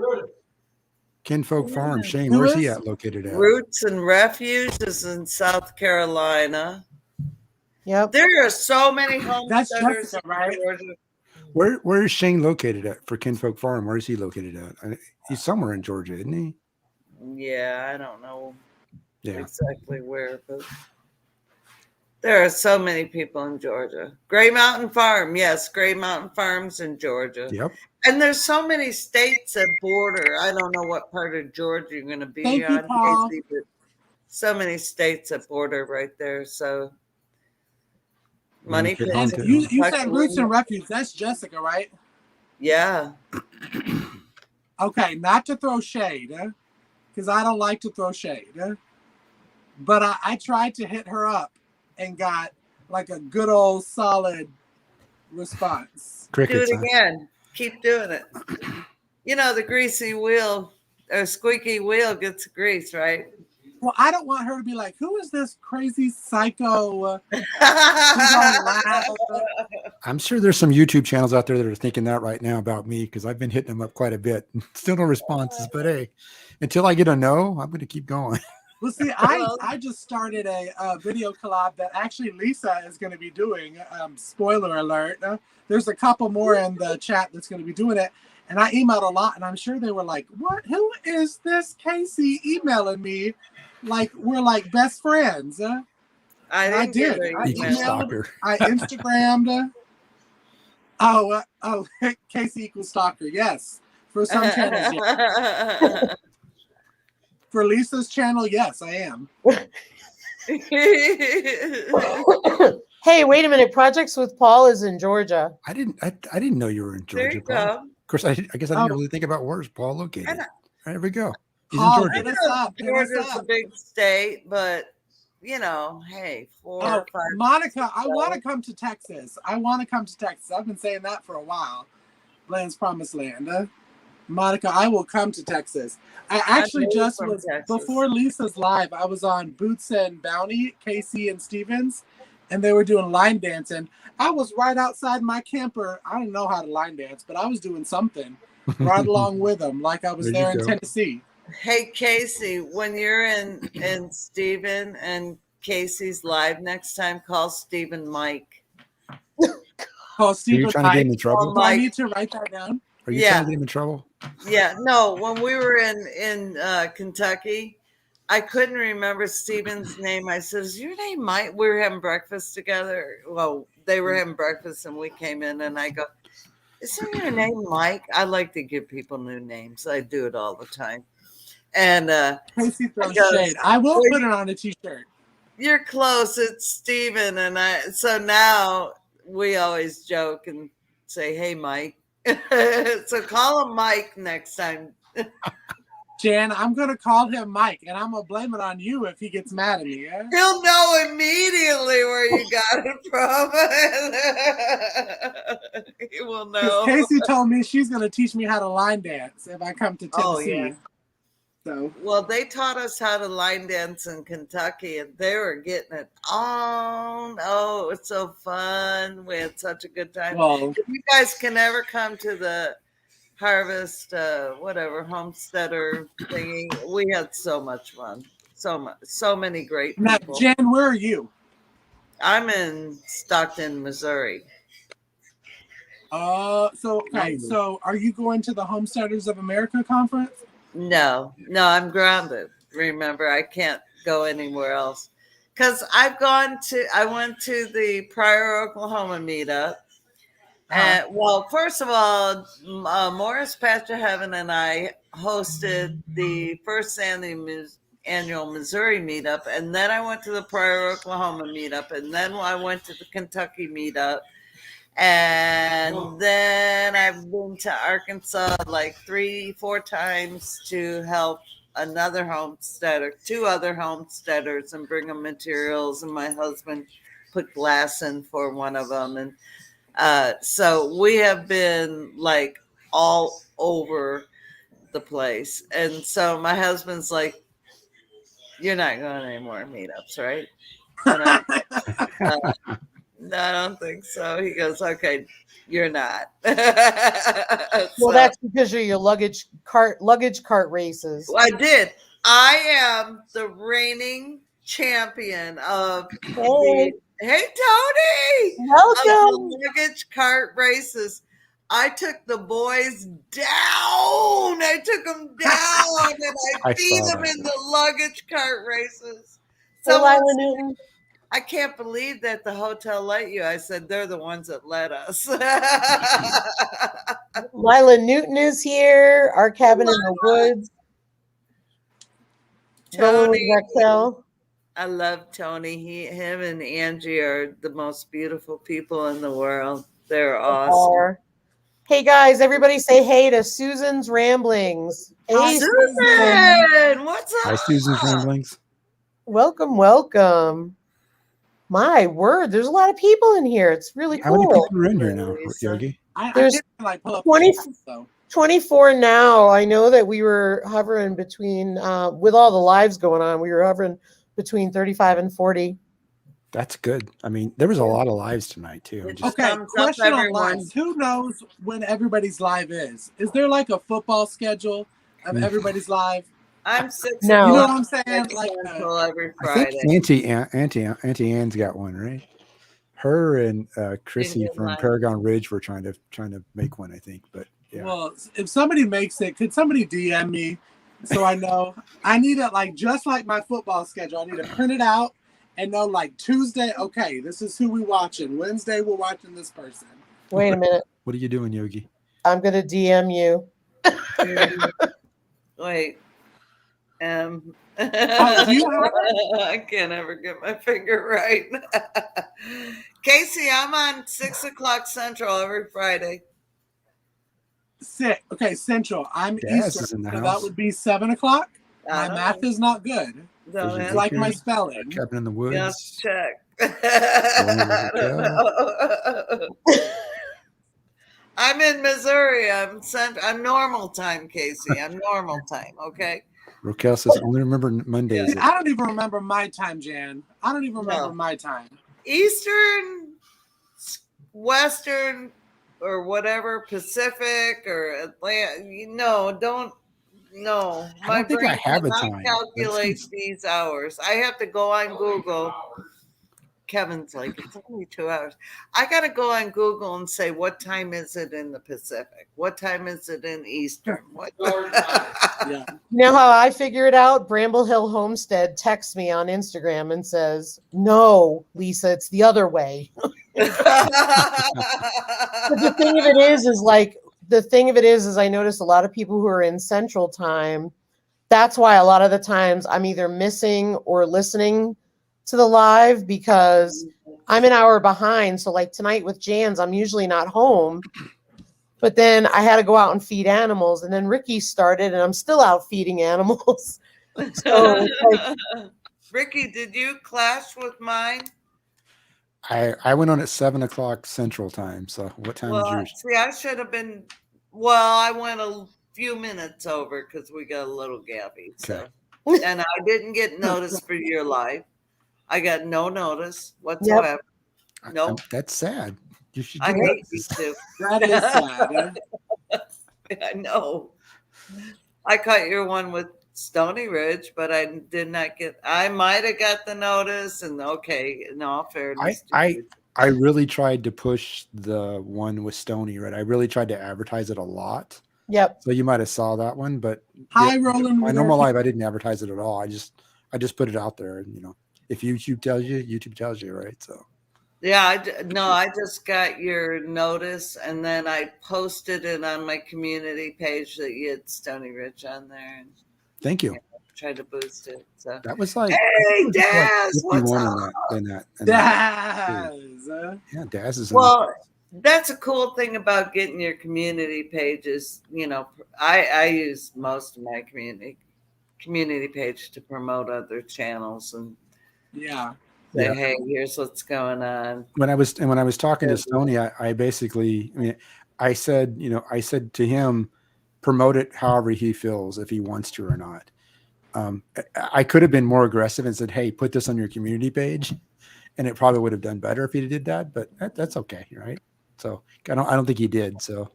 Kinfolk Farms. Shane, Who where's he is? at located at? Roots and Refuge is in South Carolina. Yep. There are so many That's homesteaders Jessica, in right? Georgia. Where is Shane located at for Kinfolk Farm? Where is he located at? He's somewhere in Georgia, isn't he? Yeah, I don't know Yeah. exactly where, but there are so many people in Georgia. Gray Mountain Farm, yes, Gray Mountain Farms in Georgia. Yep. And there's so many states that border. I don't know what part of Georgia you're going to be Thank you, on, Paul. Casey, but so many states that border right there. So money Get pits home And to- and you said Roots and Tuckaloo. Refuge. That's Jessica, right? Yeah. Okay, not to throw shade, because I don't like to throw shade. But I tried to hit her up and got like a good old solid response. Do Crickets. it Huh? again. Keep doing it. You know, the greasy wheel or squeaky wheel gets grease, right? Well, I don't want her to be like, who is this crazy psycho? She's gonna laugh. I'm sure there's some YouTube channels out there that are thinking that right now about me because I've been hitting them up quite a bit. Still no responses, but hey, until I get a no, I'm going to keep going. Well, see, I just started a video collab that actually Lisa is going to be doing. Spoiler alert. There's a couple more in the chat that's going to be doing it. And I emailed a lot, and I'm sure they were like, what? Who is this Casey emailing me? Like, we're like best friends. I did. get I it. Equal emailed, stalker. I Instagrammed. Oh, Casey equals stalker. Yes. For some channels, yes. For Lisa's channel, yes, I am. Hey, wait a minute. Projects with Paul is in Georgia. I didn't know you were in There Georgia, you Paul. go. Of course, I guess I didn't Oh. really think about where's Paul located. And There we go. He's Paul, in hit Georgia. us up. Hit us Georgia's a up. big state, but you know, hey, 4 or 5. Monica, I want to come to Texas. I've been saying that for a while. Land's Promised Land. Monica, I will come to Texas. I actually know just from was, Texas. before Lisa's live, I was on Boots and Bounty, Casey and Stevens, and they were doing line dancing. I was right outside my camper. I don't know how to line dance, but I was doing something right along with them, like I was There there you in go. Tennessee. Hey Casey, when you're in Stephen and Casey's live next time, call Stephen Mike. Call Are you Stephen trying to get him in Mike. trouble? Do I Mike. need to write that down? Are you Yeah. trying to get him in trouble? Yeah, no, when we were in Kentucky, I couldn't remember Stephen's name. I said, "Is your name Mike?" We were having breakfast together. Well, they were having breakfast and we came in and I go, "Isn't your name Mike?" I like to give people new names. I do it all the time. And Casey throws goes, shade. I will "Well, put it on a t-shirt. you're close. It's Stephen." And so now we always joke and say, "Hey, Mike." So call him Mike next time. Jan, I'm going to call him Mike, and I'm going to blame it on you if he gets mad at me. Yeah? He'll know immediately where you got it from. He will know. Because Casey told me she's going to teach me how to line dance if I come to Tennessee. Oh, yeah. So, Well, they taught us how to line dance in Kentucky, and they were getting it on. Oh, it was so fun. We had such a good time. well, If you guys can ever come to the Harvest, Homesteader thingy, we had so much fun. So many great now, people. Jan, where are you? I'm in Stockton, Missouri. So are you going to the Homesteaders of America conference? No, I'm grounded. Remember, I can't go anywhere else because I went to the Pryor, Oklahoma meetup. And well, first of all, Morris Patch of Heaven and I hosted the first annual Missouri meetup, and then I went to the Pryor, Oklahoma meetup, and then I went to the Kentucky meetup. And then I've been to Arkansas like 3-4 times to help two other homesteaders, and bring them materials. And my husband put glass in for one of them. And so we have been like all over the place. And so my husband's like, "You're not going to any more meetups, right?" And I'm no, I don't think so. He goes, "Okay, you're not." Well, that's because of your luggage cart races. I did. I am the reigning champion of Hey, Hey, Tony! Of welcome. the luggage cart races. I took the boys down. I took them down and I I beat saw them that. in the luggage cart races. Hey, Someone Lila said, Newton. I can't believe that the hotel let you. I said, they're the ones that let us. Lila Newton is here. Our cabin in the woods. Rolling with Tony, Rexel. I love Tony. Him and Angie are the most beautiful people in the world. They're awesome. Hey guys, everybody say hey to Susan's Ramblings. Hi, Hey, Susan, what's up? Hi, Susan's Ramblings. welcome, welcome. My word, there's a lot of people in here. It's really How many cool. people are in here now, Lisa. Yogi? I There's didn't like pull up 20 the chat, so. 24 now. I know that we were hovering between, with all the lives going on, we were hovering between 35 and 40. That's good. I mean, there was a lot of lives tonight too. It Just, Okay, thumbs up, question on everyone. lives. Who knows when everybody's live is? Is there like a football schedule of everybody's live? I'm 6 No. You know o'clock what I'm saying? Like, Central every I think Friday. Auntie Anne's got one, right? Her and Chrissy Indian from life. Paragon Ridge were trying to make one, I think. But yeah, well, if somebody makes it, could somebody DM me so I know? I need it like just like my football schedule. I need to print it out and know like Tuesday, okay, this is who we watching. Wednesday, we're watching this person. Wait a minute. what are you doing, Yogi? I'm going to DM you. Wait. Oh, do you have I can't ever get my finger right. Casey, I'm on 6 o'clock Central every Friday. Okay, Central. I'm Daz Eastern. is in the So house. that would be 7 o'clock. I My don't math know. is not good. Don't There's ask a Like me. my baker, spelling. cabin in the Just woods. check. Rolling with I don't know. I'm in Missouri. I'm normal time, Casey. I'm normal time. Okay. Raquel says, I only remember Mondays. I don't even remember my time, Jan. I don't even remember No. my time. Eastern, Western, or whatever, Pacific or Atlantic. No. I My don't think I brain have a cannot time. calculate these hours. I have to go on Google. Kevin's like, it's only 2 hours. I got to go on Google and say, what time is it in the Pacific? What time is it in Eastern? What? Yeah. You know how I figure it out? Bramble Hill Homestead texts me on Instagram and says, no, Lisa, it's the other way. But the thing of it is I notice a lot of people who are in Central Time. That's why a lot of the times I'm either missing or listening to the live because I'm an hour behind. So like tonight with Jan's, I'm usually not home. But then I had to go out and feed animals, and then Ricky started, and I'm still out feeding animals. So Ricky, did you clash with mine? I went on at 7 o'clock Central Time. So what time is yours? See, I should have been. Well, I went a few minutes over because we got a little gappy. So, and I didn't get notice for your live. I got no notice whatsoever. Nope. That's sad. You should. I hate you too. That is sad. I know. I caught your one with Stony Ridge, but I did not get. I might have got the notice, and okay, in all fairness, I really tried to push the one with Stony, right? I really tried to advertise it a lot. Yep. So you might have saw that one, but Hi, Roland. my normal live, I didn't advertise it at all. I just put it out there, and if YouTube tells you, YouTube tells you, right? So. Yeah, I just got your notice, and then I posted it on my community page that you had Stony Ridge on there, and Thank you. Tried to boost it. So that was like, hey, Daz, what's up? Daz. Yeah, Daz is. Well, that's a cool thing about getting your community pages. I use most of my community page to promote other channels and say, hey, here's what's going on. When I was talking to Stony, I basically, I said to him, promote it however he feels, if he wants to or not. I could have been more aggressive and said, hey, put this on your community page, and it probably would have done better if he did that, but that's okay, right? So I don't think he did. So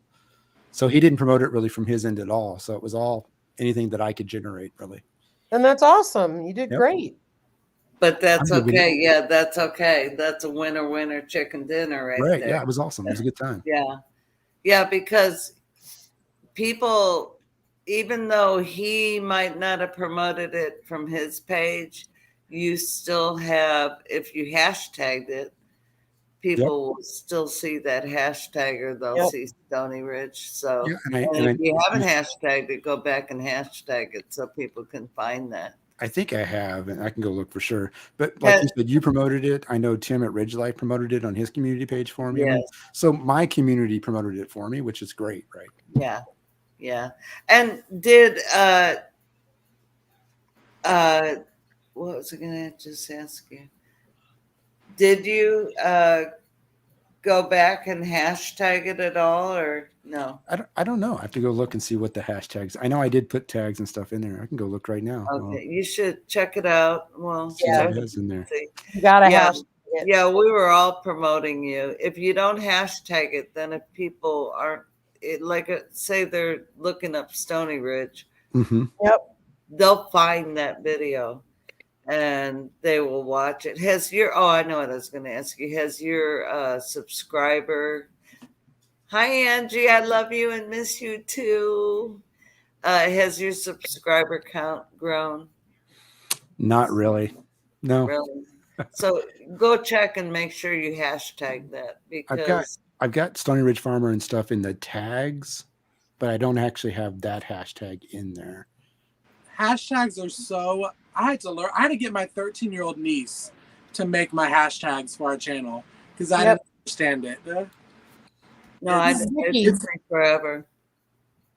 he didn't promote it really from his end at all. So it was all anything that I could generate, really. And that's awesome. You did great. But that's okay. Yeah, that's okay. That's a winner chicken dinner right there. Yeah, it was awesome. It was a good time. Yeah. Yeah, because people, even though he might not have promoted it from his page, you still have, if you hashtagged it, people will still see that hashtag, or they'll Yep. see Stony Ridge. So, Yeah, and if you haven't hashtagged it, go back and hashtag it so people can find that. I think I have, and I can go look for sure. But like you said, you promoted it. I know Tim at Ridgelight promoted it on his community page for me. I mean, Yes. so my community promoted it for me, which is great, right? Yeah. Yeah. And did what was I gonna just ask you? Did you go back and hashtag it at all, or no? I don't know. I have to go look and see what the hashtags. I know I did put tags and stuff in there. I can go look right now. Okay, you should check it out. Well, See Yeah. what it is in there. see. You gotta Yeah. hashtag it. Yeah, we were all promoting you. If you don't hashtag it, then if people aren't, say they're looking up Stony Ridge, Mm-hmm. they'll find that video and they will watch it. I know what I was going to ask you. Has your subscriber, hi Angie, I love you and miss you too. Has your subscriber count grown? Not really. No. Really? So go check and make sure you hashtag that, because I've got Stony Ridge Farmer and stuff in the tags, but I don't actually have that hashtag in there. Hashtags are so. I had to learn. I had to get my 13-year-old niece to make my hashtags for our channel because I didn't understand it. no, This is it Niki. took me forever.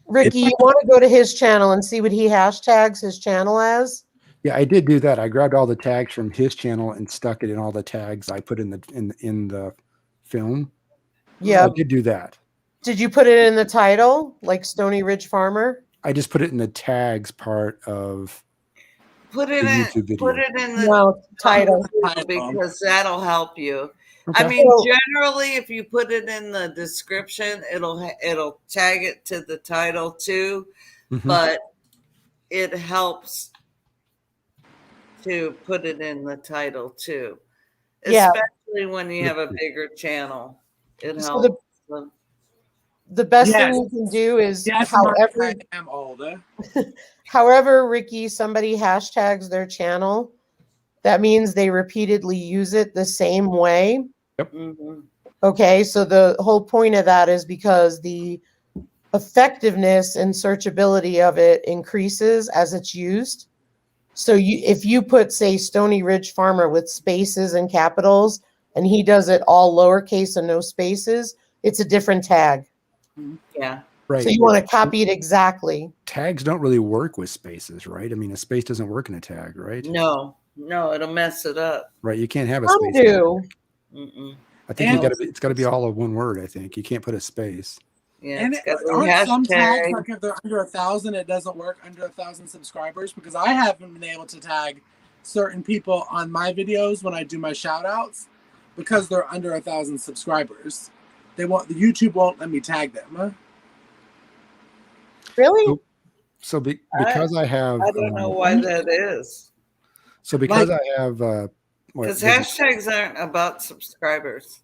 Ricky, you want to go to his channel and see what he hashtags his channel as? Yeah, I did do that. I grabbed all the tags from his channel and stuck it in all the tags I put in the film. Yeah. I did do that. Did you put it in the title, like Stony Ridge Farmer? I just put it in the tags part of Put it the in. YouTube video. Put it in the No, title. because that'll help you. Okay. I mean, So- generally, if you put it in the description, it'll tag it to the title too. Mhm. But it helps to put it in the title too, Yeah. especially when you have a bigger channel. It So helps. The best Yes. thing you can do is Yes, Mark, however I am older. however, Ricky, somebody hashtags their channel, that means they repeatedly use it the same way. Mhm. Okay, so the whole point of that is because the effectiveness and searchability of it increases as it's used. So if you put, say, Stony Ridge Farmer with spaces and capitals, and he does it all lowercase and no spaces, it's a different tag. Yeah. Right. So you want to copy it exactly. Tags don't really work with spaces, right? I mean, a space doesn't work in a tag, right? No, it'll mess it up. Right. You can't have a Some space. do. Mm-mm. I think And- it's got to be all of one word. I think you can't put a space. Yeah, And it's got the aren't some tags hashtag. like if they're under 1,000, it doesn't work under 1,000 subscribers? Because I haven't been able to tag certain people on my videos when I do my shout outs because they're under 1,000 subscribers. YouTube won't let me tag them. Huh? Really? So because I have, I don't know why that is. So because Like- I have, Because hashtags aren't about subscribers.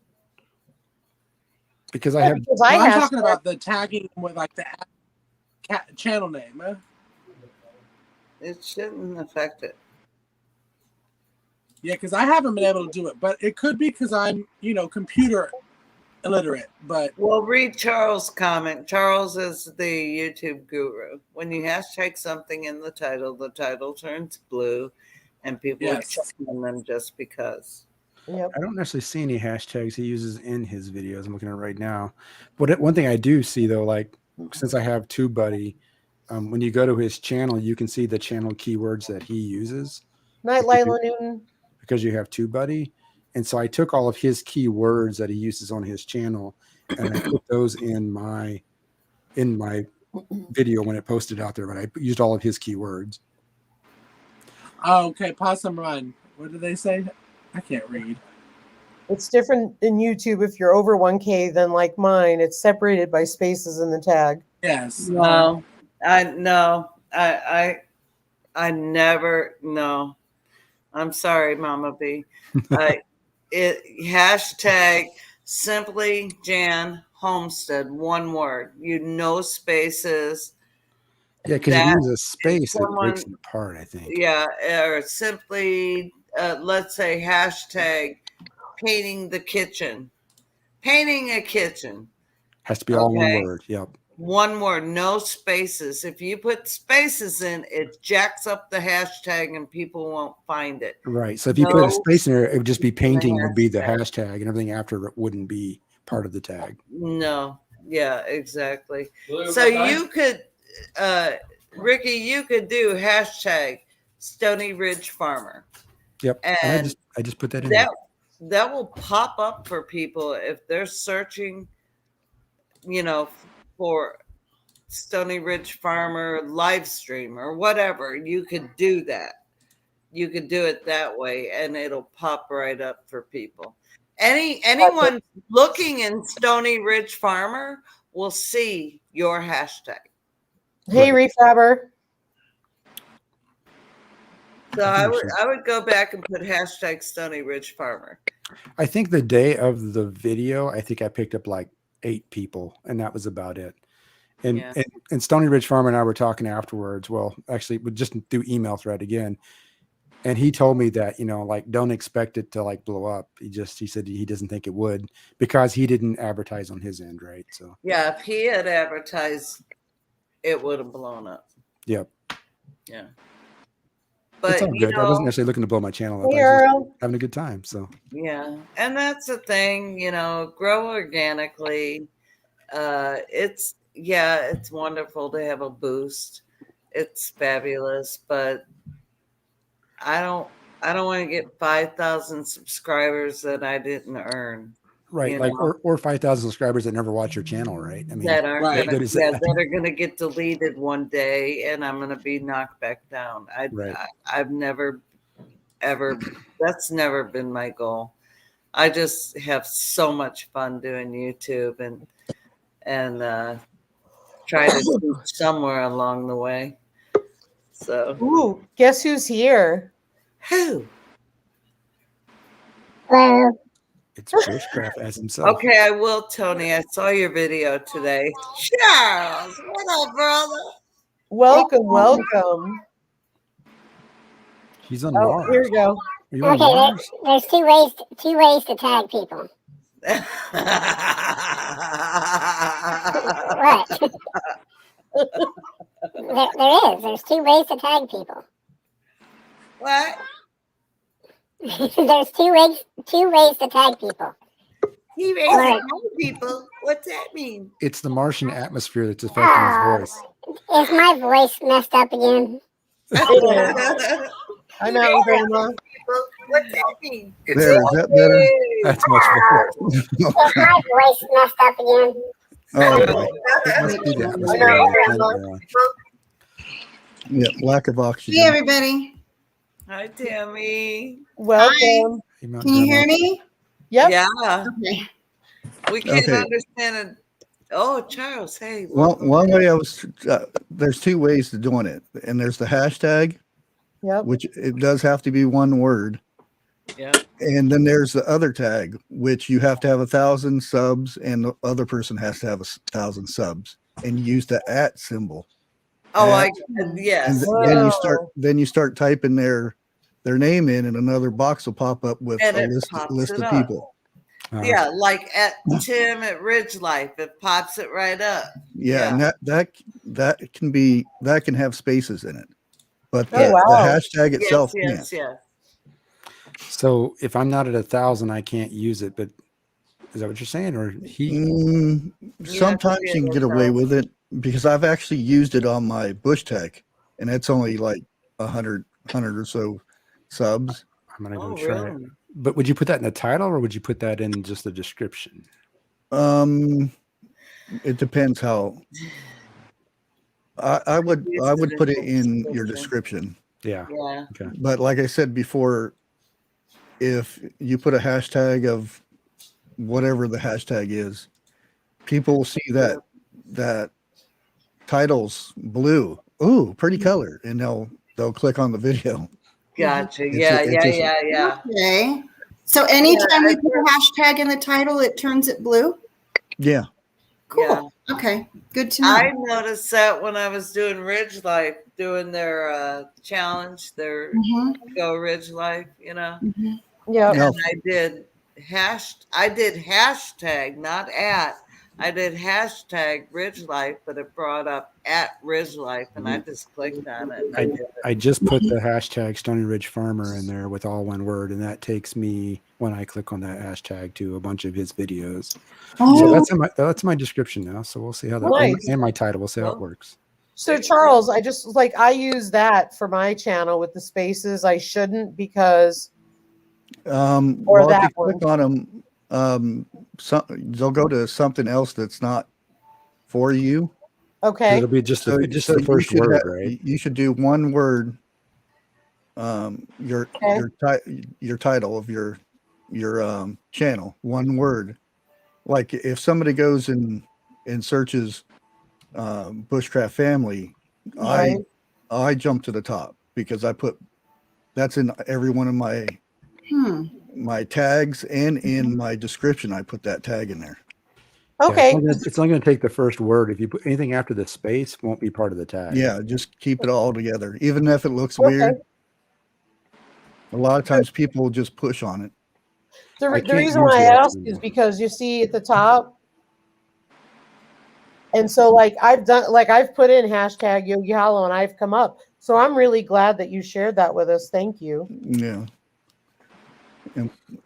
because I have, Because Well, I'm I talking about the tagging with like the channel name. Huh? It shouldn't affect it. Yeah, because I haven't been able to do it, but it could be because I'm, computer illiterate. But Well, read Charles' comment. Charles is the YouTube guru. When you hashtag something in the title turns blue, and people are Yes. checking them just because. Yep. I don't necessarily see any hashtags he uses in his videos. I'm looking at it right now. But one thing I do see though, like since I have TubeBuddy, when you go to his channel, you can see the channel keywords that he uses Night, Lila Newton. because you have TubeBuddy. And so I took all of his keywords that he uses on his channel and I put those in my video when it posted out there. But I used all of his keywords. okay, Possum Run. What do they say? I can't read. It's different in YouTube if you're over 1K than like mine. It's separated by spaces in the tag. Yes. No, I never. No, I'm sorry, Mama B. Hashtag simply Jan Homestead, one word. No spaces. Yeah, because if you That use a space, it breaks someone- it apart, I think. Yeah, or simply, let's say hashtag painting the kitchen. Painting a kitchen. Has to be all one Okay. word. Yep. One word, no spaces. If you put spaces in, it jacks up the hashtag and people won't find it. Right. So if you put a No space in there, it would just be painting would be the hashtag. hashtag, and everything after it wouldn't be part of the tag. No. Yeah, exactly. So you could, Ricky, you could do hashtag Stony Ridge Farmer. Yep. And And I just put that in there. that will pop up for people if they're searching, for Stony Ridge Farmer live stream or whatever. You could do that. You could do it that way, and it'll pop right up for people. Anyone looking in Stony Ridge Farmer will see your hashtag. Hey, Refabber. So I would go back and put hashtag Stony Ridge Farmer. I think the day of the video, I think I picked up like 8 people, and that was about it. And Yeah. and Stony Ridge Farmer and I were talking afterwards. Well, actually, we just do email thread again. And he told me that, like, don't expect it to like blow up. He said he doesn't think it would because he didn't advertise on his end. Right. So, Yeah. If he had advertised, it would have blown up. yep. Yeah. It's But, all good. I wasn't necessarily looking to blow my channel up. Hey, I was just Earl. having a good time. So, yeah. And that's the thing, grow organically. It's wonderful to have a boost. It's fabulous, but I don't want to get 5,000 subscribers that I didn't earn. right. Like, or 5,000 subscribers that never watch your channel. Right. I mean, That aren't Right. gonna, Good as yeah, that. that are going to get deleted one day, and I'm going to be knocked back down. I've never, ever. That's never been my goal. I just have so much fun doing YouTube and try to teach somewhere along the way. So Ooh, guess who's here? who? Hello. It's Bushcraft as himself. Okay, I will, Tony. I saw your video today. Charles, what up, brother? Welcome. He's on Oh, Mars. here we go. Are you on Okay, Mars? there's two ways to tag people. What? there is. There's 2 ways to tag people. What? There's two ways to tag people. He raised Right. people. What's that mean? It's the Martian atmosphere that's affecting his voice. Is my voice messed up again? I know, Grandma. What's that mean? There, is that better? That's much better. Is my voice messed up again? Oh, boy. It must be the I know, atmosphere. Yeah, lack of oxygen. Hey, everybody. Hi, Tammy. Welcome. Can you hear me? Yep. Yeah, Okay. we can't Okay. understand it. Oh, Charles, hey. Well, one way there's 2 ways to doing it. And there's the hashtag, Yep. which it does have to be one word. Yeah. And then there's the other tag, which you have to have 1,000 subs and the other person has to have 1,000 subs and you use the @@ symbol. Oh, And yes. then you start typing their name in and another box will pop up with And a it list pops of it up. people. Yeah, like at Tim at Ridge Life, it pops it right up. Yeah, and that can have spaces in it. But Oh, wow. the hashtag itself Yes. So if I'm not at 1,000, I can't use it. But is that what you're saying? Or he? Sometimes be you can able get to away tell. with it because I've actually used it on my Bush Tech, and it's only like 100 or so subs. I'm gonna go Oh, try it. really? But would you put that in the title, or would you put that in just the description? It depends how. I would put it in your description. Yeah. Yeah. But like I said before, if you put a hashtag of whatever the hashtag is, people will see that title's blue. Ooh, pretty color, and they'll click on the video. Gotcha. It's Yeah. Okay. So anytime you put a hashtag in the title, it turns it blue? Yeah. Cool. Okay. Good to know. I noticed that when I was doing Ridge Life, doing their challenge, their Mhm, Go Ridge Life, you know. mhm. Yeah. No, And I did hashtag, not at. I did hashtag Ridge Life, but it brought up at Ridge Life, and I just clicked on it. And I did it. I just put the hashtag Stony Ridge Farmer in there with all one word, and that takes me, when I click on that hashtag, to a bunch of his videos. So Oh, that's my description now. So we'll see how that Nice. and my title. We'll see how it Cool. works. So Charles, I use that for my channel with the spaces. I shouldn't because Or well, if that you click on them, they'll go to something else that's not for you. okay. It'll be just So, the so you first should word, have, right? you should do one word. Your Okay. your title of your channel, one word. Like if somebody goes and searches Bushcraft Family, Right. I jump to the top because I put that's in every one of my tags and in my description. I put that tag in there. Okay. It's only going to take the first word. If you put anything after the space, won't be part of the tag. Yeah, just keep it all together, even if it looks Okay. weird. A lot of times people just push on it. The I can't reason use why I that ask is anymore. because you see at the top, and so I've put in hashtag Yogi Hollow and I've come up. So I'm really glad that you shared that with us. Thank you. Yeah.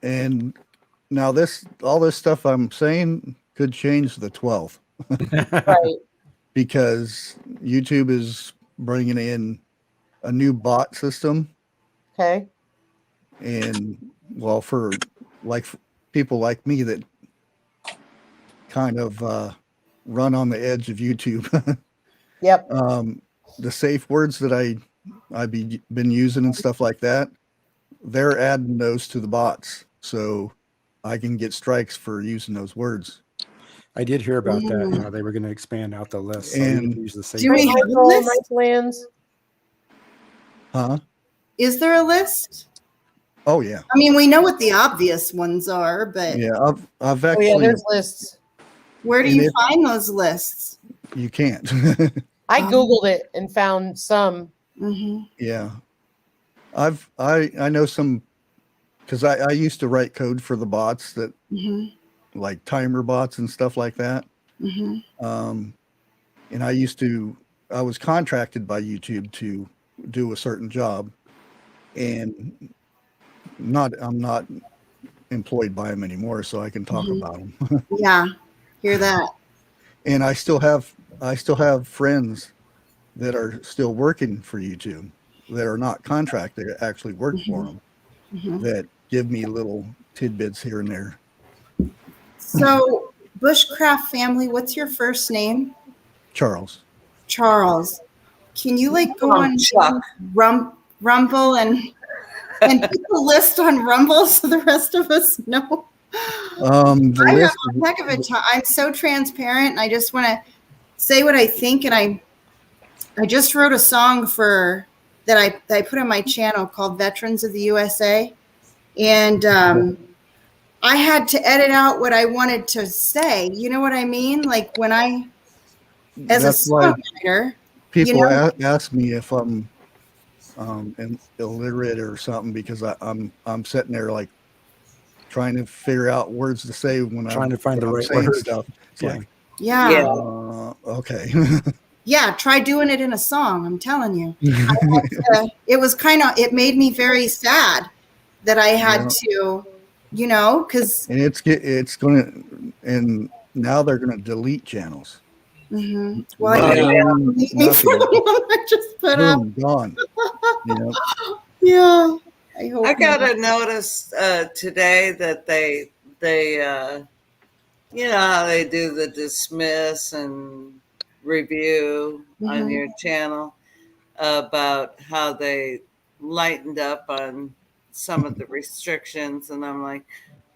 And now all this stuff I'm saying could change the 12th Right. because YouTube is bringing in a new bot system. Okay. And well, for people like me that kind of run on the edge of YouTube, Yep. the safe words that I've been using and stuff like that, they're adding those to the bots. So I can get strikes for using those words. I did hear about that. How they were going to expand out the list. So And- you can use the safe Do we Hey, have a Michael, list? Mike Lands. Huh? Is there a list? Oh yeah. I mean, we know what the obvious ones are, but Yeah. I've Oh actually, yeah, there's lists. where do And you if- find those lists? you can't. I Googled it and found some. Hmm. Yeah. I know some, because I used to write code for the bots that Hmm. like timer bots and stuff like that. Hmm. And I was contracted by YouTube to do a certain job, and I'm not employed by them anymore, so I can talk Mhm. about them. Yeah, hear that. And I still have friends that are still working for YouTube that are not contracted, that actually work for them, Mhm. that give me little tidbits here and there. So, Bushcraft Family, what's your first name? Charles. Charles. Can you go Oh, on Chuck. Rumble and put the list on Rumble so the rest of us know? The I have list. a heck of a time. I'm so transparent, and I just want to say what I think. And I just wrote a song that I put on my channel called Veterans of the USA, and I had to edit out what I wanted to say. You know what I mean? Like when as That's a why songwriter, people you know, ask me if I'm illiterate or something, because I'm sitting there like trying to figure out words to say when Trying to find the I'm right saying word. stuff. It's Yeah. like, yeah. okay. Yeah, try doing it in a song. I'm telling you. It made me very sad that I had to, because. And it's gonna, and now they're gonna delete channels. Mm-hmm. Well, I Nothing, delete me from nothing. the one I just put up. Boom, gone. Yeah. I hope I got not. a notice today that they you know how they do the dismiss and review on Mhm. your channel about how they lightened up on some of the restrictions, and I'm like,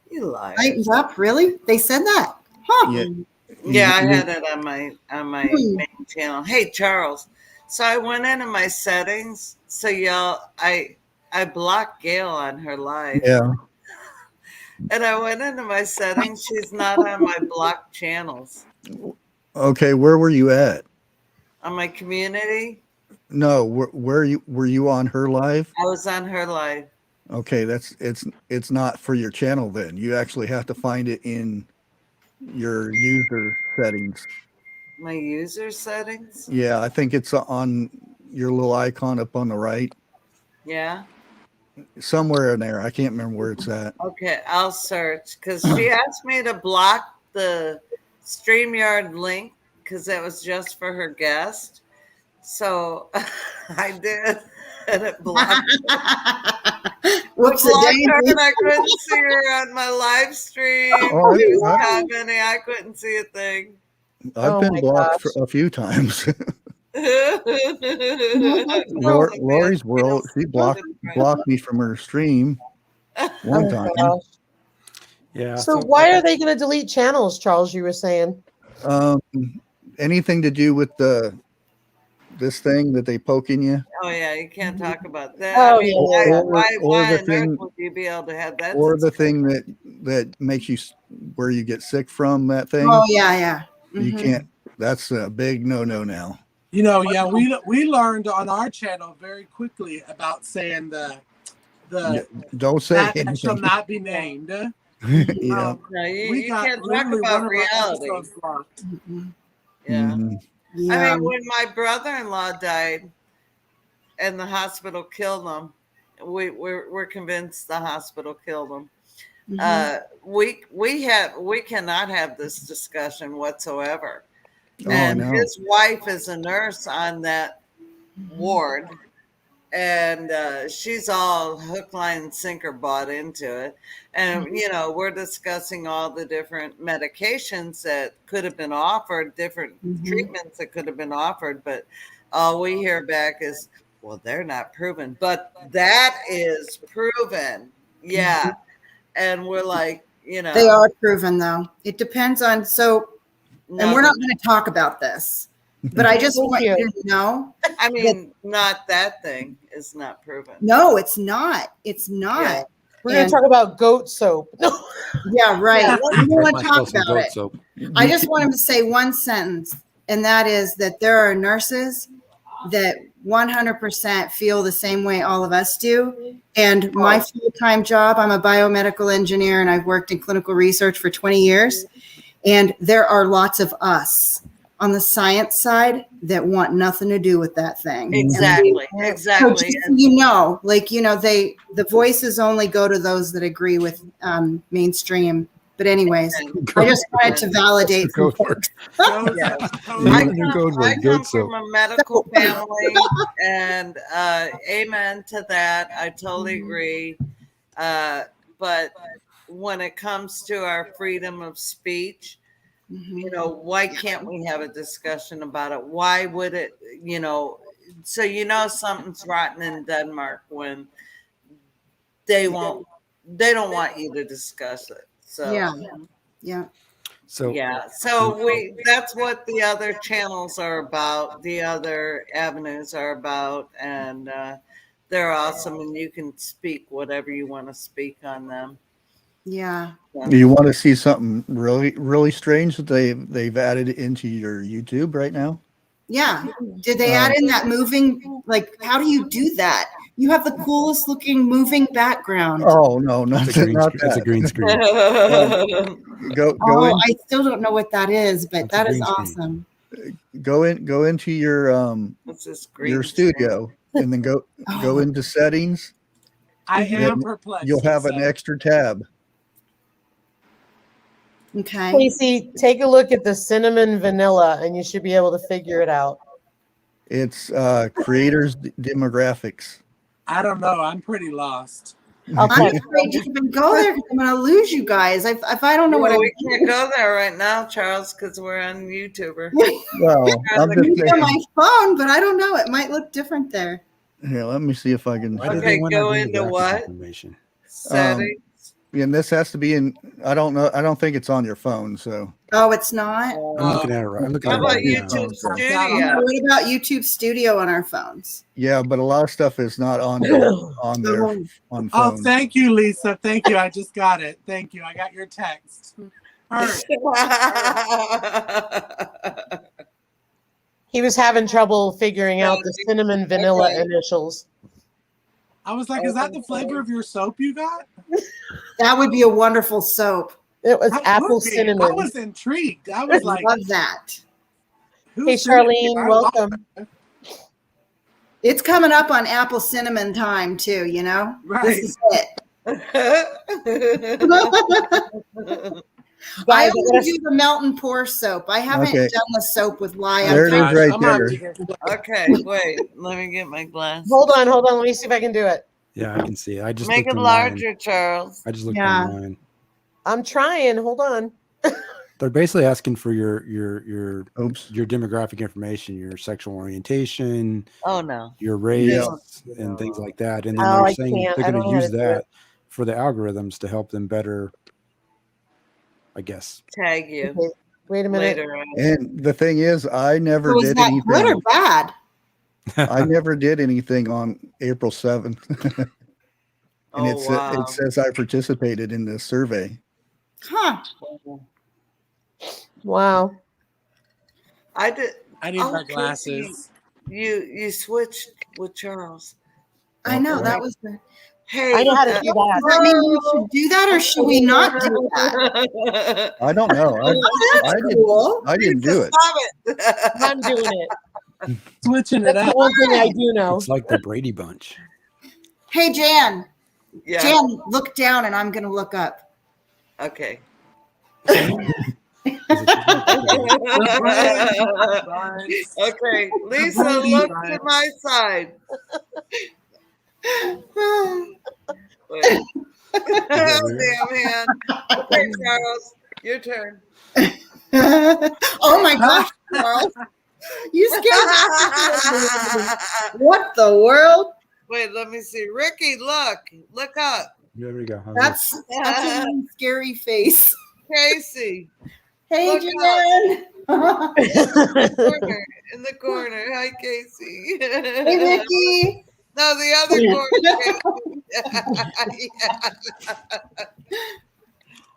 you liars. Lightened up, really? They said that? Huh. Yeah. Yeah, I You- had it on my main channel. Hey Charles, so I went into my settings. So y'all, I blocked Gail on her live. Yeah. And I went into my settings. She's not on my blocked channels. Okay, where were you at? On my community, No, were you on her live? I was on her live. Okay, it's not for your channel then. You actually have to find it in your user settings. My user settings? Yeah, I think it's on your little icon up on the right. Yeah. Somewhere in there. I can't remember where it's at. Okay, I'll search because she asked me to block the StreamYard link because that was just for her guest. So I did, and it blocked. Whoops, Blocked a her, daisy. and I couldn't see her on my live stream. Oh, She was I- commenting. I couldn't see a thing. I've Oh been my blocked gosh. a few times. Lori, Lori's World, she blocked me from her stream one Oh time. gosh. Yeah. So why are they going to delete channels, Charles? You were saying. Anything to do with this thing that they poke in you, Oh yeah, you can't talk about that. Oh, I mean, yeah. why or the on thing- earth would you be able to have that? or the thing that makes you where you get sick from that thing. Oh yeah, yeah. You Mhm. can't. That's a big no now. You know, yeah, we learned on our channel very quickly about saying the Don't say that anything. shall not be named. Yeah. No, you, We you got can't talk literally one about of our reality. episodes blocked. Mhm. Yeah. Mhm. Yeah. I mean, when my brother-in-law died and the hospital killed him, we're convinced the hospital killed him. Mhm. We cannot have this discussion whatsoever. Oh, And no. his wife is a nurse on that ward, and she's all hook, line, and sinker bought into it. And you know, we're discussing all the different medications that could have been offered, different treatments that could have been offered, but all we hear back is, well, they're not proven, but that is proven. Yeah. And we're like, you know, They are proven though. It depends on and we're not going to talk about this, but I just Thank want you. you to know. I mean, not that thing is not proven. No, it's not. It's not. Yeah. We're going And- to talk about goat soap. Yeah, right. Yeah. We don't want to talk Some about goat it. soap. I just want him to say one sentence, and that is that there are nurses that 100% feel the same way all of us do. And my full-time job, I'm a biomedical engineer, and I've worked in clinical research for 20 years. And there are lots of us on the science side that want nothing to do with that thing. Exactly. So Exactly. just so you know, the voices only go to those that agree with mainstream. But anyways, I just wanted to validate some Code word. things. Yeah. Yeah. I New code word, I goat come soap. from a medical family, and amen to that. I totally agree. But when it comes to our freedom of speech, you know, why can't we have a discussion about it? Why would it, you know, so you know something's rotten in Denmark when they don't want you to discuss it. So Yeah. So yeah, so that's what the other channels are about, the other avenues are about, and they're awesome, and you can speak whatever you want to speak on them. Yeah. You want to see something really strange that they've added into your YouTube right now? Yeah. Did they add in that moving? Like, how do you do that? You have the coolest looking moving background. Oh no, not, it's a green, not it's a that. green screen. Go Oh, in, I still don't know what that is, but It's a that is green screen. awesome. go into your What's this green your screen? studio, and then go Oh. into settings. I Yeah, am perplexed. You'll have an so- extra tab. Okay. Casey, take a look at the cinnamon vanilla and you should be able to figure it out. It's creators demographics. I don't know. I'm pretty lost. I'm Okay. afraid to even go there because I'm going to lose you guys. If I don't know what Well, I'm we can't go there right now, Charles, because we're on YouTuber. Well, I'm the- just on saying. my phone, but I don't know. It might look different there. Here, let me see if I can. Why do Okay, they want go to into what? information? Settings. And this has to be in. I don't know. I don't think it's on your phone. So Oh, it's not. I'm looking at it. I'm looking How at it about right now. YouTube So. Studio? What about YouTube Studio on our phones? yeah, but a lot of stuff is not on there on Oh, phone. thank you, Lisa. Thank you. I just got it. Thank you. I got your text. Heard. He was having trouble figuring out the cinnamon vanilla Okay. initials. I was like, is that the flavor of your soap you got? That would be a wonderful soap. It was That apple would be. I cinnamon. was intrigued. I was like, Love that. who Hey, sent it to you? Charlene, I love welcome. it. It's coming up on apple cinnamon time too, you know? Right. This is it. I Guys, only do the melt and pour soap. I haven't Okay. done the soap with lye. There it is Gosh, right I'm gonna have there. to get- Okay, wait. Let me get my glass. hold on. Let me see if I can do it. Yeah, I can see it. I just Make looked it online. larger, Charles. I just looked Yeah. online. I'm trying. Hold on. They're basically asking for your Oops. your demographic information, your sexual orientation, Oh no. your race, Yeah. and things like that. And then Oh, they're I saying can't. they're I going don't to know how use to do that it. for the algorithms to help them better, I guess. Tag you Okay, wait a minute. later on. And the thing is, I never So is did that good or anything. bad? I never did anything on April 7th. And Oh wow. it says I participated in this survey. Huh. Wow. I did. I need Oh, my Casey, glasses. You switched with Charles. I know Okay. that was the. Hey, I know how to do Does that. that mean we should do that or should we not do that? I don't know. That's cool. I didn't do it. Stop it. I'm doing it. Switching it That's the up. one thing I do know. It's like the Brady Bunch. Hey, Jan. Yeah. Jan, look down and I'm going to look up. Okay. Okay, Lisa, look to my side. Wait. Oh, damn hand. Okay, Charles, your turn. Oh my gosh, Charles. You scared me. What the world? Wait, let me see. Ricky, look up. There we go. That's a really scary face. Casey, Hey, Look Jan. in the corner. Hi, Casey. Hey, Vicky. No, the other corner.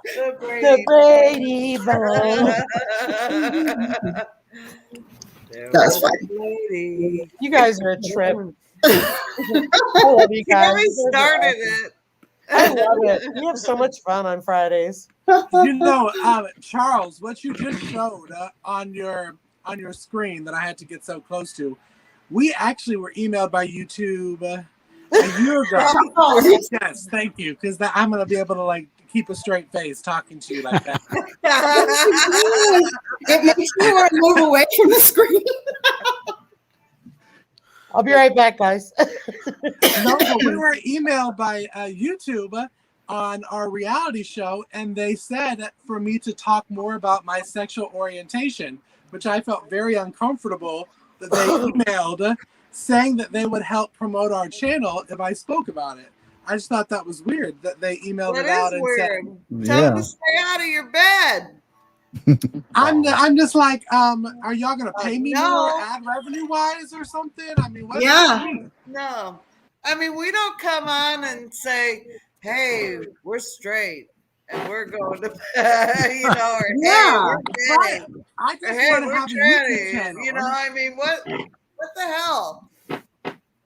The Brady Bunch. That's funny. Lady. You guys are a trip. I love you You guys. already You guys are started awesome. it. I love it. We have so much fun on Fridays. You know, Charles, what you just showed on your screen that I had to get so close to, we actually were emailed by YouTube a year ago. Yes, thank you, because I'm gonna be able to like keep a straight face talking to you like that. It makes me want to move away from the screen. I'll be right back, guys. No, but we were emailed by YouTube on our reality show, and they said for me to talk more about my sexual orientation, which I felt very uncomfortable that they emailed saying that they would help promote our channel if I spoke about it. I just thought that was weird that they emailed That it out is and weird. said, Tell them Yeah. to stay out of your bed. I'm just like, are y'all gonna pay me No. more ad revenue wise or something? I mean, what? Yeah. No. I mean, we don't come on and say, hey, we're straight and we're going to, or Yeah. hey, we're gay. I just Hey, want to we're have a YouTube tranny. channel. I mean, what the hell?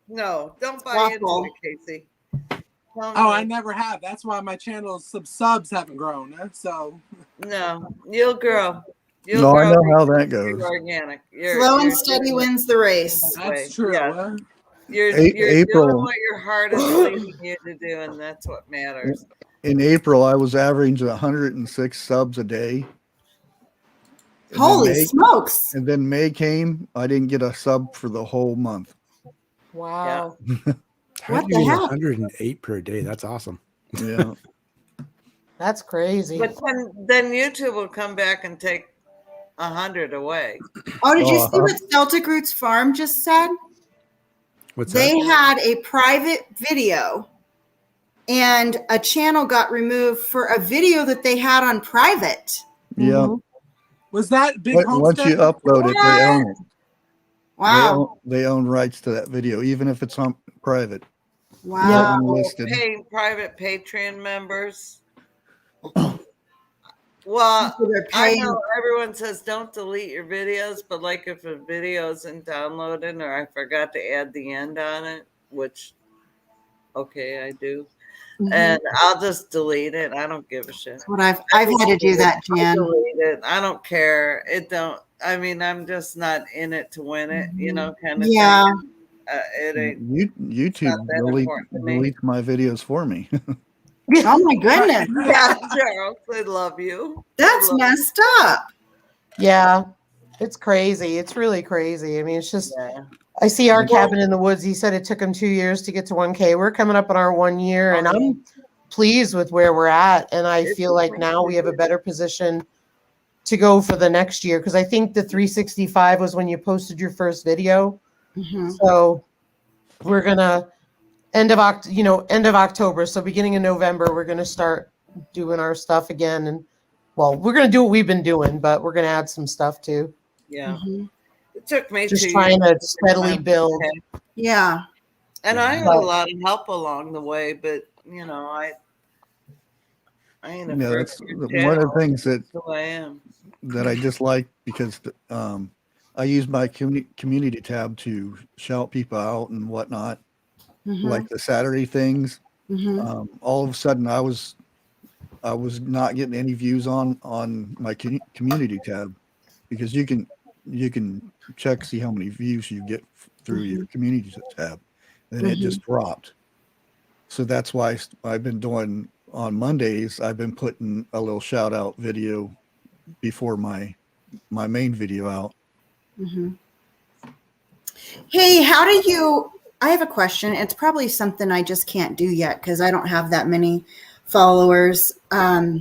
No, don't buy Waffle. into it, Casey. Tell Oh, me. I never have. That's why my channel's subs haven't grown. So No, you'll grow. You'll No, I grow know how because that you're goes. organic. Slow and steady wins the race. that's true. Yeah. You're April. doing what your heart is leading you to do, and that's what matters. In April, I was averaging 106 subs a day. And then Holy May- smokes. And then May came, I didn't get a sub for the whole month. Wow. How What do the you get heck? 108 per day? That's awesome. Yeah. That's crazy. But then YouTube will come back and take 100 away. Oh, did you Oh, see what Celtic Roots Farm just said? What's They that? had a private video and a channel got removed for a video that they had on private. Yeah. Was that Big Once you Homestead? upload it, they own it. Wow. They own rights to that video, even if it's on private. Wow. Unlisted. Paying private Patreon members. Well, They're I paying. know everyone says don't delete your videos, but like if a video isn't downloaded or I forgot to add the end on it, which, okay, I do. And I'll just delete it. I don't give a shit. What I've had to do that, Jan. Delete it. I don't care. It don't. I mean, I'm just not in it to win it. You know, kind of. Yeah. Thing. It ain't. YouTube that important to me. deletes my videos for me. Oh my goodness. Yeah, Charles, I love you. That's messed up. Yeah, it's crazy. It's really crazy. I mean, it's just, Yeah. I see our cabin in the woods. He said it took him 2 years to get to 1K. We're coming up on our 1 year, and I'm pleased with where we're at. And I feel like now we have a better position to go for the next year, because I think the 365 was when you posted your first video. So we're gonna end of October. So beginning of November, we're gonna start doing our stuff again. And well, we're gonna do what we've been doing, but we're gonna add some stuff too. Yeah. It took me Just 2 trying years to steadily build. Yeah. And I had a lot of help along the way, but you know, I ain't Yeah, afraid that's of one your of the channel. things That's who I am. that I dislike, because I use my community tab to shout people out and whatnot, like the Saturday things. All of a sudden, I was not getting any views on my community tab, because you can check, see how many views you get through your community tab, and it just dropped. So that's why I've been doing on Mondays. I've been putting a little shout out video before my main video out. Hey, I have a question. It's probably something I just can't do yet because I don't have that many followers. But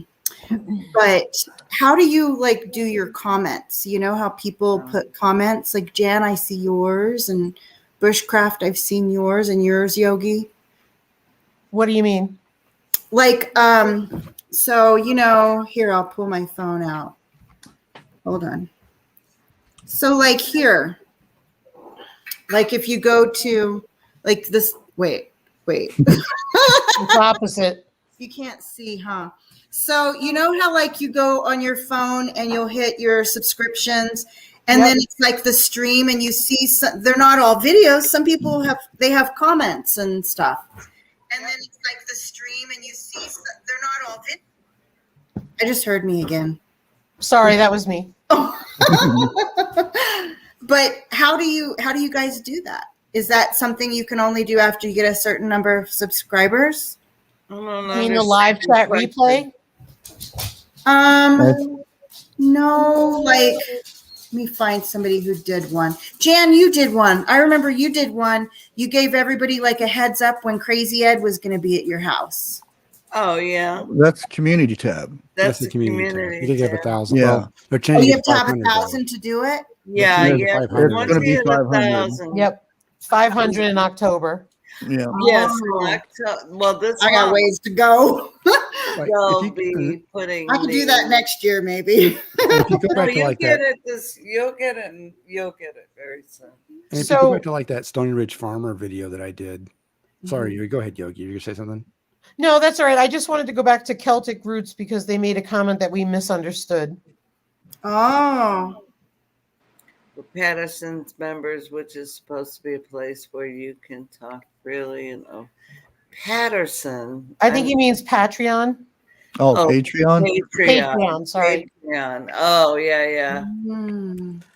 how do you do your comments? You know how people put comments, like Jan, I see yours, and Bushcraft, I've seen yours, and yours, Yogi. What do you mean? So, here, I'll pull my phone out. Hold on. So here, if you go to this, wait. It's opposite. You can't see, huh? So you know how you go on your phone and you'll hit your subscriptions, and then it's like the stream, and you see they're not all videos. Some people have comments and stuff, and then it's like the stream, and you see they're not all videos. I just heard me again. Sorry, that was me. But how do you guys do that? Is that something you can only do after you get a certain number of subscribers? You mean the live chat replay? No, let me find somebody who did one. Jan, you did one. I remember you did one. You gave everybody a heads up when Crazy Ed was going to be at your house. Oh yeah, That's community tab. that's the the community community. tab. You can give tab. 1,000. Yeah. Well, they're Oh, changing you it have to have 500 though. 1,000 to do it? Yeah, It's yeah. 500. Once It's gonna be you hit 500. 1,000. Yep. 500 in October. Yeah. Yes. Oh. Well, this I got month ways to go. Like, they'll if you, be putting. I can do that next year, maybe. if you go No, back to you like get that, it. You'll get it, and you'll get it very soon. and if you So- go back to like that Stony Ridge Farmer video that I did. Sorry, you go ahead, Yogi. You gonna say something? No, that's all right. I just wanted to go back to Celtic roots because they made a comment that we misunderstood. Oh. The Patterson's members, which is supposed to be a place where you can talk freely, Patterson. I think he means Patreon. Oh, Oh, Patreon. Patreon, sorry. Patreon. Oh, yeah.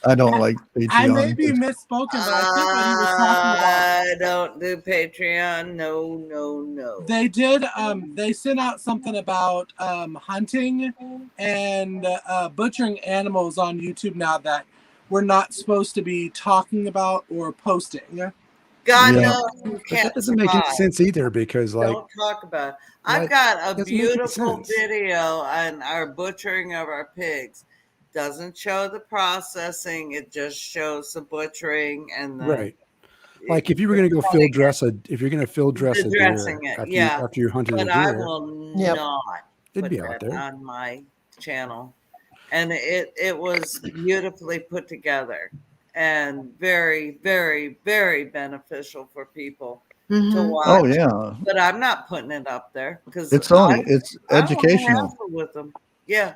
I don't like I Patreon. may be misspoken, but I think what he was talking about. I don't do Patreon. No. They did. They sent out something about hunting and butchering animals on YouTube now that we're not supposed to be talking about or posting. God Yeah. knows you But can't that doesn't make any survive. sense either, because like Don't talk about it. I've like, got a doesn't make any beautiful sense. video on our butchering of our pigs. Doesn't show the processing. It just shows the butchering and the right. Like if you were going to go field dress if you're going to field dress a deer dressing it, after, yeah. after you hunted But a I deer, will Yep. not it'd put be out that there. on my channel. And it was beautifully put together and very, very, very beneficial for people to Mhm. watch. Oh yeah, But I'm not putting it up there because it's only it's I don't want to educational. hassle with them. Yeah.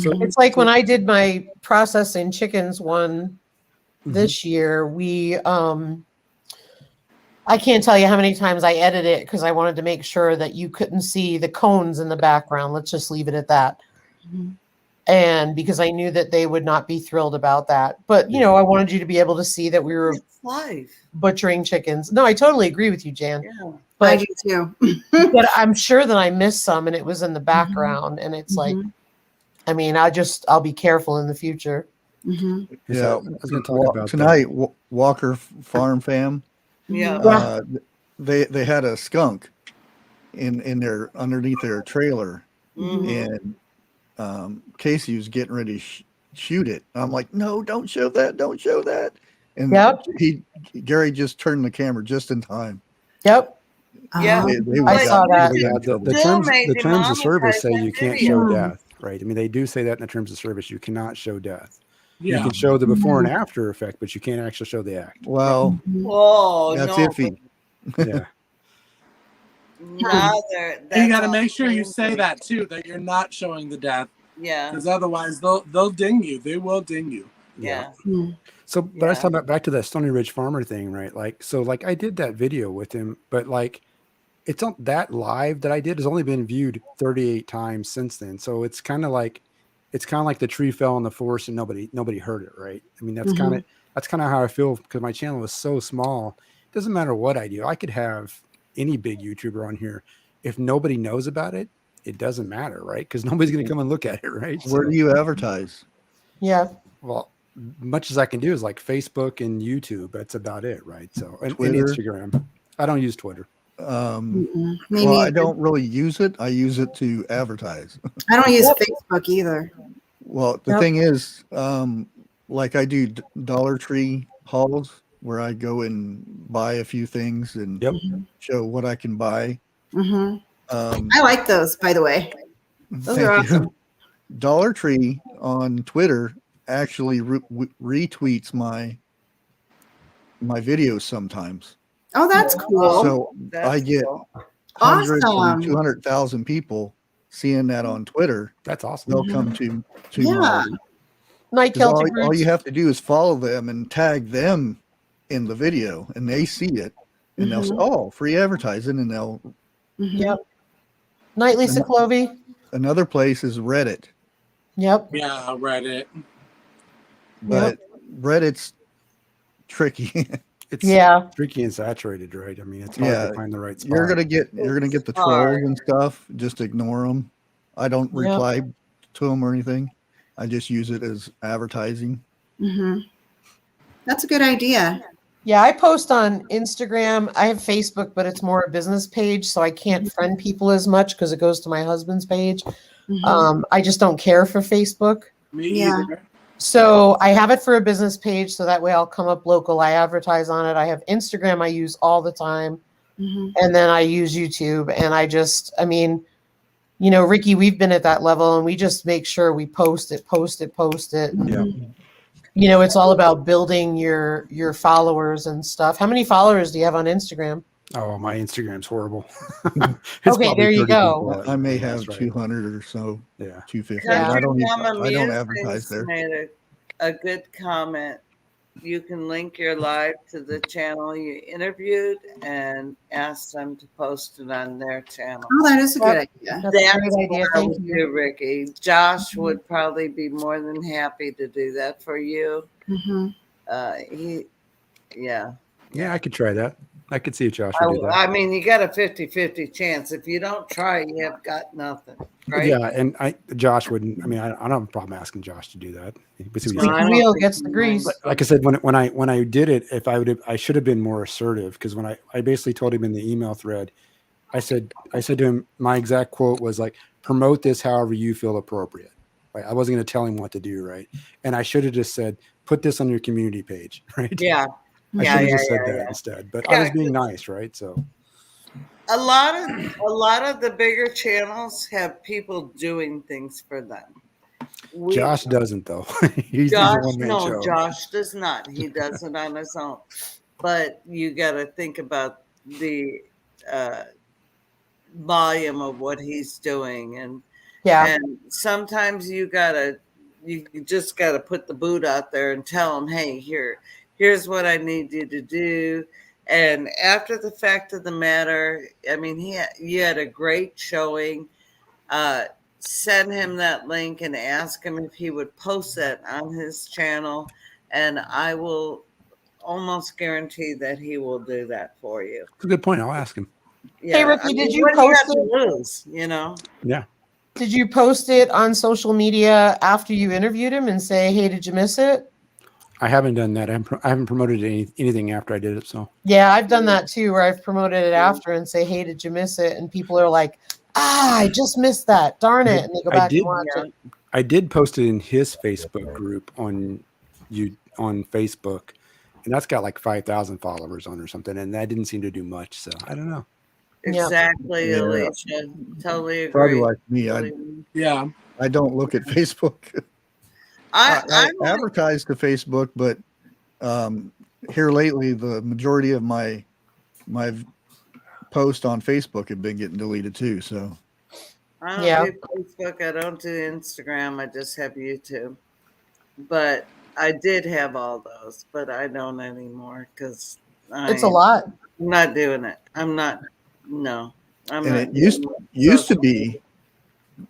So Mhm. It's like when I did my processing chickens one Mhm. this year, I can't tell you how many times I edited it because I wanted to make sure that you couldn't see the cones in the background. Let's just leave it at that. Mhm. And because I knew that they would not be thrilled about that. But, you know, I wanted you to be able to see that we were It's life. butchering chickens. No, I totally agree with you, Jan. Yeah. I But, do too. but I'm sure that I missed some and it was in the background. And it's like, Mhm. I mean, I'll be careful in the future. Mhm. Yeah, Yeah, I was going to talk about tonight. Walker Farm Fam. Yeah. Yeah. They had a skunk in their underneath their trailer, Mhm. and Casey was getting ready to shoot it. I'm like, no, don't show that, don't show that. And Yep. Gary just turned the camera just in time. Yep. Yeah. They I would've saw gotten that. really Yeah, in trouble. the Still terms made the me terms of service monetize say that you can't video. show death, right? I mean, they do say that in the terms of service. You cannot show death. You Yeah. can show the before and after effect, but you can't actually show the act. Well, Oh, that's no. iffy. Yeah. Neither. And you got to all make sure you painful. say that too, that you're not showing the death, Yeah. because otherwise they'll ding you. They will ding you. Yeah. So, but I was Yeah. talking about back to that Stony Ridge farmer thing, right? Like, so like I did that video with him, but like it's on that live that I did has only been viewed 38 times since then. So it's kind of like the tree fell in the forest and nobody heard it, right? I mean, that's kind of how I feel because my channel is so small. It doesn't matter what I do. I could have any big YouTuber on here. If nobody knows about it, it doesn't matter, right? Because nobody's going to come and look at it, right? Where do you advertise? Yeah. Well, much as I can do is like Facebook and YouTube. That's about it, right? So and Twitter? Instagram. I don't use Twitter. Me Well, I neither. don't really use it. I use it to advertise. I don't use Facebook either. Well, the Yep. thing is, like I do Dollar Tree hauls where I go and buy a few things and Yep. show what I can buy. Hmm. Um, I like those, by the way. Those are thank you. awesome. Dollar Tree on Twitter actually retweets my videos sometimes. Oh, that's cool. So That's I get cool. hundreds Awesome. and 200,000 people seeing that on Twitter. That's awesome. They'll come to Yeah. my. Night 'Cause Celtic all Roots. you have to do is follow them and tag them in the video, and they see it, and they'll say, "Oh, free advertising," and they'll. Yep. Night Lisa Clovey. Another place is Reddit, Yep. Yeah, Reddit. but Reddit's tricky. It's Yeah. tricky and saturated, right? I mean, it's hard Yeah, to find the right spot. you're gonna get the trolls hard. and stuff. Just ignore them. I don't Yep. reply to them or anything. I just use it as advertising. That's a good idea. Yeah, I post on Instagram. I have Facebook, but it's more a business page, so I can't friend people as much because it goes to my husband's page. I just don't care for Facebook. Me Yeah. either. So I have it for a business page, so that way I'll come up local. I advertise on it. I have Instagram I use all the time, and then I use YouTube. And I mean, you know, Ricky, we've been at that level, and we just make sure we post it. And, Yeah. you know, it's all about building your followers and stuff. How many followers do you have on Instagram? Oh, my Instagram's horrible. Okay, probably there you 30 go. people. I may have That's right. 200 or so, Yeah. 250. Yeah. But I don't Mama advertise Musings there. made a good comment. You can link your live to the channel you interviewed and ask them to post it on their channel. Oh, that is a good Yep. idea. That's a That's great idea. what I Thank would you. do, Ricky. Josh would probably be more than happy to do that for you. Yeah. Yeah, I could try that. I could see if Josh would do that. I mean, you got a 50-50 chance. If you don't try, you have got nothing. Right? Yeah, and Josh wouldn't. I mean, I don't have a problem asking Josh to do that. But see what he No, says. I don't Wheel think gets he the would. grease. Like I said, when I did it, I should have been more assertive because when I basically told him in the email thread, I said to him, my exact quote was like, promote this however you feel appropriate. Right? I wasn't going to tell him what to do, right? And I should have just said, put this on your community page, right? Yeah. I Yeah, should have yeah, just said yeah, that yeah. instead, but I Yeah, was being nice, right? So a lot of the bigger channels have people doing things for them. Josh doesn't though. He's a one-man show. Josh does not. He does it on his own. But you got to think about the uh, volume of what he's doing, and Yeah. sometimes you just gotta put the boot out there and tell him, hey, here's what I need you to do. And after the fact of the matter, I mean, you had a great showing. Send him that link and ask him if he would post that on his channel, and I will almost guarantee that he will do that for you. It's a good point. I'll ask him. Yeah, Hey, Ricky, did you what do post have to lose, you know? Yeah. Did you post it on social media after you interviewed him and say, hey, did you miss it? I haven't done that. I haven't promoted anything after I did it. So Yeah, I've done that too, where I've promoted it after and say, hey, did you miss it? And people are like, I just missed that. Darn it. And they go I back did- and watch it. I did post it in his Facebook group on Facebook, and that's got like 5,000 followers on or something, and that didn't seem to do much. So I don't know. Exactly, Yeah. Alicia. Totally agree. Probably like me. Yeah. I don't look at Facebook. I I advertise to Facebook, but here lately, the majority of my posts on Facebook have been getting deleted too. So I don't Yeah. do Facebook. I don't do Instagram. I just have YouTube. But I did have all those, but I don't anymore because It's a lot. I'm not doing it. I'm not. No, I'm and not. it used to be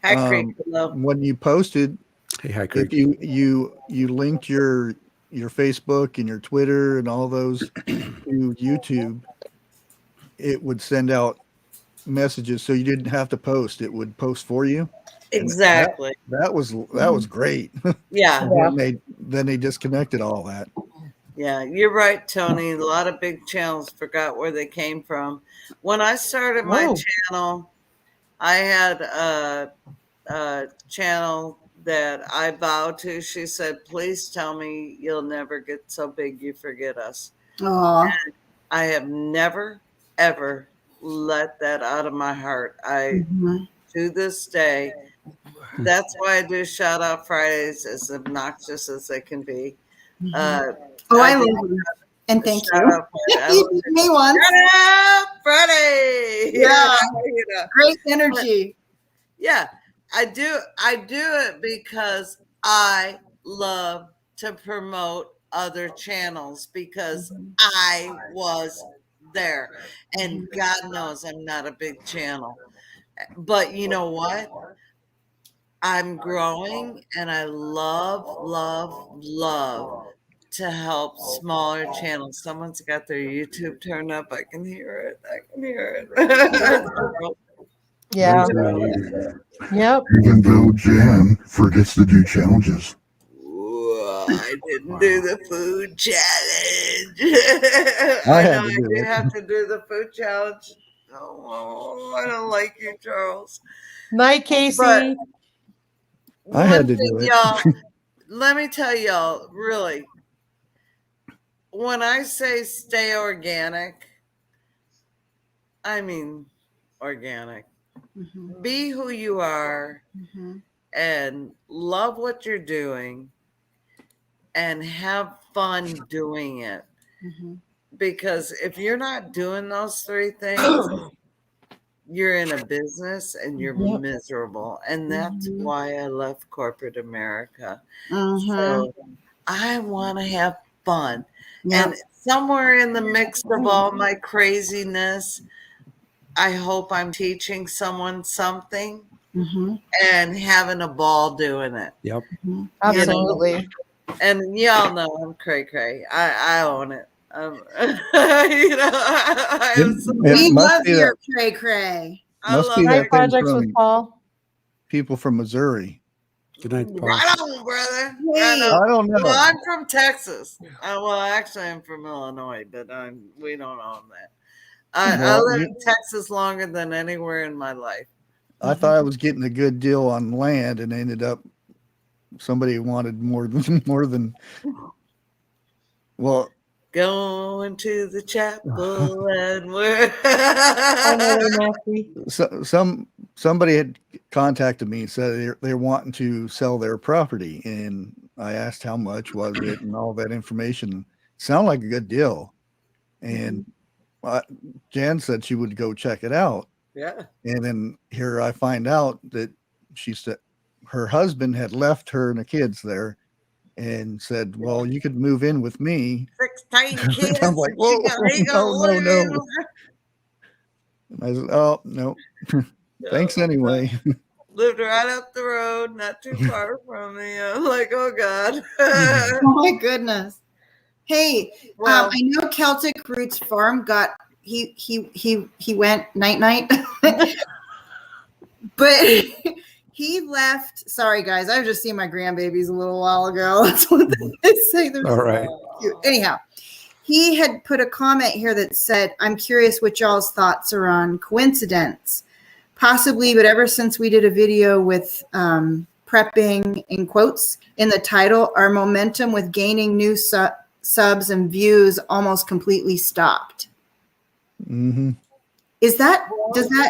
Hi, Creek. Hello. when you posted, Hey, hi, if Craig. you linked your Facebook and your Twitter and all those to YouTube, it would send out messages so you didn't have to post. It would post for you. Exactly. That was great. Yeah. Then they disconnected all that. Yeah, you're right, Tony. A lot of big channels forgot where they came from. When I started my Whoa. channel, I had a channel that I vowed to. She said, please tell me you'll never get so big you forget us. Aw. I have never, ever let that out of my heart. Mhm. To this day, that's why I do shout out Fridays, as obnoxious as they can be. Oh, I do love you. And thank shout you. out Friday. You did me once. Shout out Friday. Yeah. You know. Great energy. Yeah, I do it because I love to promote other channels because I was there. And God knows I'm not a big channel. But you know what? I'm growing and I love, love, love to help smaller channels. Someone's got their YouTube turned up. I can hear it. I can hear it. Yeah. Yep. Even though Jan forgets to do challenges. I didn't do the food challenge. I had know to do I it. have to do the food challenge. Oh, I don't like you, Charles. Night, Casey. But I had one to thing, do it. y'all, let me tell y'all, really, when I say stay organic, I mean organic. Mhm. Be who you are Mhm. and love what you're doing and have fun doing it. Mhm. Because if you're not doing those three things, you're in a business and you're Yep. miserable. And that's Mhm. why I left corporate America. Mhm. So I want to have fun. Yeah. And somewhere in the mix of all my craziness, I hope I'm teaching someone something Mhm. and having a ball doing it. Yep. Mhm. Absolutely. And y'all know I'm cray cray. I own it. You know, I am so, It We must love be your that- cray cray. I Must love be it. that Night thing projects with from Paul. people from Missouri. Good night, Paul. Right on, brother. Hey. Right on. I don't know. Well, I'm from Texas. Well, actually, I'm from Illinois, but we don't own that. I Well, lived in Texas longer than anywhere in my life. I thought I was getting a good deal on land, and ended up somebody wanted more than. Well, Going to the chapel and we're Somebody had contacted me and said they're wanting to sell their property, and I asked how much was it and all that information. Sounded like a good deal, and Jan said she would go check it out. yeah. And then here I find out that she said her husband had left her and the kids there and said, well, you could move in with me. 16 kids. I'm like, whoa, no. And I said, oh, no. Thanks anyway. Lived right up the road, not too far from me. I'm like, oh God. Oh my goodness. Hey, Well, I know Celtic Roots Farm got he went night, but he left. Sorry guys, I've just seen my grandbabies a little while ago. That's what they say. They're All right. so cute. Anyhow, he had put a comment here that said, "I'm curious what y'all's thoughts are on coincidence, possibly, but ever since we did a video with prepping in quotes in the title, our momentum with gaining new subs and views almost completely stopped." Mm-hmm. Does that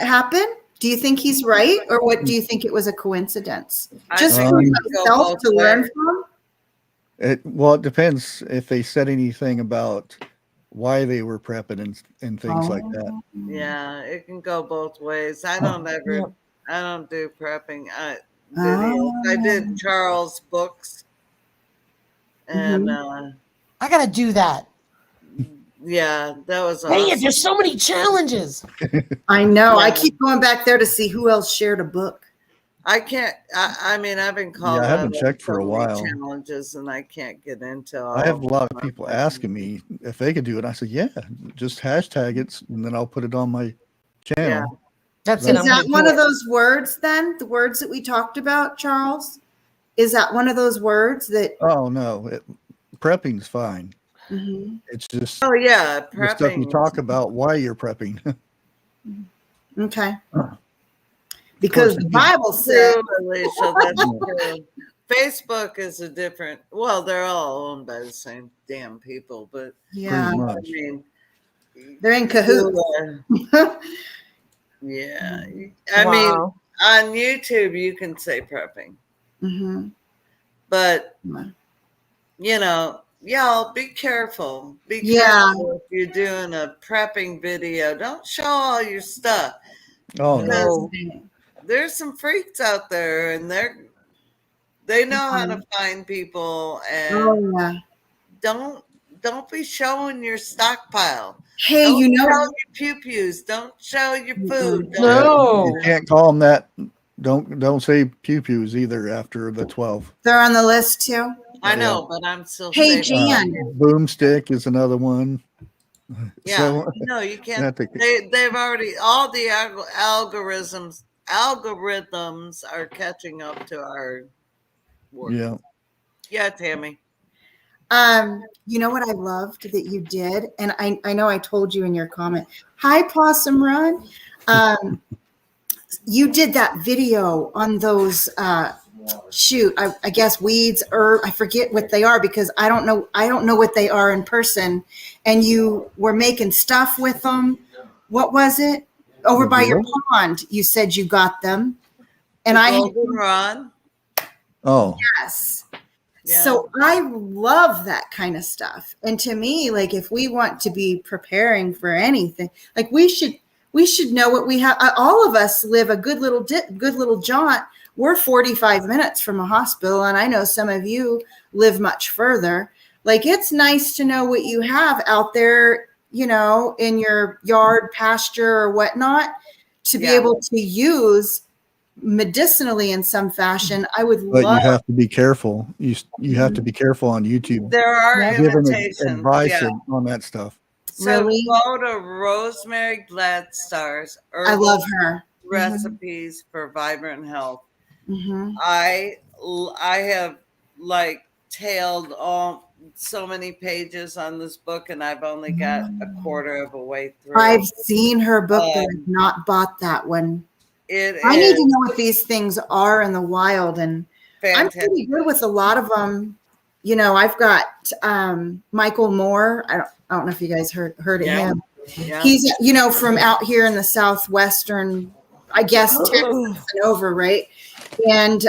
happen? Do you think he's right, or what do you think it was a coincidence? Just think for it could go myself both to learn ways. from? It depends if they said anything about why they were prepping and things like that. yeah, it can go both ways. I don't do prepping videos. I Oh. did Charles' books, and I gotta do that. yeah, that was Dang it, awesome. there's so many challenges. I know. I Yeah. keep going back there to see who else shared a book. I can't. I mean, I've been called. Yeah, I haven't out of checked for so a many while. Challenges, and I can't get into. All I have a of lot them. of people asking me if they could do it. I said, yeah, just hashtag it, and then I'll put it on my channel. That's Is it. Is that one of those words then? The words that we talked about, Charles? Is that one of those words that? Oh, no. Prepping's fine. Mhm. It's just Oh yeah, the stuff you prepping. talk about why you're prepping. Okay. Because the Bible True, said. Alicia, that's true. Facebook is a different. Well, they're all owned by the same damn people, but Yeah, I much. mean, they're in cahoots. yeah. I mean, on YouTube you can say prepping, Mhm. but Mhm. you know, y'all be careful. Be Yeah. careful if you're doing a prepping video. Don't show all your stuff. Oh, no. Because there's some freaks out there, and they know how to find people, and Oh yeah. don't be showing your stockpile. Hey, Don't you know. show your pew-pews. Don't show your food. Mm-mm. Don't- You can't call them that. Don't say pew-pews either after the 12. They're on the list too. I know, but I'm still Hey, saying. Jan. Boomstick is another one. Yeah, So, no, you can't. have to- They've already all the algorithms are catching up to our work. yeah. Yeah, Tammy. You know what I loved that you did, and I know I told you in your comment. Hi, Possum Run. You did that video on those. I guess weeds, or I forget what they are because I don't know what they are in person. And you were making stuff with them. What was it? Over by your pond, you said you got them, and Goldenrod. Oh, yes. Yeah. So I love that kind of stuff. And to me, like if we want to be preparing for anything, like we should know what we have. All of us live a good little jaunt. We're 45 minutes from a hospital, and I know some of you live much further. Like it's nice to know what you have out there, you know, in your yard, pasture, or whatnot, to be able to use medicinally in some fashion. I would but love. you have to be careful. You have to be careful on YouTube. There are Giving imitations. advice Yeah. on that stuff. So Really? go to Rosemary Gladstar's I love her. recipes for vibrant health. Mm-hmm. I have like tailed so many pages on this book, and I've only got a quarter of a way through. I've seen her book, but I've not bought that one. I need to know what these things are in the wild, and fantastic. I'm pretty good with a lot of them you know, I've got Michael Moore. I don't know if you guys heard of him. Yeah. He's, you know, from out here in the southwestern, I guess, Texas and over, right? And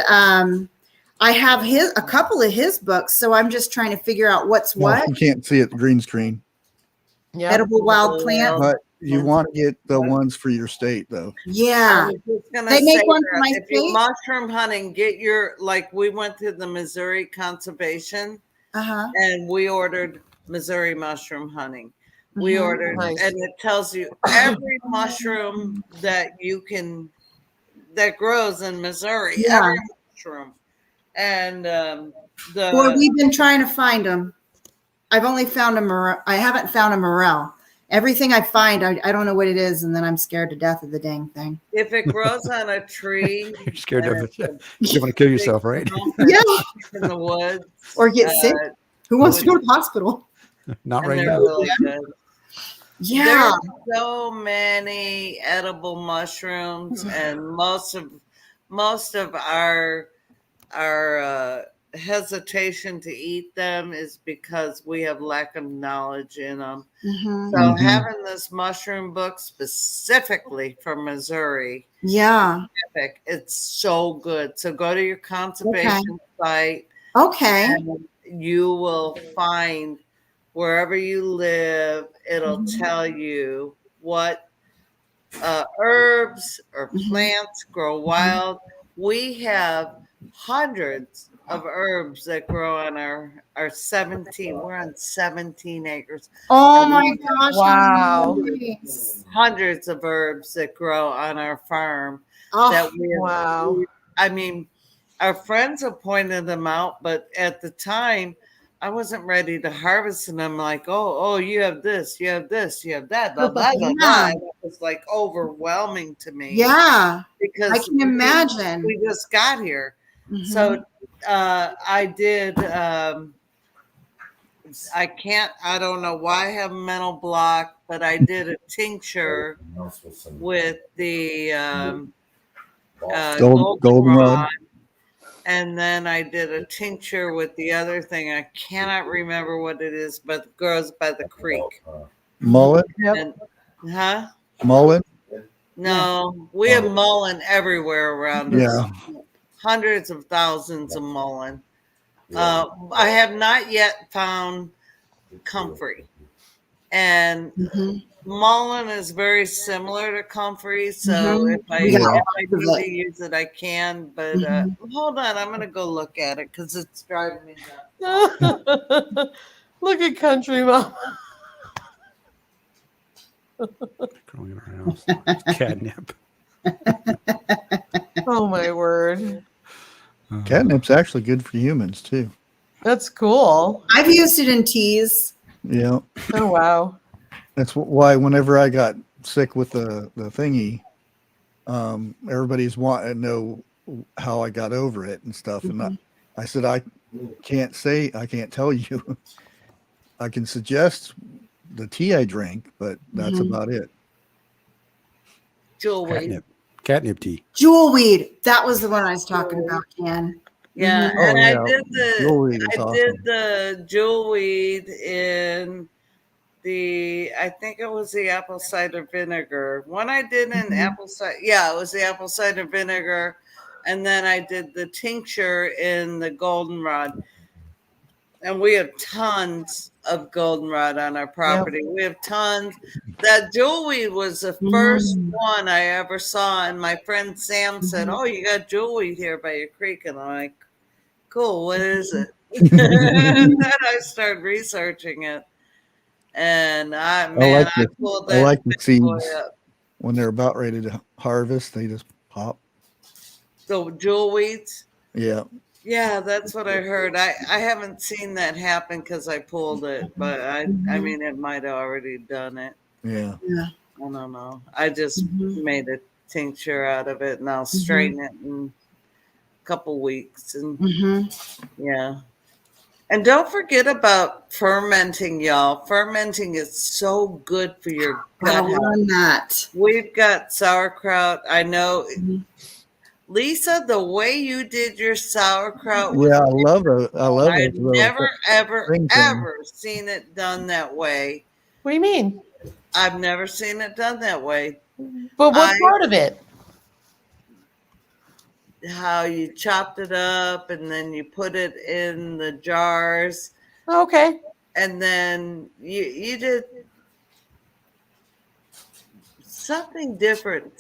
I have a couple of his books, so I'm just trying to figure out what's what. You can't see it green screen. Yeah. Edible wild plant. But you want to get the ones for your state, though. Yeah. I was just gonna They make say one that for my if you're state? mushroom hunting, get your, like, we went to the Missouri Conservation Uh-huh. and we ordered Missouri mushroom hunting. We Mhm. ordered, Nice. and it tells you every mushroom that that grows in Missouri, Yeah. every mushroom. And Boy, we've been trying to find them. I've only found I haven't found a morel. Everything I find, I don't know what it is, and then I'm scared to death of the dang thing. if it grows on a tree, You're scared and of it. it's You want to kill yourself, right? Yeah. in the woods, Or get sick. Who wants to go to the hospital? Not and right they're now. really good. Yeah. There's so many edible mushrooms, and most of our hesitation to eat them is because we have lack of knowledge in them. Mhm. So having this mushroom book specifically for Missouri, Yeah. it's so good. So go to your conservation site. Okay. And you will find wherever you live, it'll tell you what herbs or plants grow wild. We have hundreds of herbs that grow on our 17. We're on 17 acres. Oh And my we have gosh. Wow. Nice. hundreds of herbs that grow on our farm Oh, that we have. Wow. I mean, our friends have pointed them out, but at the time, I wasn't ready to harvest, and I'm like, oh, you have this, you have this, you have that, blah, blah, blah, blah. And it was like overwhelming to me. yeah. Because I can imagine. we just got here. Mhm. So I did, I don't know why I have a mental block, but I did a tincture with the Goldenrod. and then I did a tincture with the other thing. I cannot remember what it is, but it grows by the creek. Mullet. And, Mullet. No, we have mullein everywhere around us. Yeah. Hundreds of thousands of mullein. I have not yet found comfrey. And mullein is very similar to comfrey. So if I need to use it, I can. But hold on, I'm going to go look at it because it's driving me nuts. Look at Country Mom. Growing in our house. Catnip. Oh my word. Catnip's actually good for humans too. That's cool. I've used it in teas. Yeah. Oh wow. That's why whenever I got sick with the thingy, everybody's wanting to know how I got over it and stuff. And I said, I can't tell you. I can suggest the tea I drink, but that's about it. Jewelweed. Catnip tea. Jewelweed. That was the one I was talking about, Ken. Yeah, Oh, and yeah. I did Jewelweed is the jewelweed in I think it was the apple cider vinegar. One I did in apple cider, it was the apple cider vinegar, and then I did the tincture in the goldenrod. And we have tons of goldenrod on our property. We have tons. That jewelweed was the first one I ever saw, and my friend Sam said, "Oh, you got jewelweed here by your creek," and I'm like, "Cool, what is it?" And then I started researching it, and I pulled that. I like the big seeds boy up. when they're about ready to harvest. They just pop. So jewelweeds. Yeah. Yeah, that's what I heard. I haven't seen that happen because I pulled it, but I mean, it might have already done it. Yeah. Yeah. I don't know. I just made a tincture out of it, and I'll straighten it in a couple weeks. And yeah. And don't forget about fermenting, y'all. Fermenting is so good for your gut I health. learned that. We've got sauerkraut. I know Lisa, the way you did your sauerkraut Yeah, I was love it. I love I've those little never, ever, string things. ever seen it done that way. What do you mean? I've never seen it done that way. But what I- part of it? How you chopped it up and then you put it in the jars, Okay. and then you did something different.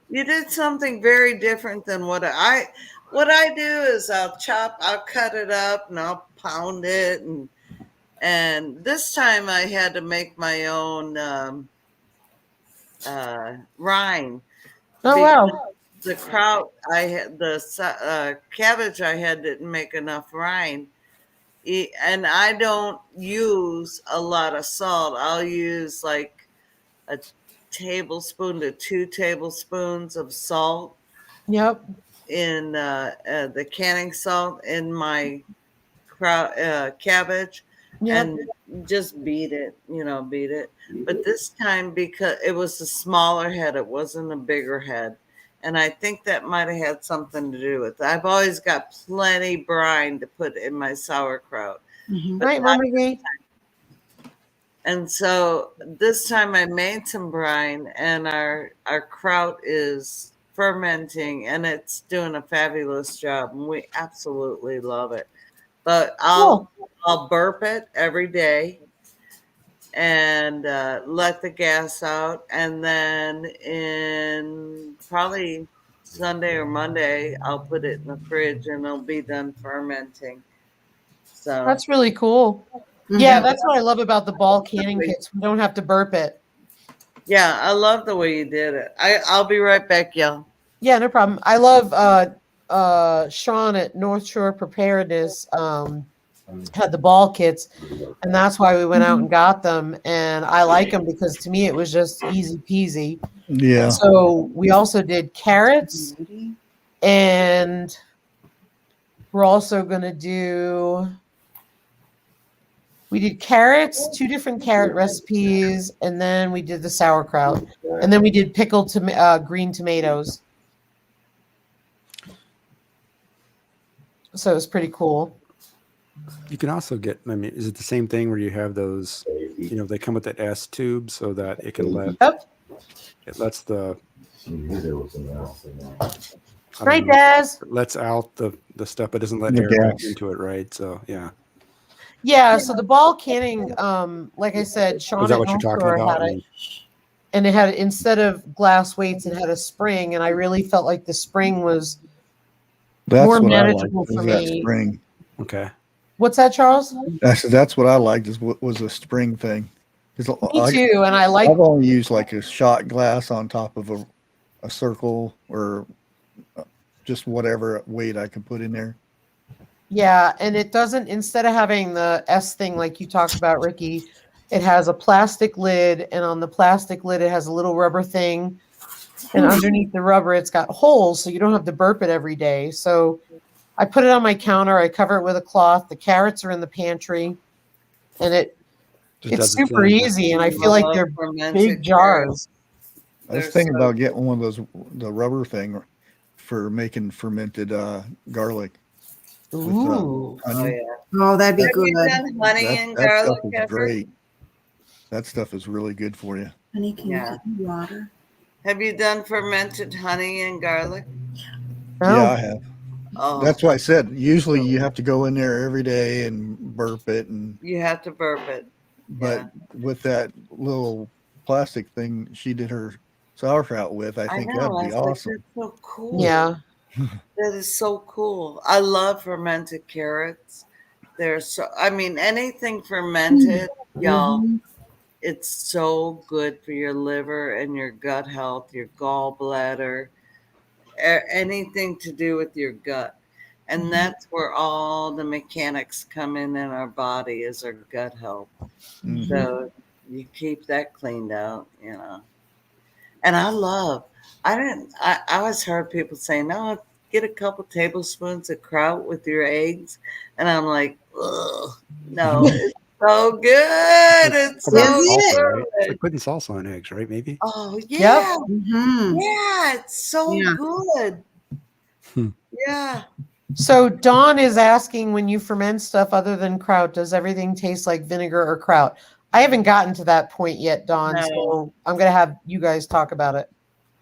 You did something very different than what I do is I'll cut it up and I'll pound it, and this time I had to make my own rind. Oh wow. The kraut I had, the cabbage I had didn't make enough rind, and I don't use a lot of salt. I'll use like a tablespoon to 2 tablespoons of salt Yep. in the canning salt in my cabbage, Yep. and just beat it. But this time, because it was a smaller head, it wasn't a bigger head. And I think that might have had something to do with it. I've always got plenty brine to put in my sauerkraut. Mhm. But Right, Mama Gay. And so this time I made some brine, and our kraut is fermenting, and it's doing a fabulous job, and we absolutely love it. But I'll burp it every day and let the gas out, and then in probably Sunday or Monday I'll put it in the fridge and it'll be done fermenting. So That's really cool. Yeah, that's what I love about the ball canning kits. We don't have to burp it. yeah, I love the way you did it. I'll be right back, y'all. Yeah, no problem. I love Sean at North Shore Preparedness had the ball kits, and that's why we went out and got them. And I like them because to me it was just easy peasy. Yeah. So we also did carrots, and we're also going to do. We did carrots, 2 different carrot recipes, and then we did the sauerkraut, and then we did pickled green tomatoes. So it was pretty cool. You can also get, I mean, is it the same thing where you have those, they come with that S tube so that it can let, it lets the, Right, Daz? it lets out the stuff, but doesn't let The air back gas. into it, right? So, yeah. Yeah, so the ball canning, like I said, Sean Is that at what you're North talking Shore about? had it. And it had, instead of glass weights, it had a spring, and I really felt like the spring was That's more what I like, manageable is for that me. spring. Okay. What's that, Charles? I said that's what I liked was a spring thing. Me too, and I like. I've only used like a shot glass on top of a circle or just whatever weight I can put in there. Yeah, and it doesn't, instead of having the S thing like you talked about, Ricky, it has a plastic lid, and on the plastic lid it has a little rubber thing, and underneath the rubber it's got holes, so you don't have to burp it every day. So I put it on my counter, I cover it with a cloth, the carrots are in the pantry, and it's super easy, and I feel like they're big jars. I was thinking about getting one of those, the rubber thing for making fermented garlic. Ooh. Honey. Oh, that'd be Have good. you done honey and That garlic stuff is ever? great. That stuff is really good for you. Honey, can Yeah. you give me water? Have you done fermented honey and garlic? Yeah, I have. Oh, That's why I said usually you have to go in there every day and burp it, and you have to burp it. but with that little plastic thing she did her sauerkraut with, I think that'd be awesome. That's so cool. Yeah. That is so cool. I love fermented carrots. They're so, I mean, anything fermented, y'all, it's so good for your liver and your gut health, your gallbladder, anything to do with your gut. And that's where all the mechanics come in our body, is our gut health. So you keep that cleaned out, And I always heard people say, no, get a couple tablespoons of kraut with your eggs. And I'm like, ugh, no, so good. It's Well, that's so salsa, right? good. It's like putting salsa on eggs, right? Maybe. Oh yeah, Mhm. yeah. It's so Yeah. good. Hmm. Yeah. So Dawn is asking, when you ferment stuff other than kraut, does everything taste like vinegar or kraut? I haven't gotten to that point yet, Dawn. No. So I'm going to have you guys talk about it.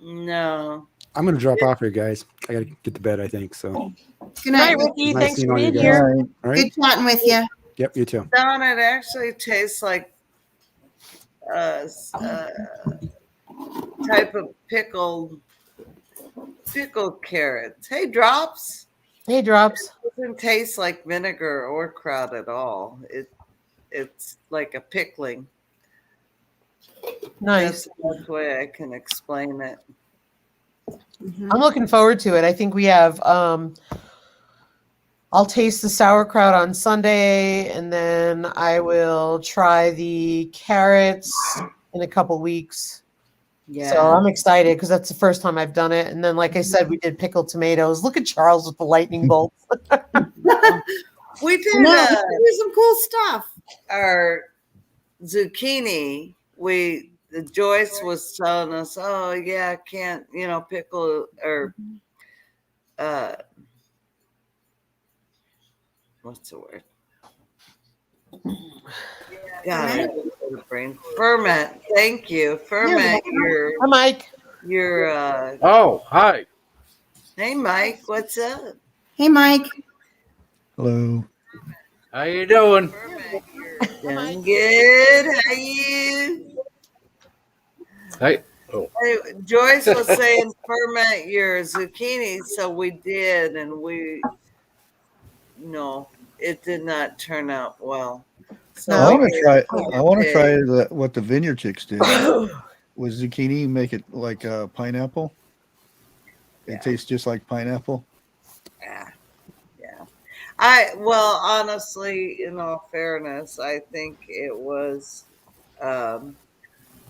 No. I'm gonna drop off here, guys. I gotta get to bed, I think. So Good Good night, night. Ricky. nice Thanks seeing for all you being guys. here. Right. All right. Good chatting with you. Yep. You too. Don, it actually tastes like type of pickled carrots. Hey, Drops. Hey, Drops. It doesn't taste like vinegar or kraut at all. It's like a pickling. Nice. That's the best way I can explain it. I'm looking forward to it. I think we have I'll taste the sauerkraut on Sunday, and then I will try the carrots in a couple weeks. Yeah. So I'm excited because that's the first time I've done it. And then, like I said, we did pickled tomatoes. Look at Charles with the lightning bolts. We did No, we do some cool stuff. our zucchini. Joyce was telling us, oh yeah, I can't, pickle or what's the word? God, brain ferment. Thank you. Ferment Hi, Mike. your Oh, hi. hey Mike, what's up? Hey, Mike. Hello. How you doing? Doing good. How you? Hey. Oh. Hey, Joyce was saying ferment your zucchini, so we did, and it did not turn out well. So I want to try. we I want to did. try what the Vineyard Chicks did with zucchini. Make it like a pineapple. It tastes just like pineapple. Yeah. Honestly, in all fairness, I think it was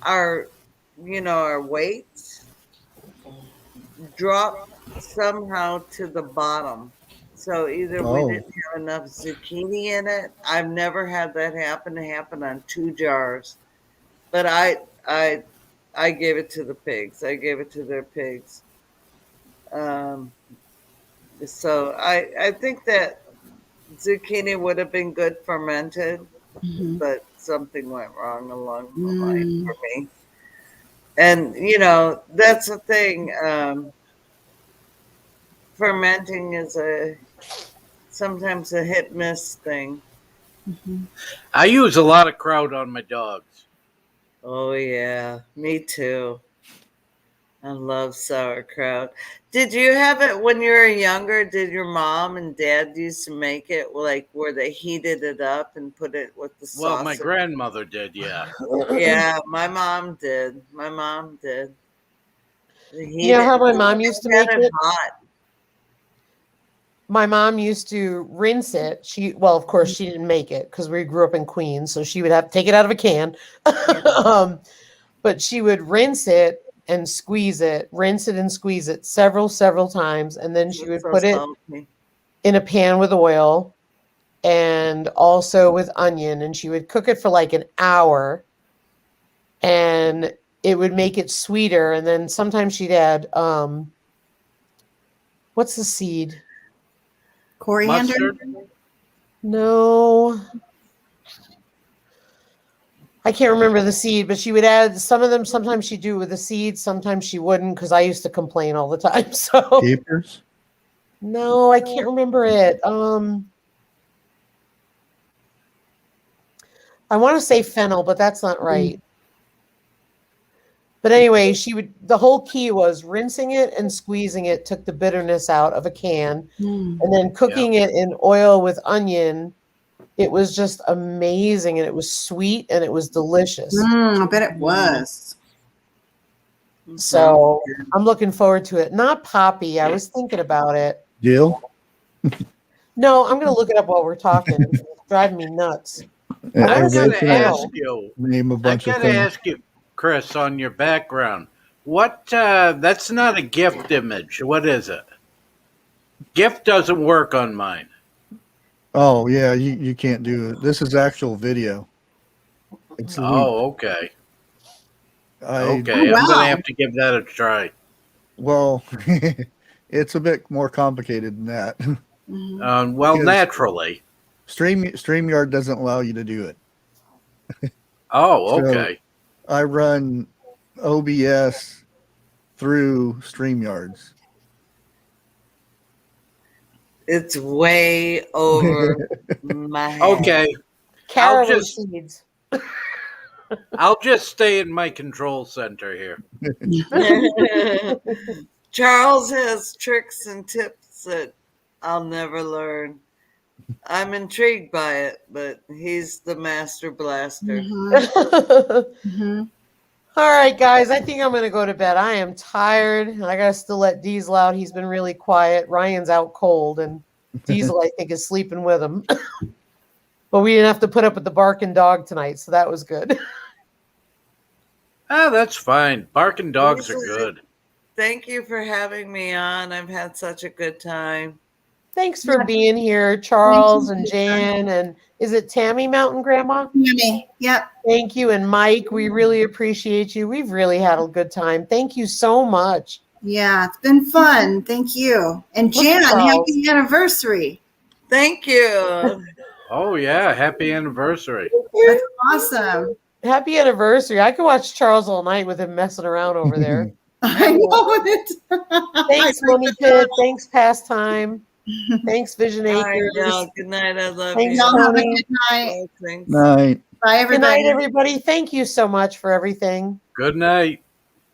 our weights dropped somehow to the bottom. So either we didn't have enough zucchini in it. I've never had that happen. It happened on 2 jars, but I gave it to the pigs. I gave it to their pigs. So I think that zucchini would have been good fermented, but something went wrong along the line for me. And that's the thing. Fermenting is sometimes a hit miss thing. I use a lot of kraut on my dogs. Oh yeah, me too. I love sauerkraut. Did you have it when you were younger? Did your mom and dad used to make it like where they heated it up and put it with the sauce? Well, my grandmother did, yeah. Yeah, my mom did. My mom did. You know how my mom used to make it? Hot. My mom used to rinse it. Of course, she didn't make it because we grew up in Queens, so she would have to take it out of a can. But she would rinse it and squeeze it, rinse it and squeeze it several times, and then she would put it in a pan with oil and also with onion, and she would cook it for like an hour, and it would make it sweeter. And then sometimes she'd add what's the seed? Coriander? Mustard? No. I can't remember the seed, but she would add some of them. Sometimes she'd do it with the seeds, sometimes she wouldn't, because I used to complain all the time. So Capers? no, I can't remember it. I want to say fennel, but that's not right. But anyway, the whole key was rinsing it and squeezing it, took the bitterness out of a can, and then cooking it in oil with onion. It was just amazing, and it was sweet, and it was delicious. I bet it was. So I'm looking forward to it. Not Poppy. I was thinking about it. Jill? No, I'm going to look it up while we're talking. It's driving me nuts. I Everybody gotta can ask you. name a I bunch of gotta things. ask you, Chris, on your background. What? That's not a GIF image. What is it? GIF doesn't work on mine. Oh yeah, you can't do it. This is actual video. It's Oh, okay. I Okay, Oh, I'm gonna wow. have to give that a try. well, it's a bit more complicated than that. Mhm. Well, Because naturally. StreamYard doesn't allow you to do it. Oh, So okay. I run OBS through StreamYards. It's way over my head. Okay, Caraway just- seeds. I'll just stay in my control center here. Charles has tricks and tips that I'll never learn. I'm intrigued by it, but he's the master blaster. Mhm. Mhm. All right, guys, I think I'm going to go to bed. I am tired. I got to still let Diesel out. He's been really quiet. Ryan's out cold, and Diesel, I think, is sleeping with him. But we didn't have to put up with the barking dog tonight, so that was good. Ah, that's fine. Barking dogs are Lisa, good. Thank you for having me on. I've had such a good time. Thanks for Yeah. being here, Charles and Jan, and is it Tammy Mountain Grandma? Yummy. Yep. Thank you, and Mike, we really appreciate you. We've really had a good time. Thank you so much. Yeah, it's been fun. Thank you. And Look at Jan, Charles. happy anniversary. Thank you. Oh yeah, happy anniversary. That's awesome. Happy anniversary. I could watch Charles all night with him messing around over there. I know it. Thanks, Money Pit. Thanks, Pastime. Thanks, Vision All right, Acres. y'all. Good night. I love Thanks, you. Y'all have a Tony. good night. Blessings. Night. Bye, Good everybody. night, everybody. Thank you so much for everything. Good night.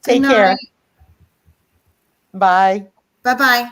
Take Good care. night. Bye. Bye-bye.